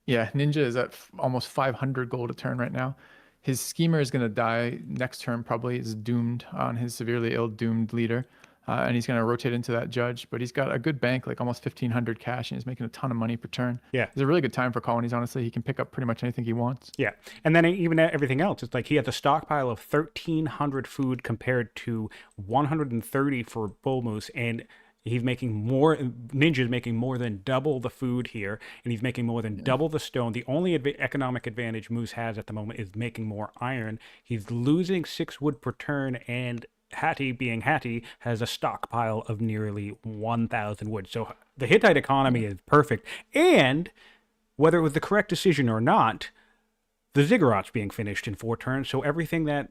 Ninja is at almost 500 gold a turn right now. His schemer is going to die next turn, probably is doomed on his severely ill doomed leader. And he's going to rotate into that judge, but he's got a good bank, like almost 1,500 cash, and he's making a ton of money per turn. Yeah. It's a really good time for colonies, honestly. He can pick up pretty much anything he wants. Yeah. And then even everything else, it's like he has a stockpile of 1,300 food compared to 130 for Bull Moose, and he's making more. Ninja's making more than double the food here, and he's making more than double the stone. The only economic advantage Moose has at the moment is making more iron. He's losing 6 wood per turn, and Hattie, being Hattie, has a stockpile of nearly 1,000 wood. So the Hittite economy is perfect. And whether it was the correct decision or not, the ziggurats being finished in 4 turns. So everything that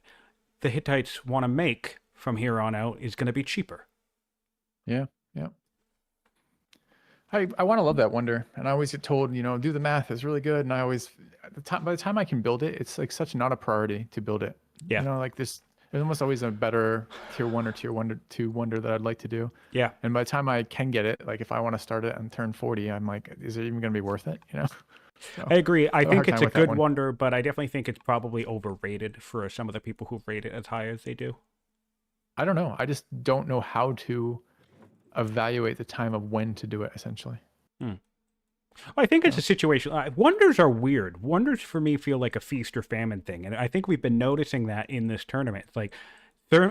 the Hittites want to make from here on out is going to be cheaper. Yeah. I want to love that wonder, and I always get told, do the math, it's really good, and I always, by the time I can build it, it's like such not a priority to build it. Yeah. Like this, there's almost always a better tier 1 or tier 2 wonder that I'd like to do. Yeah. And by the time I can get it, like if I want to start it and turn 40, I'm like, is it even going to be worth it? So, I agree. I think it's a good one. wonder, but I definitely think it's probably overrated for some of the people who rate it as high as they do. I don't know. I just don't know how to evaluate the time of when to do it, essentially. I think it's a situation. Wonders are weird. Wonders for me feel like a feast or famine thing, and I think we've been noticing that in this tournament. It's like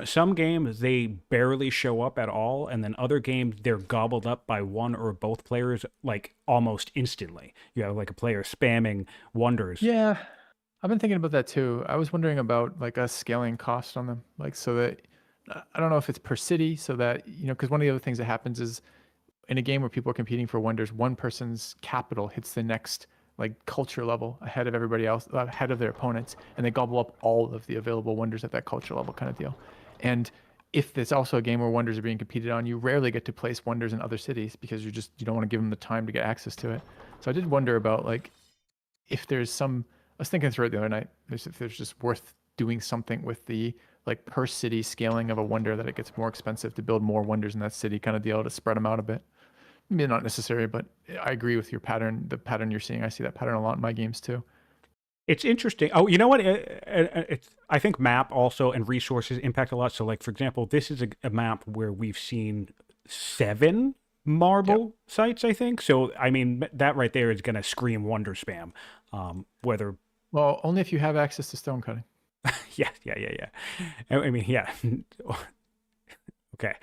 some games they barely show up at all, and then other games they're gobbled up by one or both players like almost instantly. You have like a player spamming wonders. Yeah, I've been thinking about that too. I was wondering about like a scaling cost on them, like so that I don't know if it's per city, so that because one of the other things that happens is in a game where people are competing for wonders, one person's capital hits the next like culture level ahead of everybody else, ahead of their opponents, and they gobble up all of the available wonders at that culture level kind of deal. And if it's also a game where wonders are being competed on, you rarely get to place wonders in other cities because you don't want to give them the time to get access to it. So I did wonder about like if there's some. I was thinking through it the other night. If there's just worth doing something with the like per city scaling of a wonder that it gets more expensive to build more wonders in that city kind of deal to spread them out a bit. Maybe not necessary, but I agree with your pattern. The pattern you're seeing, I see that pattern a lot in my games too. It's interesting. Oh, you know what? I think map also and resources impact a lot. So, like for example, this is a map where we've seen 7 marble sites. I think so. I mean, that right there is going to scream wonder spam. Well, only if you have access to stone cutting. Yeah. I mean, yeah. Okay.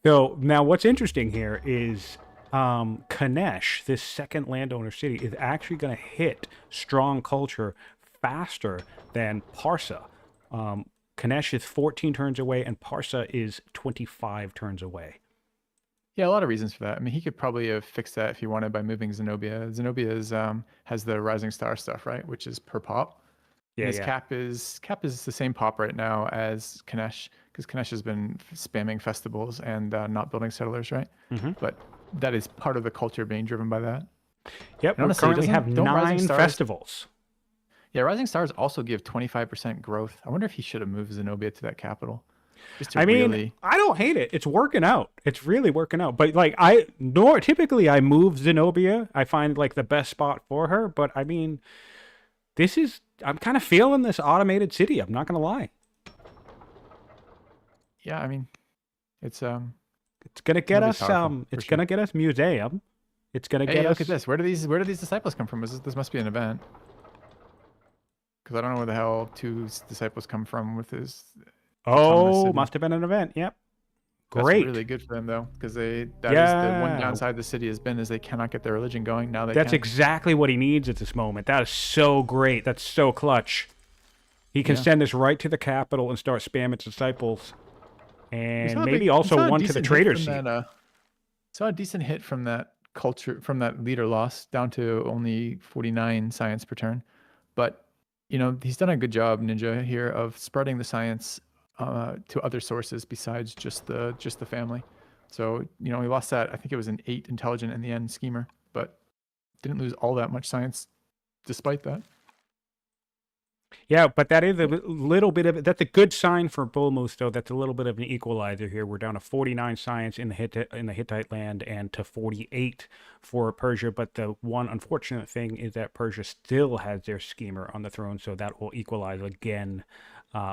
So now, what's interesting here is Kanesh, this second landowner city, is actually going to hit strong culture faster than Parsa. Kanesh is 14 turns away, and Parsa is 25 turns away. Yeah, a lot of reasons for that. I mean, he could probably have fixed that if he wanted by moving Zenobia. Zenobia has the Rising Star stuff, right, which is per pop. Yeah, his cap is the same pop right now as Kanesh, because Kanesh has been spamming festivals and not building settlers, right? Mm-hmm. But that is part of the culture being driven by that. Yep, we currently have 9 festivals. Yeah, Rising Stars also give 25% growth. I wonder if he should have moved Zenobia to that capital. just to I mean, really. I don't hate it. It's working out. It's really working out. But like typically I move Zenobia. I find like the best spot for her. But I mean, I'm kind of feeling this automated city. I'm not gonna lie. Yeah, I mean, it's It's gonna get really us powerful for It's sure. gonna get us museum. It's gonna get Hey, look at us. this. Where do these disciples come from? This must be an event. Because I don't know where the hell two disciples come from with his autonomous Oh, city. must have been an event. Yep. That's Great. really good for them though, because that is the one Yeah. downside the city has been is they cannot get their religion going. Now they That's can. exactly what he needs at this moment. That is so great. That's so clutch. He can Yeah. send us right to the capital and start spamming disciples. And maybe We also saw a one to the decent hit trader from seat. saw a decent hit from that culture from that leader loss down to only 49 science per turn. But he's done a good job, Ninja, here of spreading the science to other sources besides just the family. So he lost that. I think it was an 8 intelligent in the end schemer, but didn't lose all that much science despite that. Yeah, but that is a little bit of that's a good sign for BullMoose, though. That's a little bit of an equalizer here. We're down to 49 science in the Hittite land and to 48 for Persia. But the one unfortunate thing is that Persia still has their schemer on the throne, so that will equalize again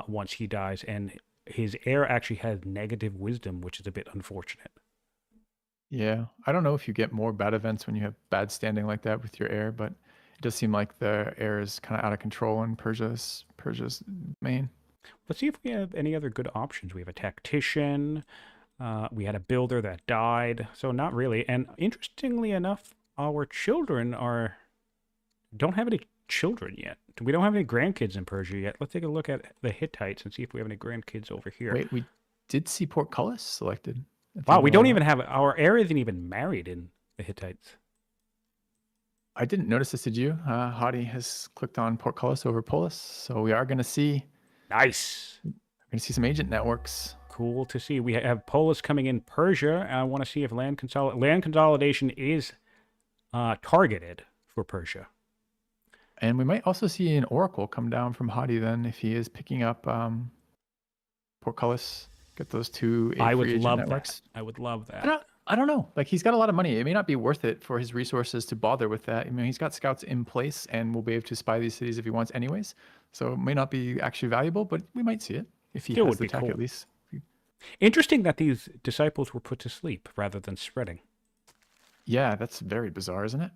once he dies. And his heir actually has negative wisdom, which is a bit unfortunate. Yeah, I don't know if you get more bad events when you have bad standing like that with your heir, but it does seem like the heir is kind of out of control in Persia's main. Let's see if we have any other good options. We have a tactician. We had a builder that died, so not really. And interestingly enough, our children don't have any children yet. We don't have any grandkids in Persia yet. Let's take a look at the Hittites and see if we have any grandkids over here. Wait, we did see Portcullis selected. Wow, we don't even have our heir isn't even married in the Hittites. I didn't notice this, did you? Hadi has clicked on Portcullis over Polis, so we are going to see. Nice. We're going to see some agent networks. Cool to see. We have Polis coming in Persia. I want to see if land consolidation is targeted for Persia. And we might also see an oracle come down from Hadi then if he is picking up Portcullis. Get those two. I would free agent love networks. that. I would love that. I don't know. Like he's got a lot of money. It may not be worth it for his resources to bother with that. I mean, he's got scouts in place and will be able to spy these cities if he wants, anyways. So it may not be actually valuable, but we might see it if he has the tech at least. Interesting that these disciples were put to sleep rather than spreading. Yeah, that's very bizarre, isn't it?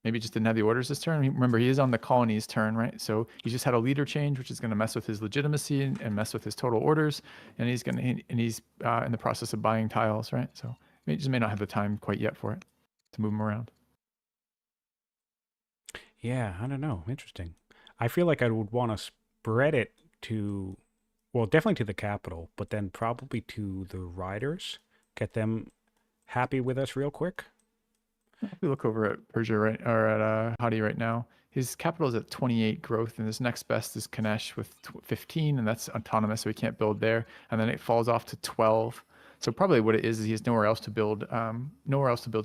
Maybe just didn't have the orders this turn. Remember, he is on the colony's turn, right? So he just had a leader change, which is going to mess with his legitimacy and mess with his total orders. And he's in the process of buying tiles, right? So he just may not have the time quite yet for it to move them around. Yeah, I don't know. Interesting. I feel like I would want to spread it to, well, definitely to the capital, but then probably to the riders. Get them happy with us real quick. If we look over at Persia or at Hadi right now, his capital is at 28 growth, and his next best is Kanesh with 15, and that's autonomous, so he can't build there. And then it falls off to 12. So probably what it is he has nowhere else to build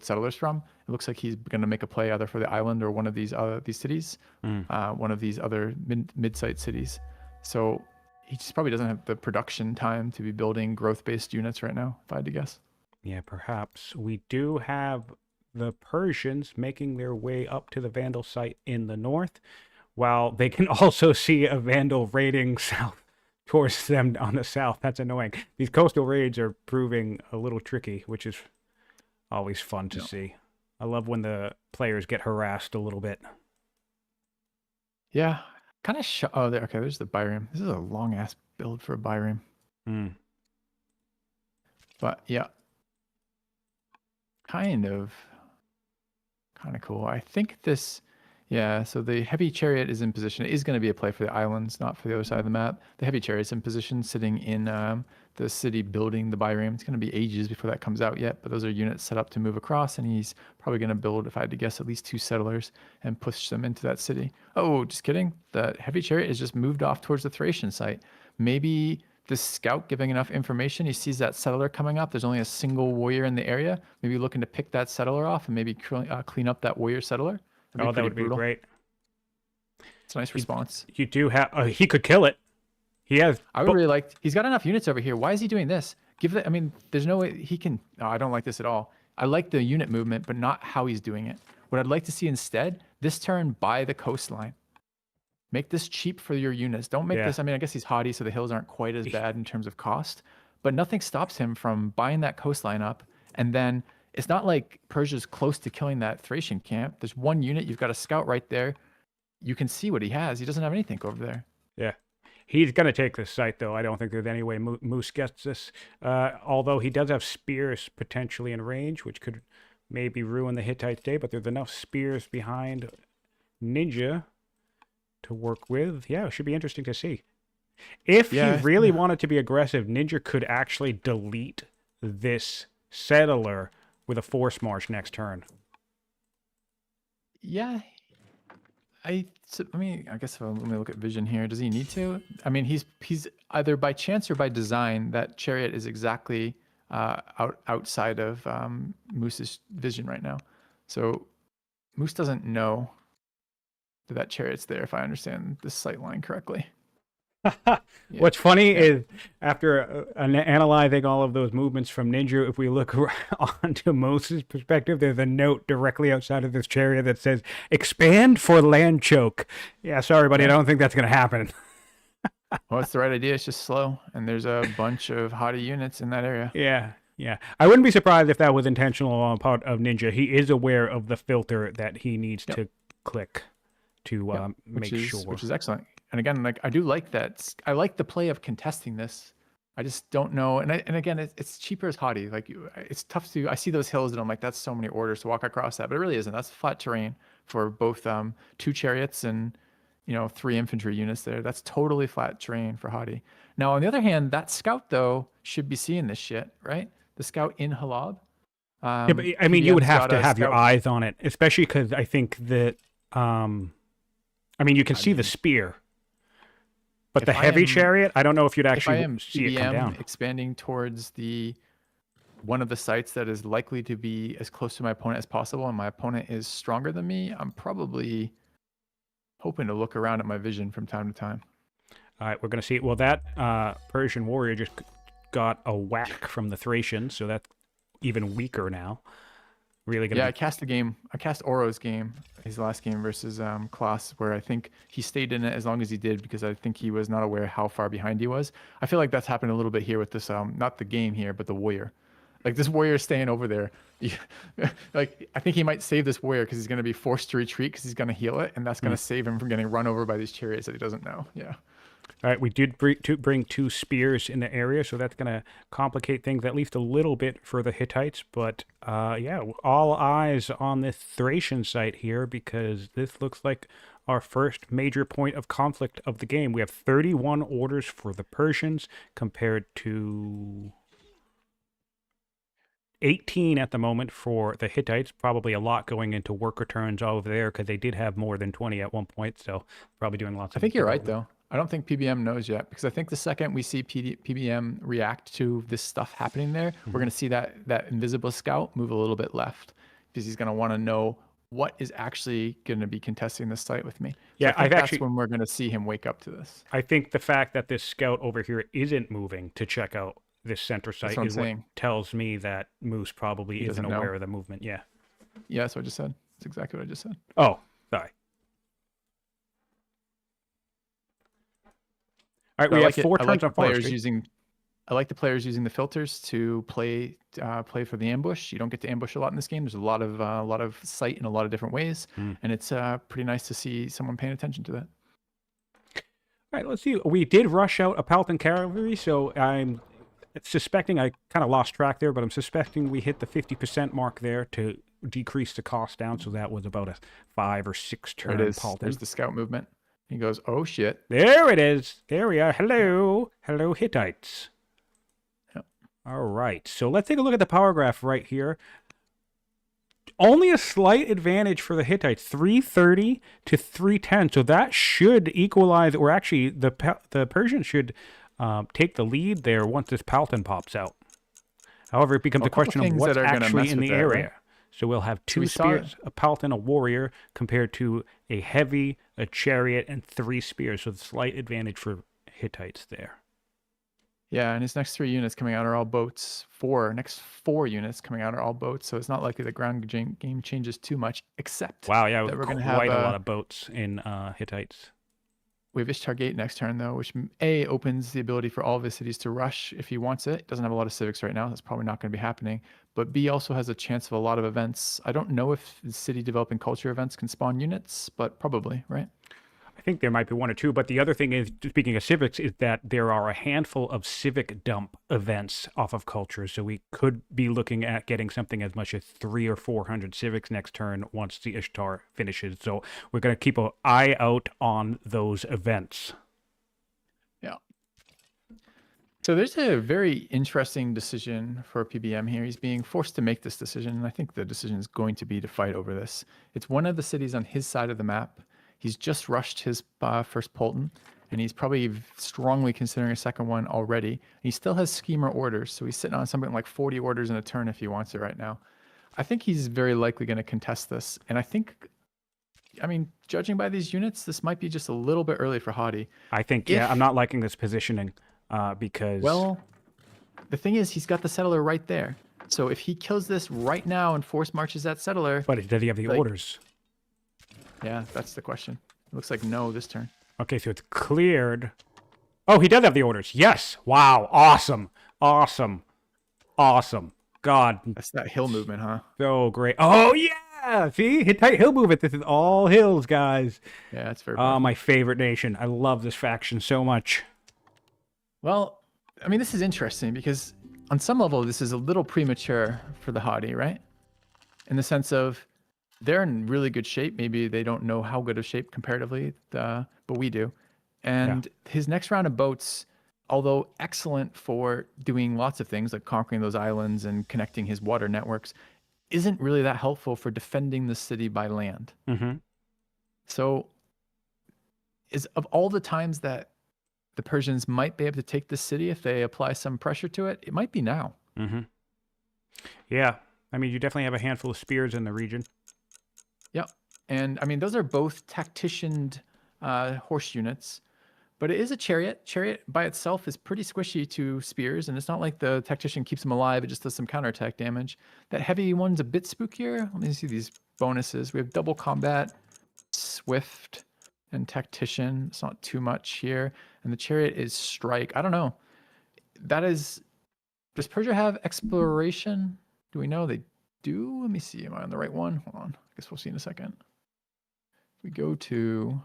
settlers from. It looks like he's going to make a play either for the island or one of these cities, one of these other mid-site cities. So he just probably doesn't have the production time to be building growth-based units right now, if I had to guess. Yeah, perhaps. We do have the Persians making their way up to the Vandal site in the north, while they can also see a Vandal raiding south towards them on the south. That's annoying. These coastal raids are proving a little tricky, which is always fun to see. I love when the players get harassed a little bit. Yeah, kind of. Okay, there's the Byram. This is a long ass build for a Byram. But yeah, kind of cool. I think this, yeah, so the heavy chariot is in position. It is going to be a play for the islands, not for the other side of the map. The heavy chariot's in position, sitting in the city building the Byram. It's going to be ages before that comes out yet, but those are units set up to move across, and he's probably going to build, if I had to guess, at least 2 settlers and push them into that city. Oh, just kidding. The heavy chariot has just moved off towards the Thracian site. Maybe this scout giving enough information, he sees that settler coming up. There's only a single warrior in the area. Maybe looking to pick that settler off and maybe clean up that warrior settler. That would be great. It's a nice response. You do have, he could kill it. He has. I would really like. He's got enough units over here. Why is he doing this? Give the. I mean, there's no way he can. Oh, I don't like this at all. I like the unit movement, but not how he's doing it. What I'd like to see instead, this turn by the coastline. Make this cheap for your units. Don't make this. I mean, I guess he's haughty, so the hills aren't quite as bad in terms of cost. But nothing stops him from buying that coastline up, and then it's not like Persia's close to killing that Thracian camp. There's one unit. You've got a scout right there. You can see what he has. He doesn't have anything over there. Yeah. He's going to take this site, though. I don't think there's any way Moose gets this. Although he does have spears potentially in range, which could maybe ruin the Hittite day, but there's enough spears behind Ninjaa to work with. Yeah, it should be interesting to see. If he really wanted to be aggressive, Ninjaa could actually delete this settler with a force march next turn. Yeah. I mean, I guess let me look at vision here. Does he need to? I mean, he's either by chance or by design. That chariot is exactly outside of Moose's vision right now. So Moose doesn't know that chariot's there, if I understand this sight line correctly. What's funny is after analyzing all of those movements from Ninjaa, if we look onto Moose's perspective, there's a note directly outside of this chariot that says, expand for land choke. Yeah, sorry, buddy. I don't think that's going to happen. Well, it's the right idea. It's just slow. And there's a bunch of haughty units in that area. Yeah. I wouldn't be surprised if that was intentional on part of Ninjaa. He is aware of the filter that he needs to click to make sure. Which is excellent. And again, like I do like that. I like the play of contesting this. I just don't know. And again, it's cheaper as haughty. Like it's tough to. I see those hills and I'm like, that's so many orders to walk across that, but it really isn't. That's flat terrain for both 2 chariots and 3 infantry units there. That's totally flat terrain for haughty. Now, on the other hand, that scout though should be seeing this shit, right? The scout in Halab. Yeah, but I mean, you would have to have your eyes on it, especially because I think that. I mean, you can see the spear. But the heavy chariot, I don't know if you'd actually see it come down. Expanding towards one of the sites that is likely to be as close to my opponent as possible, and my opponent is stronger than me, I'm probably hoping to look around at my vision from time to time. All right, we're going to see. Well, that Persian warrior just got a whack from the Thracians, so that's even weaker now. Really gonna I cast Oro's game, his last game versus Klaus, where I think he stayed in it as long as he did because I think he was not aware how far behind he was. I feel like that's happened a little bit here with this, not the game here, but the warrior. Like this warrior is staying over there. Like I think he might save this warrior because he's going to be forced to retreat because he's going to heal it, and that's going to save him from getting run over by these chariots that he doesn't know. Yeah. All right, we did bring 2 spears in the area, so that's going to complicate things at least a little bit for the Hittites. But yeah, all eyes on this Thracian site here because this looks like our first major point of conflict of the game. We have 31 orders for the Persians compared to 18 at the moment for the Hittites. Probably a lot going into work returns over there because they did have more than 20 at one point, so probably doing lots of... I think you're right, though. I don't think PBM knows yet because I think the second we see PBM react to this stuff happening there, we're going to see that invisible scout move a little bit left because he's going to want to know what is actually going to be contesting this site with me. So yeah, I think that's when we're going to see him wake up to this. I think the fact that this scout over here isn't moving to check out this center site is what tells me that Moose probably isn't aware of the movement. Yeah. Yeah, that's what I just said. That's exactly what I just said. Oh, sorry. All right, we have 4 turns on forestry. I like the players using the filters to play for the ambush. You don't get to ambush a lot in this game. There's a lot of sight in a lot of different ways, and it's pretty nice to see someone paying attention to that. All right, let's see. We did rush out a Paltan cavalry, so I'm suspecting I kind of lost track there, but I'm suspecting we hit the 50% mark there to decrease the cost down. So that was about a 5 or 6 turn Paltan. There's the scout movement. He goes, oh shit. There it is. There we are. Hello. Hello, Hittites. Yep. All right. So let's take a look at the power graph right here. Only a slight advantage for the Hittites, 330 to 310. So that should equalize, or actually the Persians should take the lead there once this Paltan pops out. However, it becomes a question of what's actually in the area. Right? So we'll have 2 spears, a Paltan, a warrior, compared to a heavy, a chariot, and 3 spears. So the slight advantage for Hittites there. Yeah, and his next 3 units coming out are all boats. Next 4 units coming out are all boats. So it's not likely the ground game changes too much, except Wow, yeah, that we're going to have quite a lot of boats in Hittites. we have Ishtar Gate next turn, though, which opens the ability for all of his cities to rush if he wants it. Doesn't have a lot of civics right now. That's probably not going to be happening. But B also has a chance of a lot of events. I don't know if the city developing culture events can spawn units, but probably, right? I think there might be 1 or 2, but the other thing is, speaking of civics, is that there are a handful of civic dump events off of culture, so we could be looking at getting something as much as 300 or 400 civics next turn once the Ishtar finishes. So we're going to keep an eye out on those events. Yeah. So there's a very interesting decision for PBM here. He's being forced to make this decision, and I think the decision is going to be to fight over this. It's one of the cities on his side of the map. He's just rushed his first Polton, and he's probably strongly considering a second one already. And he still has schemer orders, so he's sitting on something like 40 orders in a turn if he wants it right now. I think he's very likely going to contest this, and I mean, judging by these units, this might be just a little bit early for Hadi. I think, I'm not liking this positioning because... Well, the thing is, he's got the settler right there. So if he kills this right now and force marches that settler... But does he have the orders? Yeah, that's the question. It looks like no this turn. Okay, so it's cleared. Oh, he does have the orders. Yes. Wow. Awesome. Awesome. Awesome. God. That's that hill movement, huh? So great. Oh, yeah. See? Hittite hill movement. This is all hills, guys. Yeah, that's very Oh, my favorite nation. I love this faction so much. Well, I mean, this is interesting because on some level, this is a little premature for the Hadi, right? In the sense of they're in really good shape. Maybe they don't know how good of shape comparatively, but we do. And his next round of boats, although excellent for doing lots of things like conquering those islands and connecting his water networks, isn't really that helpful for defending the city by land. Mm-hmm. So of all the times that the Persians might be able to take this city if they apply some pressure to it, it might be now. Mm-hmm. Yeah. I mean, you definitely have a handful of spears in the region. Yep. And I mean, those are both tacticianed horse units, but it is a chariot. Chariot by itself is pretty squishy to spears, and it's not like the tactician keeps them alive. It just does some counterattack damage. That heavy one's a bit spookier. Let me see these bonuses. We have double combat, swift, and tactician. It's not too much here. And the chariot is strike. I don't know. Does Persia have exploration? Do we know they do? Let me see. Am I on the right one? Hold on. I guess we'll see in a second. We go to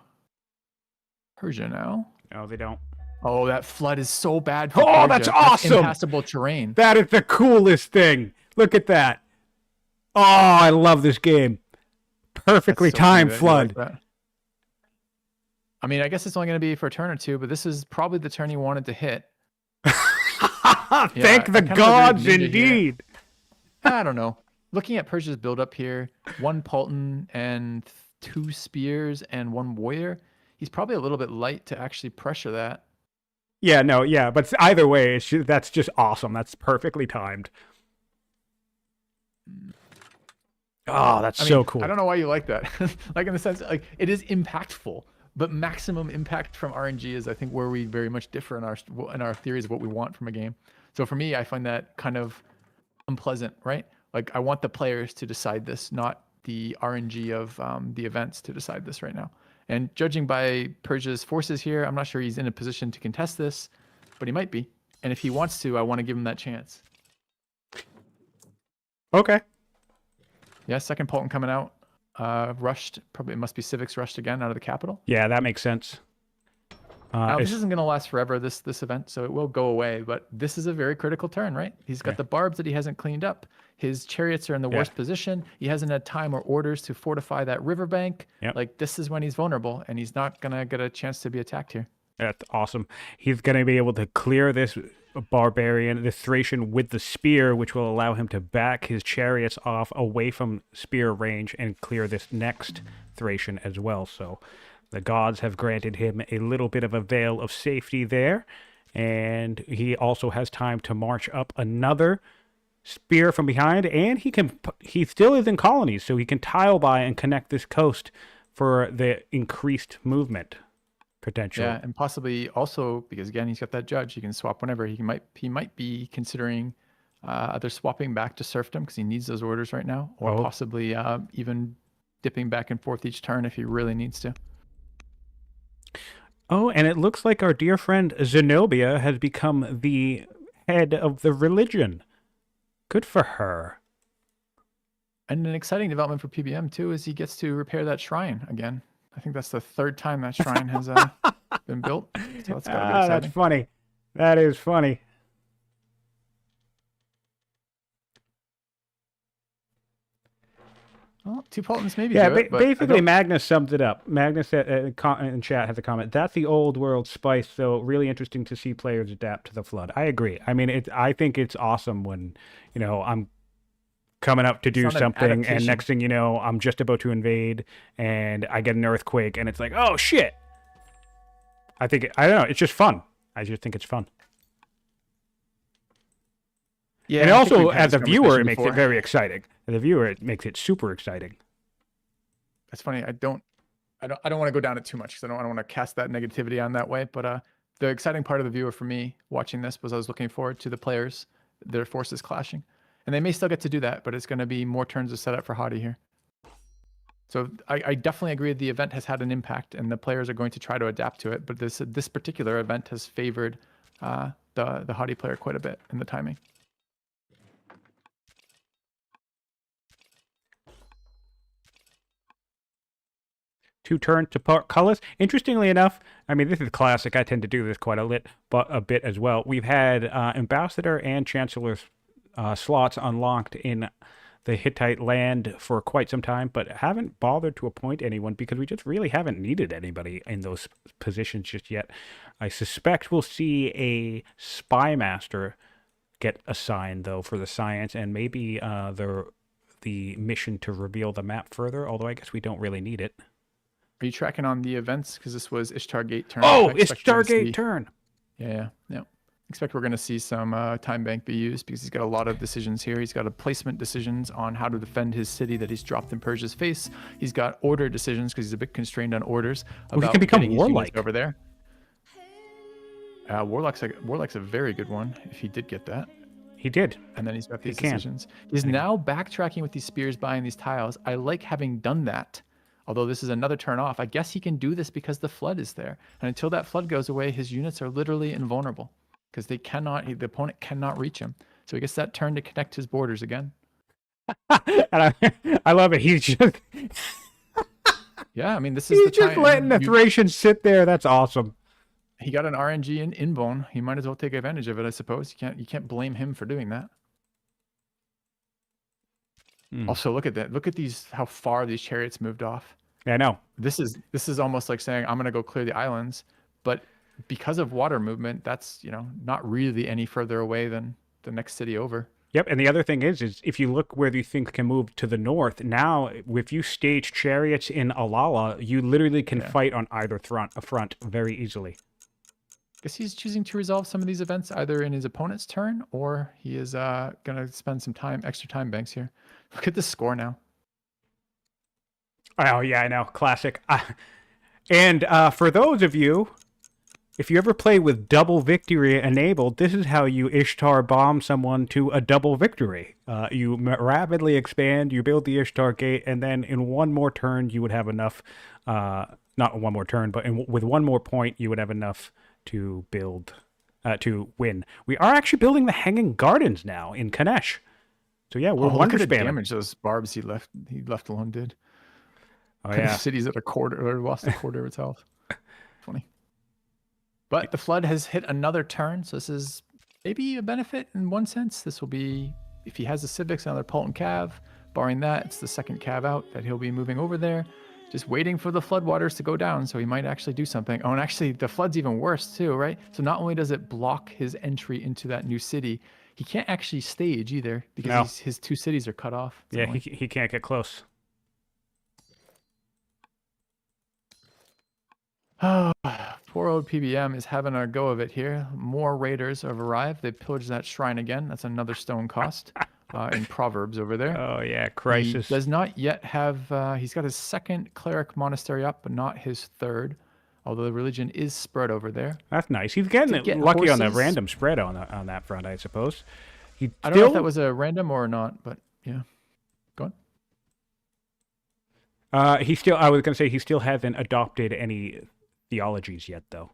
Persia now. No, they don't. Oh, that flood is so bad for Oh, Persia. that's awesome! That's impassable terrain. That is the coolest thing. Look at that. Oh, I love this game. Perfectly That's so timed cute. flood. Like that. I mean, I guess it's only going to be for a turn or two, but this is probably the turn he wanted to hit. Thank the gods indeed. I don't know. Looking at Persia's build-up here, 1 Polton and 2 spears and 1 warrior, he's probably a little bit light to actually pressure that. Yeah, no, yeah, but either way, that's just awesome. That's perfectly timed. Oh, that's so cool. I don't know why you like that. Like in the sense, like it is impactful, but maximum impact from RNG is, I think, where we very much differ in our theories of what we want from a game. So for me, I find that kind of unpleasant, right? Like I want the players to decide this, not the RNG of the events to decide this right now. And judging by Persia's forces here, I'm not sure he's in a position to contest this, but he might be. And if he wants to, I want to give him that chance. Okay. Yeah, second Polton coming out. Rushed. Probably it must be civics rushed again out of the capital. Yeah, that makes sense. Now, this isn't going to last forever, this event, so it will go away. But this is a very critical turn, right? He's got the barbs that he hasn't cleaned up. His chariots are in the worst position. He hasn't had time or orders to fortify that riverbank. Yep. Like, this is when he's vulnerable, and he's not going to get a chance to be attacked here. That's awesome. He's going to be able to clear this barbarian, this Thracian, with the spear, which will allow him to back his chariots off away from spear range and clear this next Thracian as well. So the gods have granted him a little bit of a veil of safety there, and he also has time to march up another spear from behind, and he still is in colonies, so he can tile by and connect this coast for the increased movement. potential. Yeah, and possibly also because again he's got that judge. He can swap whenever. He might be considering either swapping back to serfdom because he needs those orders right now, or Oh. possibly even dipping back and forth each turn if he really needs to. Oh, and it looks like our dear friend Zenobia has become the head of the religion. Good for her. And an exciting development for PBM too is he gets to repair that shrine again. I think that's the third time that shrine has been built. So that's gotta be exciting. That's funny. That is funny. Well, 2 Pultons maybe Yeah, do it, but basically Magnus summed it up. Magnus in chat has a comment. That's the old world spice, so really interesting to see players adapt to the flood. I agree. I mean, I think it's awesome when, I'm coming up to do something, and next thing you know, I'm just about to invade, and I get an earthquake, and it's like, oh shit. I don't know. It's just fun. I just think it's fun. Yeah, and also, as a viewer, it makes it very exciting. As a viewer, it makes it super exciting. That's funny. I don't want to go down it too much because I don't want to cast that negativity on that way. But the exciting part of the viewer for me watching this was I was looking forward to the players, their forces clashing, and they may still get to do that, but it's going to be more turns to set up for Hadi here. So I definitely agree the event has had an impact, and the players are going to try to adapt to it. But this particular event has favored the Hadi player quite a bit in the timing. 2 turns to colors. Interestingly enough, I mean, this is classic. I tend to do this quite a bit as well. We've had ambassador and chancellor slots unlocked in the Hittite land for quite some time, but haven't bothered to appoint anyone because we just really haven't needed anybody in those positions just yet. I suspect we'll see a spy master get assigned, though, for the science, and maybe the mission to reveal the map further, although I guess we don't really need it. Are you tracking on the events? Because this was Ishtar Gate turn. Oh, Ishtar Gate turn. Yeah. Expect we're going to see some time bank be used because he's got a lot of decisions here. He's got a placement decisions on how to defend his city that he's dropped in Persia's face. He's got order decisions because he's a bit constrained on orders. He can become warlike over there. Warlock's a very good one if he did get that. He did. And then he's got these decisions. He's now backtracking with these spears, buying these tiles. I like having done that. Although this is another turn off, I guess he can do this because the flood is there. And until that flood goes away, his units are literally invulnerable because the opponent cannot reach him. So he gets that turn to connect his borders again. And I love it. He's just... Yeah, I mean, this is the time. He's just letting the Thracians sit there. That's awesome. He got an RNG in Invuln. He might as well take advantage of it, I suppose. You can't blame him for doing that. Also, look at that. Look at how far these chariots moved off. Yeah, I know. This is almost like saying I'm going to go clear the islands, but because of water movement, that's not really any further away than the next city over. Yep, and the other thing is if you look where these things can move to the north, now if you stage chariots in Alala, you literally can fight on either front very easily. Guess he's choosing to resolve some of these events either in his opponent's turn, or he is going to spend some extra time banks here. Look at the score now. Oh, yeah, I know. Classic. And for those of you, if you ever play with double victory enabled, this is how you Ishtar bomb someone to a double victory. You rapidly expand, you build the Ishtar Gate, and then in one more turn, you would have enough, not one more turn, but with one more point, you would have enough to build, to win. We are actually building the Hanging Gardens now in Kanesh. So yeah, we're look at the damage those barbs he left alone did. Oh yeah, city's at a quarter or lost a quarter of its health. Funny. But the flood has hit another turn, so this is maybe a benefit in one sense. This will be if he has the civics, another Pulton Cav. Barring that, it's the second Cav out that he'll be moving over there, just waiting for the floodwaters to go down. So he might actually do something. Oh, and actually the flood's even worse too, right? So not only does it block his entry into that new city, he can't actually stage either because his 2 cities are cut off. Yeah, he can't get close. Oh, poor old PBM is having a go of it here. More raiders have arrived. They pillaged that shrine again. That's another stone cost in Proverbs over there. Oh, yeah, crisis. He does not yet have... he's got his second cleric monastery up, but not his third. although the religion is spread over there. That's nice. He's getting To it get lucky on the horses- random spread on that front, I suppose. He I don't know if still that was a random or not, but yeah. Go on. I was going to say he still hasn't adopted any theologies yet, though.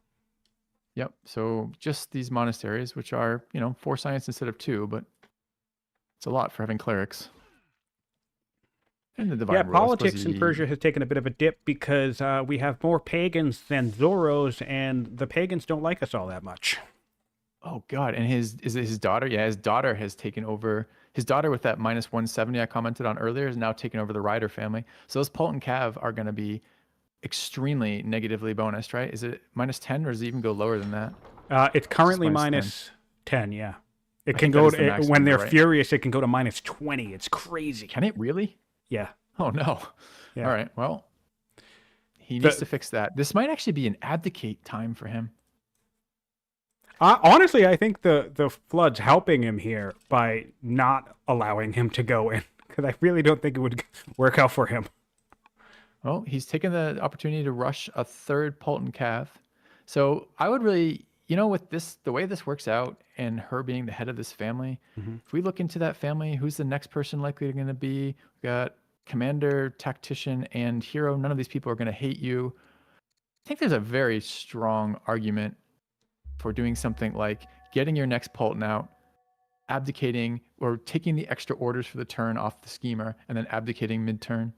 Yep. So just these monasteries, which are, 4 science instead of 2, but it's a lot for having clerics. And the divine Yeah, rule, I suppose politics in Persia has taken a bit of a dip because we have more pagans than Zoros, and the pagans don't like us all that much. Oh God! And is it his daughter? Yeah, his daughter has taken over. His daughter with that minus 170 I commented on earlier is now taking over the Ryder family. So those Pult and Cav are going to be extremely negatively bonused, right? Is it minus 10 or does it even go lower than that? It's currently minus -10, yeah. It I can think that go is the max when number, they're right? furious, it can go to -20. It's crazy. Can it really? Yeah. Oh no. Yeah. All right. Well, he needs to fix that. This might actually be an abdicate time for him. Honestly, I think the flood's helping him here by not allowing him to go in, because I really don't think it would work out for him. Well, he's taken the opportunity to rush a third Pult and Cav. So I would really, with this, the way this works out and her being the head of this family, if we look into that family, who's the next person likely going to be? We got commander, tactician, and hero. None of these people are going to hate you. I think there's a very strong argument for doing something like getting your next Pulton out, abdicating or taking the extra orders for the turn off the schemer, and then abdicating mid-turn.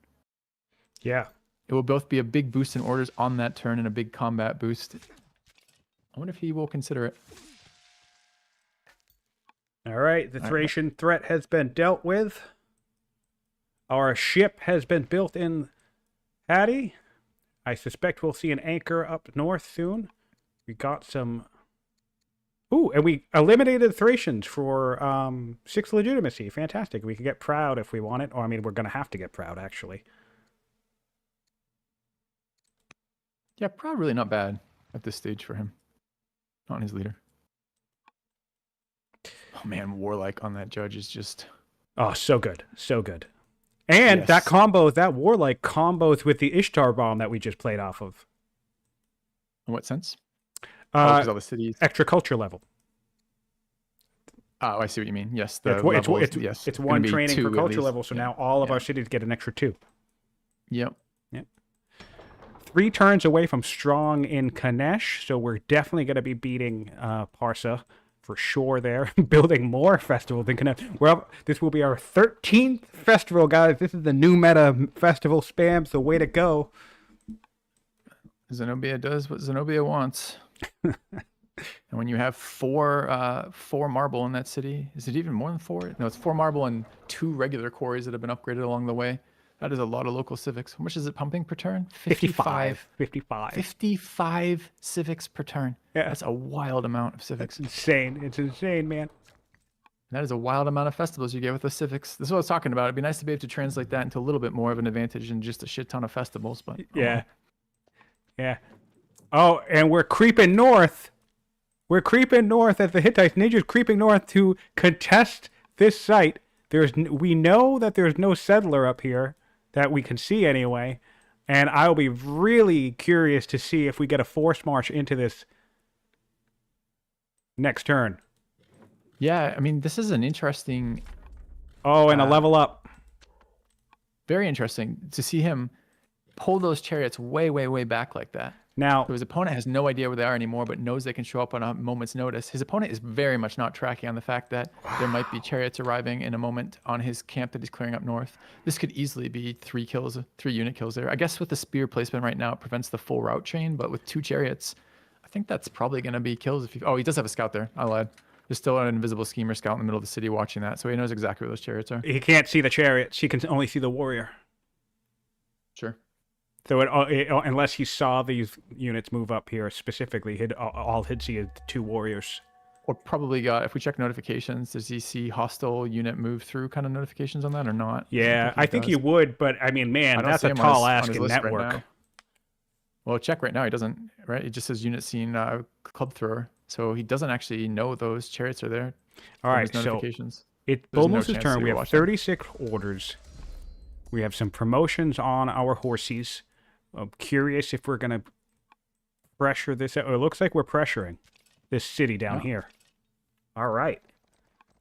Yeah. It will both be a big boost in orders on that turn and a big combat boost. I wonder if he will consider it. All right, the Thracian threat has been dealt with. Our ship has been built in Hattie. I suspect we'll see an anchor up north soon. We got some... Ooh, and we eliminated Thracians for 6 legitimacy. Fantastic. We can get proud if we want it. Or, I mean, we're going to have to get proud, actually. Yeah, Proud really not bad at this stage for him. Not his leader. Oh man, Warlike on that judge is just... Oh, so good. So good. And Yes. that Warlike combos with the Ishtar bomb that we just played off of. In what sense? Because all the cities... Extra culture level. Oh, I see what you mean. Yes, It's gonna one be training 2 for at culture least. level, so now all of our cities get an extra 2. Yep. 3 turns away from strong in Kanesh, so we're definitely going to be beating Parsa for sure there. Building more festivals in Kanesh. Well, this will be our 13th festival, guys. This is the new meta festival spam, so way to go. Zenobia does what Zenobia wants. And when you have 4 marble in that city, is it even more than 4? No, it's 4 marble and 2 regular quarries that have been upgraded along the way. That is a lot of local civics. How much is it pumping per turn? 55. 55 civics per turn. Yeah. That's a wild amount of civics. It's insane. It's insane, man. That is a wild amount of festivals you get with the civics. This is what I was talking about. It'd be nice to be able to translate that into a little bit more of an advantage than just a shit ton of festivals. But Yeah. Yeah. Oh, and we're creeping north. We're creeping north as the Hittites. Ninja's creeping north to contest this site. We know that there's no settler up here that we can see anyway. And I'll be really curious to see if we get a force march into this next turn. Yeah, I mean, this is an interesting... Oh, and a level up. Very interesting to see him pull those chariots way, way, way back like that. Now, So his opponent has no idea where they are anymore, but knows they can show up on a moment's notice. His opponent is very much not tracking on the fact that there might be chariots arriving in a moment on his camp that he's clearing up north. This could easily be 3 unit kills there. I guess with the spear placement right now, it prevents the full route chain, but with 2 chariots, I think that's probably going to be kills. Oh, he does have a scout there. I lied. There's still an invisible schemer scout in the middle of the city watching that, so he knows exactly where those chariots are. he can't see the chariots. He can only see the warrior. Sure. So unless he saw these units move up here specifically, all he'd see is the 2 warriors. Or probably got, if we check notifications, does he see hostile unit move through kind of notifications on that or not? Yeah, I think he does. would, but I mean, man, I don't that's see a him on tall his ask in list right network. now. Well, check right now. He doesn't, right? It just says unit seen club thrower. So he doesn't actually know those chariots are there. All right, There's so notifications. it's There's no Bullmoose's chance turn. that We you're have watching. 36 orders. We have some promotions on our horses. I'm curious if we're going to pressure this out. It looks like we're pressuring this city down Oh. here. All right.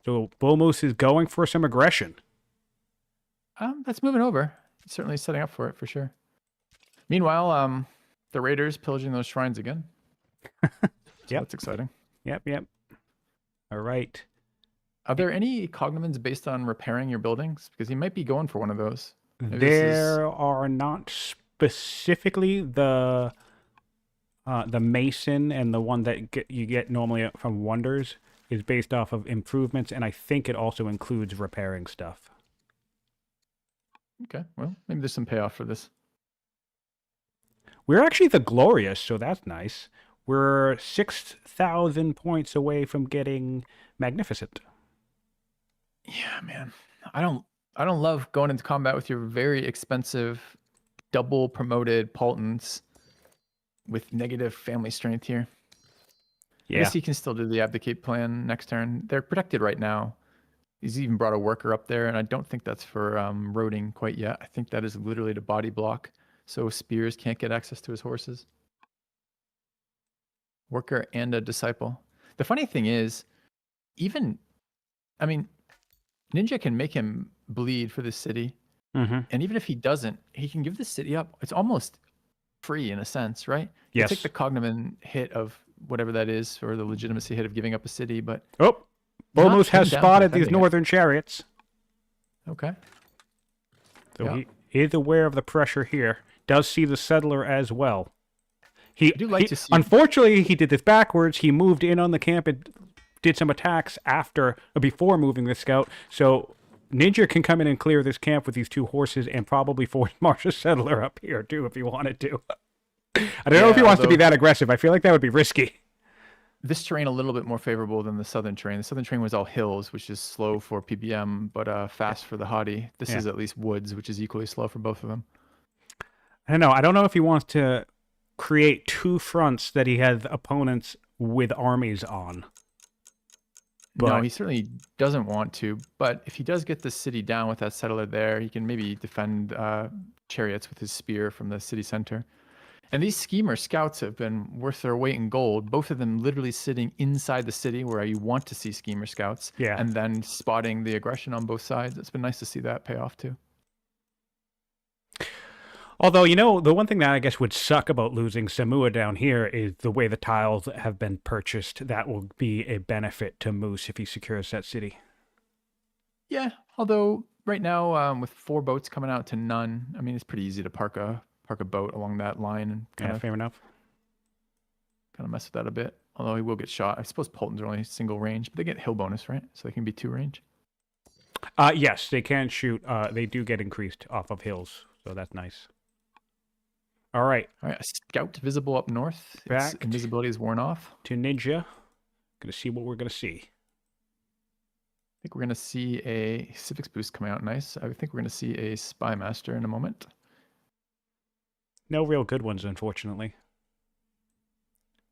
So BullMoose is going for some aggression. That's moving over. It's certainly setting up for it for sure. Meanwhile, the raiders pillaging those shrines again. So Yep. that's exciting. Yep. All right. Are there any cognomens based on repairing your buildings? Because you might be going for one of those. Maybe this is- There are not specifically the mason, and the one that you get normally from wonders is based off of improvements, and I think it also includes repairing stuff. Okay, well, maybe there's some payoff for this. We're actually the glorious, so that's nice. We're 6,000 points away from getting magnificent. Yeah, man. I don't love going into combat with your very expensive double promoted Paultons with negative family strength here. I Yeah. guess he can still do the abdicate plan next turn. They're protected right now. He's even brought a worker up there, and I don't think that's for roading quite yet. I think that is literally to body block, so spears can't get access to his horses. Worker and a disciple. The funny thing is, Ninjaa can make him bleed for this city, Mm-hmm. and even if he doesn't, he can give the city up. It's almost free in a sense, right? You Yes. take the cognomen hit of whatever that is, or the legitimacy hit of giving up a city, but Oh, Not BullMoose has pinned down for spotted these defending it. northern chariots, okay. so Yeah. he is aware of the pressure here. Does see the settler as well. I do like to see- Unfortunately, he did this backwards. He moved in on the camp and did some attacks before moving the scout. So Ninjaa can come in and clear this camp with these two horses, and probably force Marsha's settler up here too if he wanted to. I don't know if he Yeah, wants to be although- that aggressive. I feel like that would be risky. This terrain a little bit more favorable than the southern terrain. The southern terrain was all hills, which is slow for PBM, but fast for the haughty. This Yeah. is at least woods, which is equally slow for both of them. I don't know. I don't know if he wants to create two fronts that he has opponents with armies on. No, But- he certainly doesn't want to. But if he does get the city down with that settler there, he can maybe defend chariots with his spear from the city center. And these schemer scouts have been worth their weight in gold. Both of them literally sitting inside the city where you want to see schemer scouts. Yeah. And then spotting the aggression on both sides. It's been nice to see that pay off too. Although, the one thing that I guess would suck about losing Samua down here is the way the tiles have been purchased. That will be a benefit to Moose if he secures that city. Yeah, although right now with 4 boats coming out to none, I mean it's pretty easy to park a boat along that line and kind Fair enough. of mess with that a bit. Although he will get shot. I suppose Poltons are only single range, but they get hill bonus, right? So they can be 2 range. Yes, they can shoot. They do get increased off of hills, so that's nice. All right, All right, a scout visible up north. Its Back invisibility is worn off. to Ninjaa. Gonna see what we're gonna see. I think we're gonna see a civics boost coming out nice. I think we're gonna see a spy master in a moment. No real good ones, unfortunately.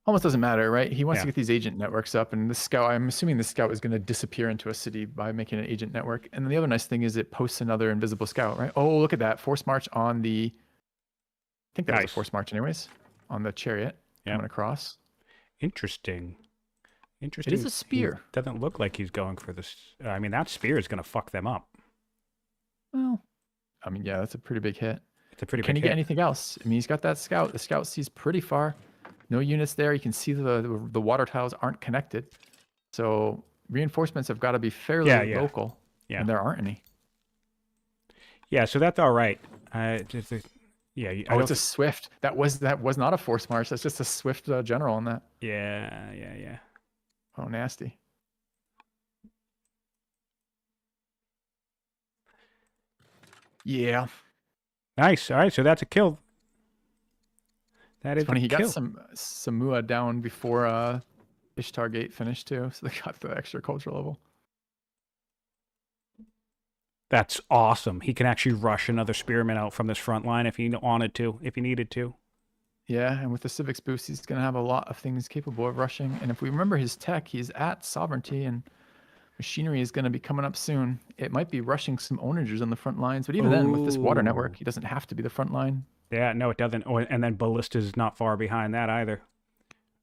Almost doesn't matter, right? He wants Yeah. to get these agent networks up, and the scout. I'm assuming the scout is going to disappear into a city by making an agent network. And then the other nice thing is it posts another invisible scout, right? Oh, look at that force march on the. I think that was Nice. a force march, anyways, on the chariot Yeah. coming across. Interesting. It is a He spear. doesn't look like he's going for this. I mean, that spear is gonna fuck them up. Well, I mean, yeah, that's a pretty big hit. It's a pretty Can big he get hit. anything else? I mean, he's got that scout. The scout sees pretty far. No units there. You can see the water tiles aren't connected. So reinforcements have got to be fairly Yeah. local. Yeah. And there aren't any. Yeah, so that's all right. Yeah. Oh, it's a swift. That was not a force march. That's just a swift general on that. Yeah. Oh, nasty. Yeah. Nice. All right, so that's a kill. That is It's funny. a He kill. got some Samua down before Ishtar Gate finished too. So they got the extra culture level. That's awesome. He can actually rush another spearman out from this front line if he wanted to, if he needed to. Yeah, and with the civics boost, he's going to have a lot of things capable of rushing. And if we remember his tech, he's at sovereignty, and machinery is going to be coming up soon. It might be rushing some onagers on the front lines, but even then, with this water network, Ooh. he doesn't have to be the front line. Yeah, no, it doesn't. And then ballista's not far behind that either.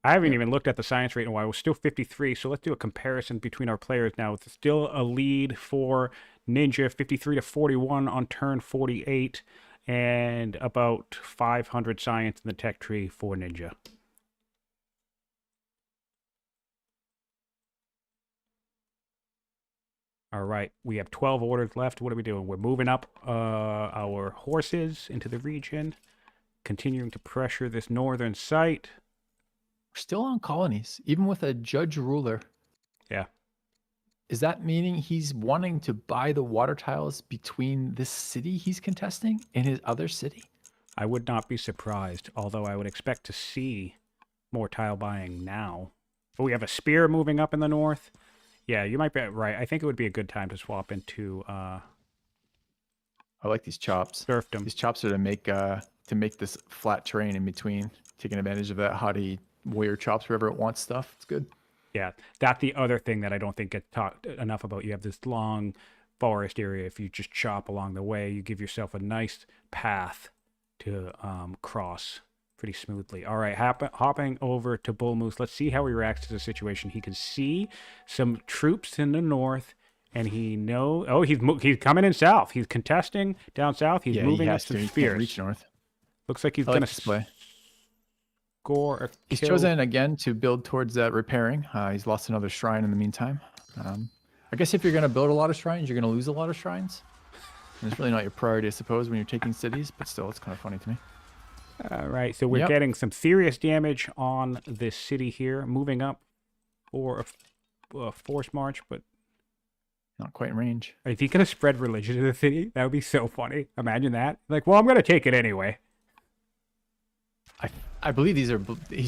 I haven't Yep. even looked at the science rate in a while. We're still 53, so let's do a comparison between our players now. It's still a lead for Ninja, 53 to 41 on turn 48, and about 500 science in the tech tree for Ninja. All right, we have 12 orders left. What are we doing? We're moving up our horses into the region, continuing to pressure this northern site. We're still on colonies, even with a judge ruler. Yeah. Is that meaning he's wanting to buy the water tiles between this city he's contesting and his other city? I would not be surprised, although I would expect to see more tile buying now. But we have a spear moving up in the north. Yeah, you might be right. I think it would be a good time to swap into I like these chops. serfdom. These chops are to make this flat terrain in between, taking advantage of that haughty warrior chops wherever it wants stuff. It's good. Yeah, that's the other thing that I don't think gets talked enough about. You have this long forest area. If you just chop along the way, you give yourself a nice path to cross pretty smoothly. All right, hopping over to Bull Moose. Let's see how he reacts to the situation. He can see some troops in the north, and he knows. Oh, he's coming in south. He's contesting down south. He's moving up some He spears. can't reach north. Looks like he's I like gonna this play. score a He's kill. chosen again to build towards that repairing. He's lost another shrine in the meantime. I guess if you're going to build a lot of shrines, you're going to lose a lot of shrines. And it's really not your priority, I suppose, when you're taking cities, but still, it's kind of funny to me. All right, so we're getting some serious damage on this city here. Moving up for a force march, but Not quite in range. is he going to spread religion to the city? That would be so funny. Imagine that. Like, well, I'm going to take it anyway. I believe he's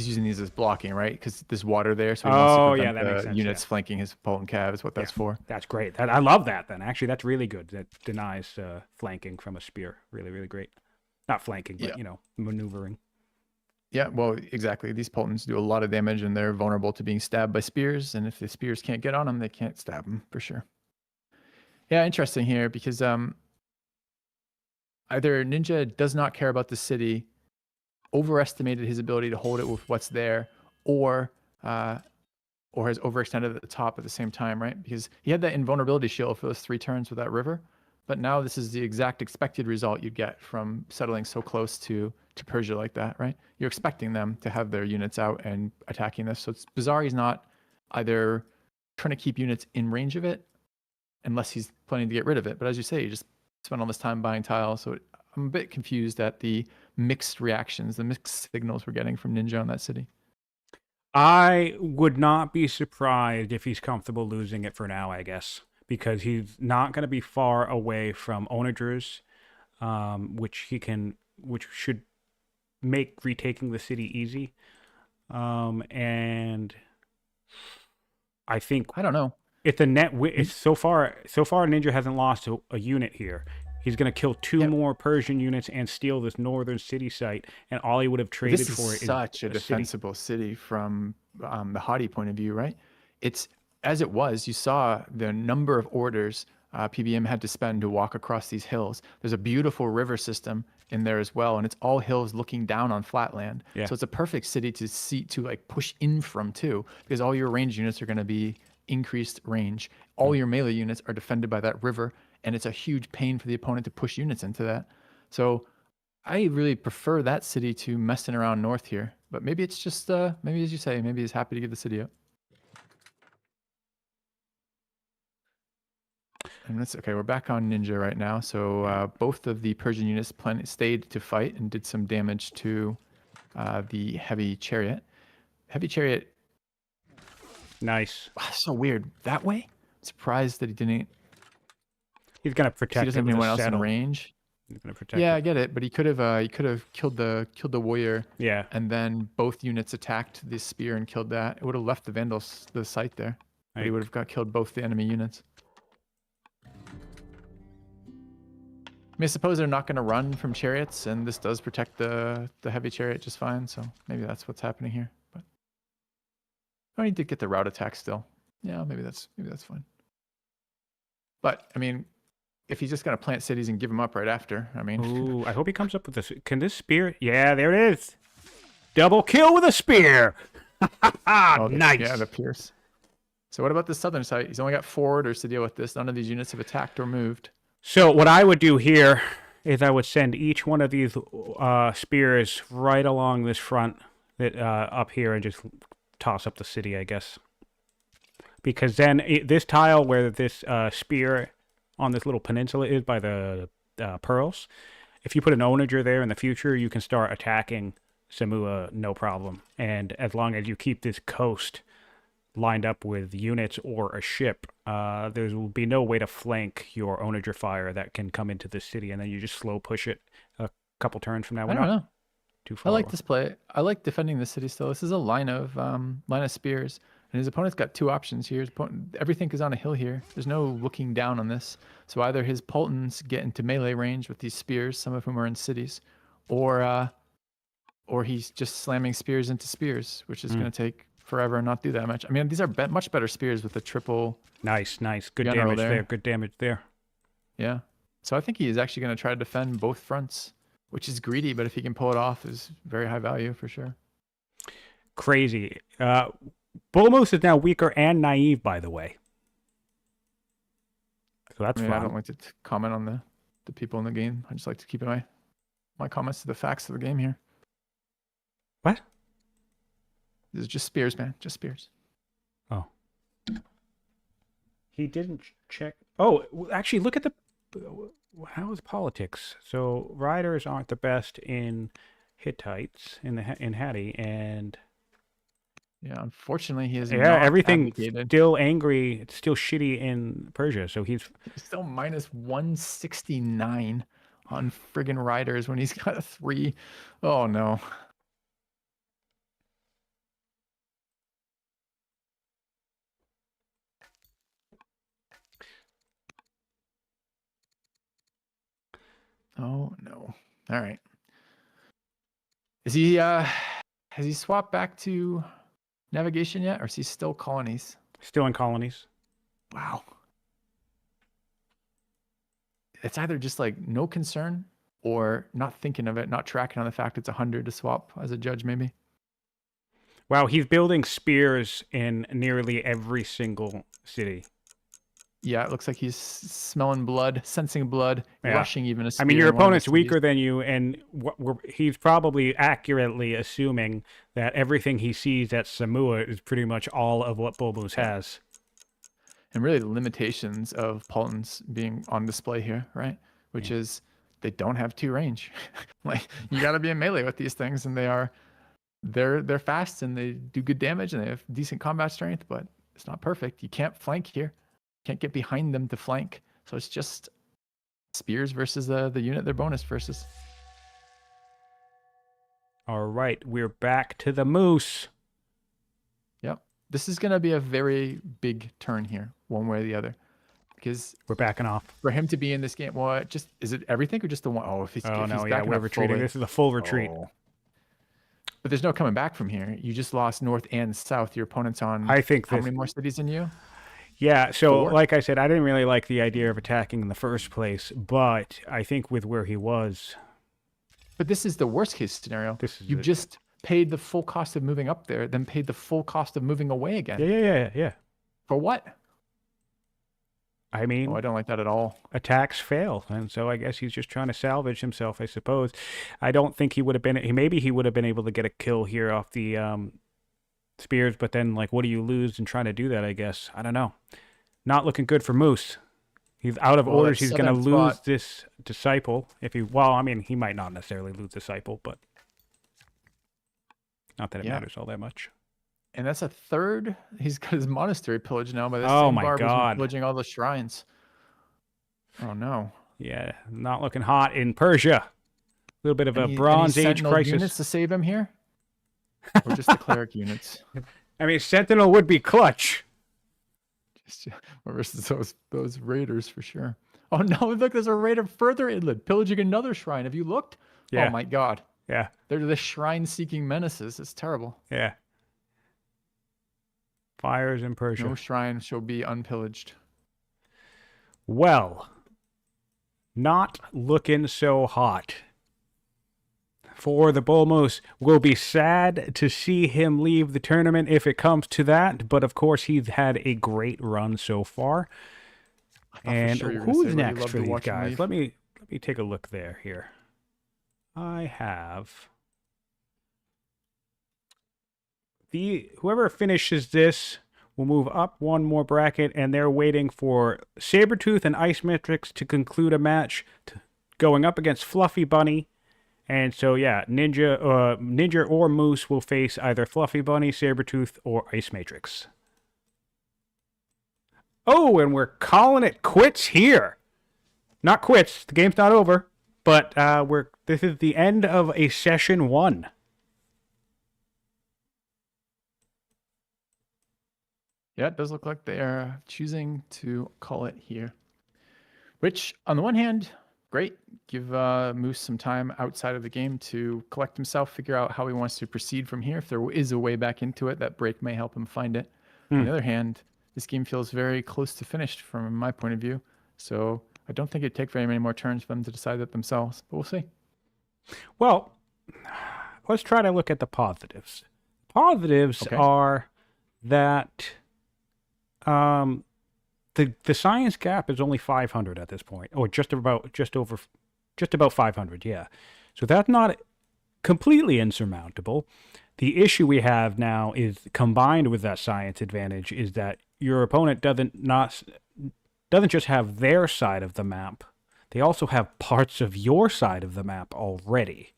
using these as blocking, right? Because there's water there, so he wants to prevent that makes the sense, units flanking his Polton Cav is what that's for. That's great. I love that, then. Actually, that's really good. That denies flanking from a spear. Really, really great. Not flanking, but, maneuvering. Yeah, well, exactly. These Poltons do a lot of damage, and they're vulnerable to being stabbed by spears, and if the spears can't get on them, they can't stab them, for sure. Yeah, interesting here, because either Ninja does not care about the city, overestimated his ability to hold it with what's there, or has overextended at the top at the same time, right? Because he had that invulnerability shield for those 3 turns with that river, but now this is the exact expected result you'd get from settling so close to Persia like that, right? You're expecting them to have their units out and attacking this, so it's bizarre he's not either trying to keep units in range of it, unless he's planning to get rid of it. But as you say, you just spent all this time buying tiles, so I'm a bit confused at the mixed reactions, the mixed signals we're getting from Ninja on that city. I would not be surprised if he's comfortable losing it for now, I guess, because he's not going to be far away from Onagers, which should make retaking the city easy. And I think I don't know. if the net it's so far Ninja hasn't lost a unit here. He's going to kill 2 more Persian units and steal this northern city site, and all he would have traded This for is it such a defensible city from the haughty point of view, right? It's as it was. You saw the number of orders PBM had to spend to walk across these hills. There's a beautiful river system in there as well, and it's all hills looking down on flatland. Yeah. So it's a perfect city to like push in from too, because all your range units are going to be increased range. All your melee units are defended by that river, and it's a huge pain for the opponent to push units into that. So I really prefer that city to messing around north here. But maybe it's just, maybe as you say, maybe he's happy to give the city up. And that's okay. We're back on Ninja right now. So both of the Persian units stayed to fight and did some damage to the heavy chariot. Heavy chariot. Nice. Wow, so weird. That way? I'm surprised that he didn't. He's going to protect. He doesn't have anyone else in range. He's going to protect. Yeah, I get it, but he could have killed the warrior. Yeah. And then both units attacked the spear and killed that. It would have left the Vandals the site there. But he would have killed both the enemy units. I mean, I suppose they're not going to run from chariots, and this does protect the heavy chariot just fine. So maybe that's what's happening here. But I need to get the route attack still. Yeah, maybe that's fine. But I mean, if he's just going to plant cities and give them up right after, I mean. Ooh, I hope he comes up with this. Can this spear? Yeah, there it is. Double kill with a spear. Ah, Oh, nice. yeah, the Pierce. So what about the southern side? He's only got 4 orders to deal with this. None of these units have attacked or moved. So what I would do here is I would send each one of these spears right along this front that up here and just toss up the city, I guess. Because then this tile where this spear on this little peninsula is by the pearls, if you put an onager there in the future, you can start attacking Samua no problem. And as long as you keep this coast lined up with units or a ship, there will be no way to flank your onager fire that can come into the city, and then you just slow push it a couple turns from now. I don't know. Too I far. like this play. I like defending the city still. This is a line of spears, and his opponent's got 2 options here. Everything is on a hill here. There's no looking down on this. So either his Poltons get into melee range with these spears, some of whom are in cities, or he's just slamming spears into spears, which is going to take forever and not do that much. I mean, these are much better spears with the triple. Nice. Good damage there. Good damage there. Yeah. So I think he is actually going to try to defend both fronts, which is greedy, but if he can pull it off, is very high value for sure. Crazy. Bullmoose is now weaker and naive, by the way. So that's fun. I don't like to comment on the people in the game. I just like to keep my comments to the facts of the game here. What? This is just spears, man. Just spears. Oh. He didn't check. Oh, actually, look at the... How is politics? So riders aren't the best in Hittites, in Hatti, and... Yeah, unfortunately, he is everything advocated. Still angry. It's still shitty in Persia, so he's still minus 169 on friggin' riders when he's got a 3. Oh, no. Oh, no. All right. Is he, has he swapped back to navigation yet, or is he still colonies? Still in colonies. Wow. It's either just like no concern or not thinking of it, not tracking on the fact it's 100 to swap as a judge, maybe. Wow, he's building spears in nearly every single city. Yeah, it looks like he's smelling blood, sensing blood, rushing even a spear. I mean, your opponent's weaker than you, and he's probably accurately assuming that everything he sees at Samua is pretty much all of what Bullmoose has. And really the limitations of Poltons being on display here, right? Which is they don't have 2 range. Like, you got to be in melee with these things, and they're fast and they do good damage and they have decent combat strength, but it's not perfect. You can't flank here. Can't get behind them to flank. So it's just spears versus the unit they're bonus versus. All right, we're back to the moose. Yep. This is going to be a very big turn here, one way or the other. Because we're backing off. For him to be in this game, well, is it everything or just the one? Oh, if he's we're retreating. Fully. This is a full retreat. Oh. But there's no coming back from here. You just lost north and south. Your opponent's on how many more cities than you? Yeah, so 4? Like I said, I didn't really like the idea of attacking in the first place, but I think with where he was... But this is the worst case scenario. You just paid the full cost of moving up there, then paid the full cost of moving away again. Yeah. For what? I mean... I don't like that at all. Attacks fail, and so I guess he's just trying to salvage himself, I suppose. I don't think he would have been... Maybe he would have been able to get a kill here off the... spears, but then like what do you lose in trying to do that? I guess I don't know. Not looking good for Moose. He's out of orders. He's going to lose this disciple if he. Well, I mean, he might not necessarily lose disciple, but not that it matters all that much. And that's a 3rd. He's got his monastery pillaged now by the same my God, pillaging all the shrines. Oh no. Yeah, not looking hot in Persia. A little bit of a Bronze Age crisis. Units to save him here. Or just the cleric units. I mean, Sentinel would be clutch. Just versus those raiders for sure. Oh no! Look, there's a raider further inland, pillaging another shrine. Have you looked? Yeah. Oh my God. Yeah. They're the shrine-seeking menaces. It's terrible. Yeah. Fires in Persia. No shrine shall be unpillaged. Well, not looking so hot for the BullMoose. We'll be sad to see him leave the tournament if it comes to that, but of course he's had a great run so far. I thought for And sure you were going to who's say, Would you next love for to these watch him guys? leave? Let me take a look there here. I have whoever finishes this will move up one more bracket, and they're waiting for Sabretooth and Ice Matrix to conclude a match going up against Fluffy Bunny. And so, yeah, Ninja or Moose will face either Fluffy Bunny, Sabretooth, or Ice Matrix. Oh, and we're calling it quits here. Not quits. The game's not over, but this is the end of a session 1. Yeah, it does look like they are choosing to call it here. Which, on the one hand, great. Give Moose some time outside of the game to collect himself, figure out how he wants to proceed from here. If there is a way back into it, that break may help him find it. On the other hand, this game feels very close to finished from my point of view. So I don't think it'd take very many more turns for them to decide that themselves, but we'll see. Well, let's try to look at the positives. Positives are that the science gap is only 500 at this point, or just about 500, yeah. So that's not completely insurmountable. The issue we have now is, combined with that science advantage, is that your opponent doesn't just have their side of the map, they also have parts of your side of the map already.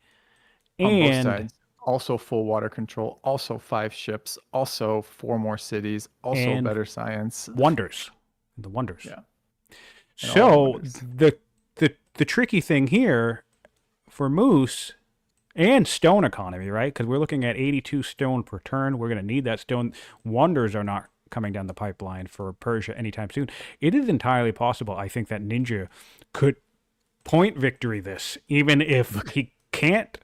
On both sides. Also full water control, also 5 ships, also 4 more cities, also better science. Wonders. The wonders. Yeah. So the tricky thing here for Moose and stone economy, right? Because we're looking at 82 stone per turn. We're going to need that stone. Wonders are not coming down the pipeline for Persia anytime soon. It is entirely possible, I think, that Ninja could point victory this, even if he can't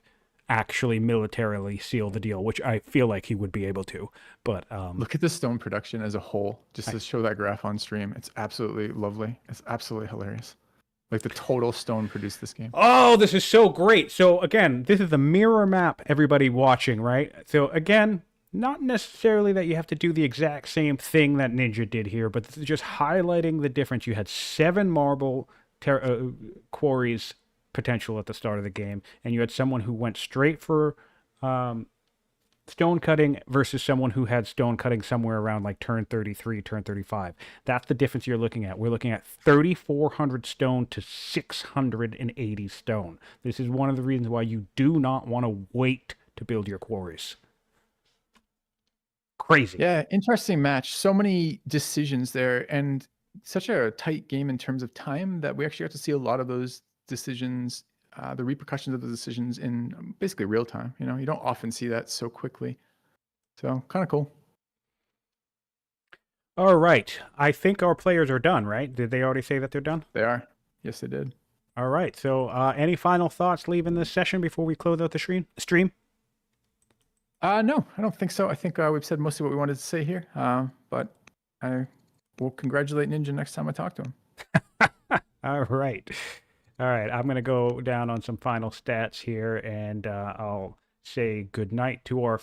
actually militarily seal the deal, which I feel like he would be able to. But look at the stone production as a whole, just to show that graph on stream. It's absolutely lovely. It's absolutely hilarious. Like the total stone produced this game. Oh, this is so great. So again, this is the mirror map, everybody watching, right? So again, not necessarily that you have to do the exact same thing that Ninja did here, but this is just highlighting the difference. You had 7 marble quarries potential at the start of the game, and you had someone who went straight for stone cutting versus someone who had stone cutting somewhere around like turn 33, turn 35. That's the difference you're looking at. We're looking at 3,400 stone to 680 stone. This is one of the reasons why you do not want to wait to build your quarries. Crazy. Yeah, interesting match. So many decisions there, and such a tight game in terms of time that we actually got to see a lot of those decisions, the repercussions of the decisions in basically real time. You know, you don't often see that so quickly. So kind of cool. All right. I think our players are done, right? Did they already say that they're done? They are. Yes, they did. All right. So any final thoughts leaving this session before we close out the stream? No, I don't think so. I think we've said mostly what we wanted to say here. But I will congratulate Ninja next time I talk to him. All right. All right, I'm going to go down on some final stats here, and I'll say good night to our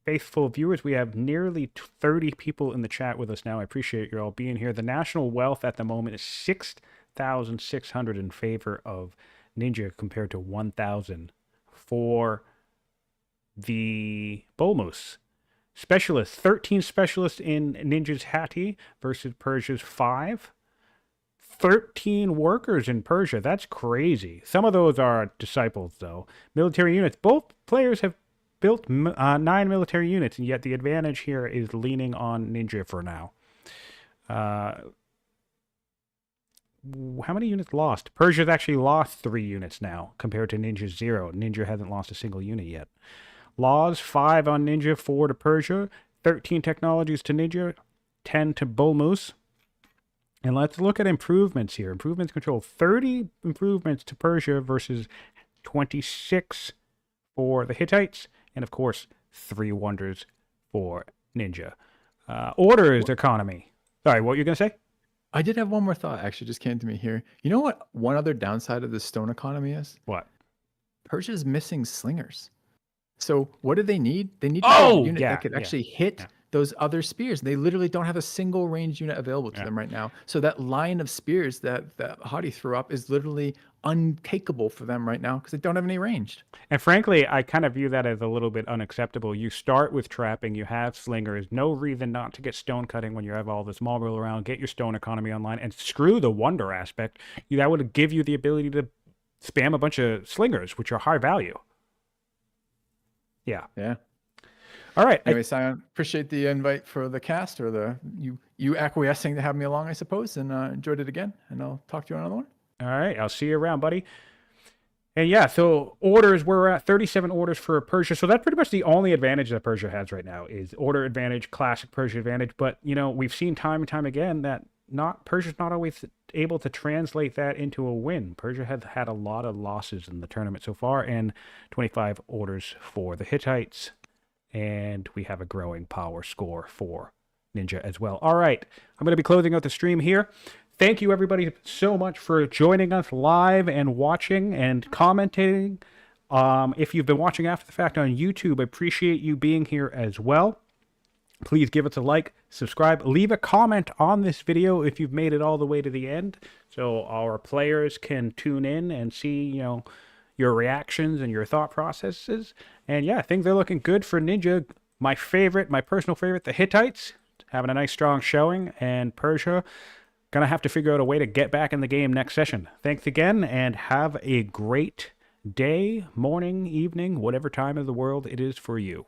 faithful viewers. We have nearly 30 people in the chat with us now. I appreciate you all being here. The national wealth at the moment is 6,600 in favor of Ninja compared to 1,000 for the BullMoose. Specialists, 13 specialists in Ninja's Hati versus Persia's 5. 13 workers in Persia. That's crazy. Some of those are disciples, though. Military units. Both players have built 9 military units, and yet the advantage here is leaning on Ninja for now. How many units lost? Persia's actually lost 3 units now, compared to Ninja's 0. Ninja hasn't lost a single unit yet. Laws, 5 on Ninja, 4 to Persia. 13 technologies to Ninja, 10 to BullMoose. And let's look at improvements here. Improvements control, 30 improvements to Persia versus 26 for the Hittites. And of course, 3 wonders for Ninja. Orders economy. Sorry, what were you going to say? I did have one more thought, actually, just came to me here. You know what one other downside of the stone economy is? What? Persia's missing slingers. So what do they need? They need to have a unit that could actually hit those other spears. They literally don't have a single ranged unit available to them right now. So that line of spears that Hadi threw up is literally untakeable for them right now because they don't have any ranged. And frankly, I kind of view that as a little bit unacceptable. You start with trapping, you have slingers, no reason not to get stone cutting when you have all this marble around, get your stone economy online, and screw the wonder aspect. That would give you the ability to spam a bunch of slingers, which are high value. Yeah. All right. Anyway, Sion, appreciate the invite for the cast, or you acquiescing to have me along, I suppose, and enjoyed it again. And I'll talk to you on another one. All right. I'll see you around, buddy. And yeah, so orders, we're at 37 orders for Persia. So that's pretty much the only advantage that Persia has right now is order advantage, classic Persia advantage. But, we've seen time and time again that Persia's not always able to translate that into a win. Persia has had a lot of losses in the tournament so far, and 25 orders for the Hittites. And we have a growing power score for Ninjaa as well. All right, I'm going to be closing out the stream here. Thank you, everybody, so much for joining us live and watching and commenting. If you've been watching after the fact on YouTube, I appreciate you being here as well. Please give us a like, subscribe, leave a comment on this video if you've made it all the way to the end, so our players can tune in and see, your reactions and your thought processes. And yeah, things are looking good for Ninjaa. My personal favorite, the Hittites, having a nice strong showing, and Persia gonna have to figure out a way to get back in the game next session. Thanks again, and have a great day, morning, evening, whatever time of the world it is for you.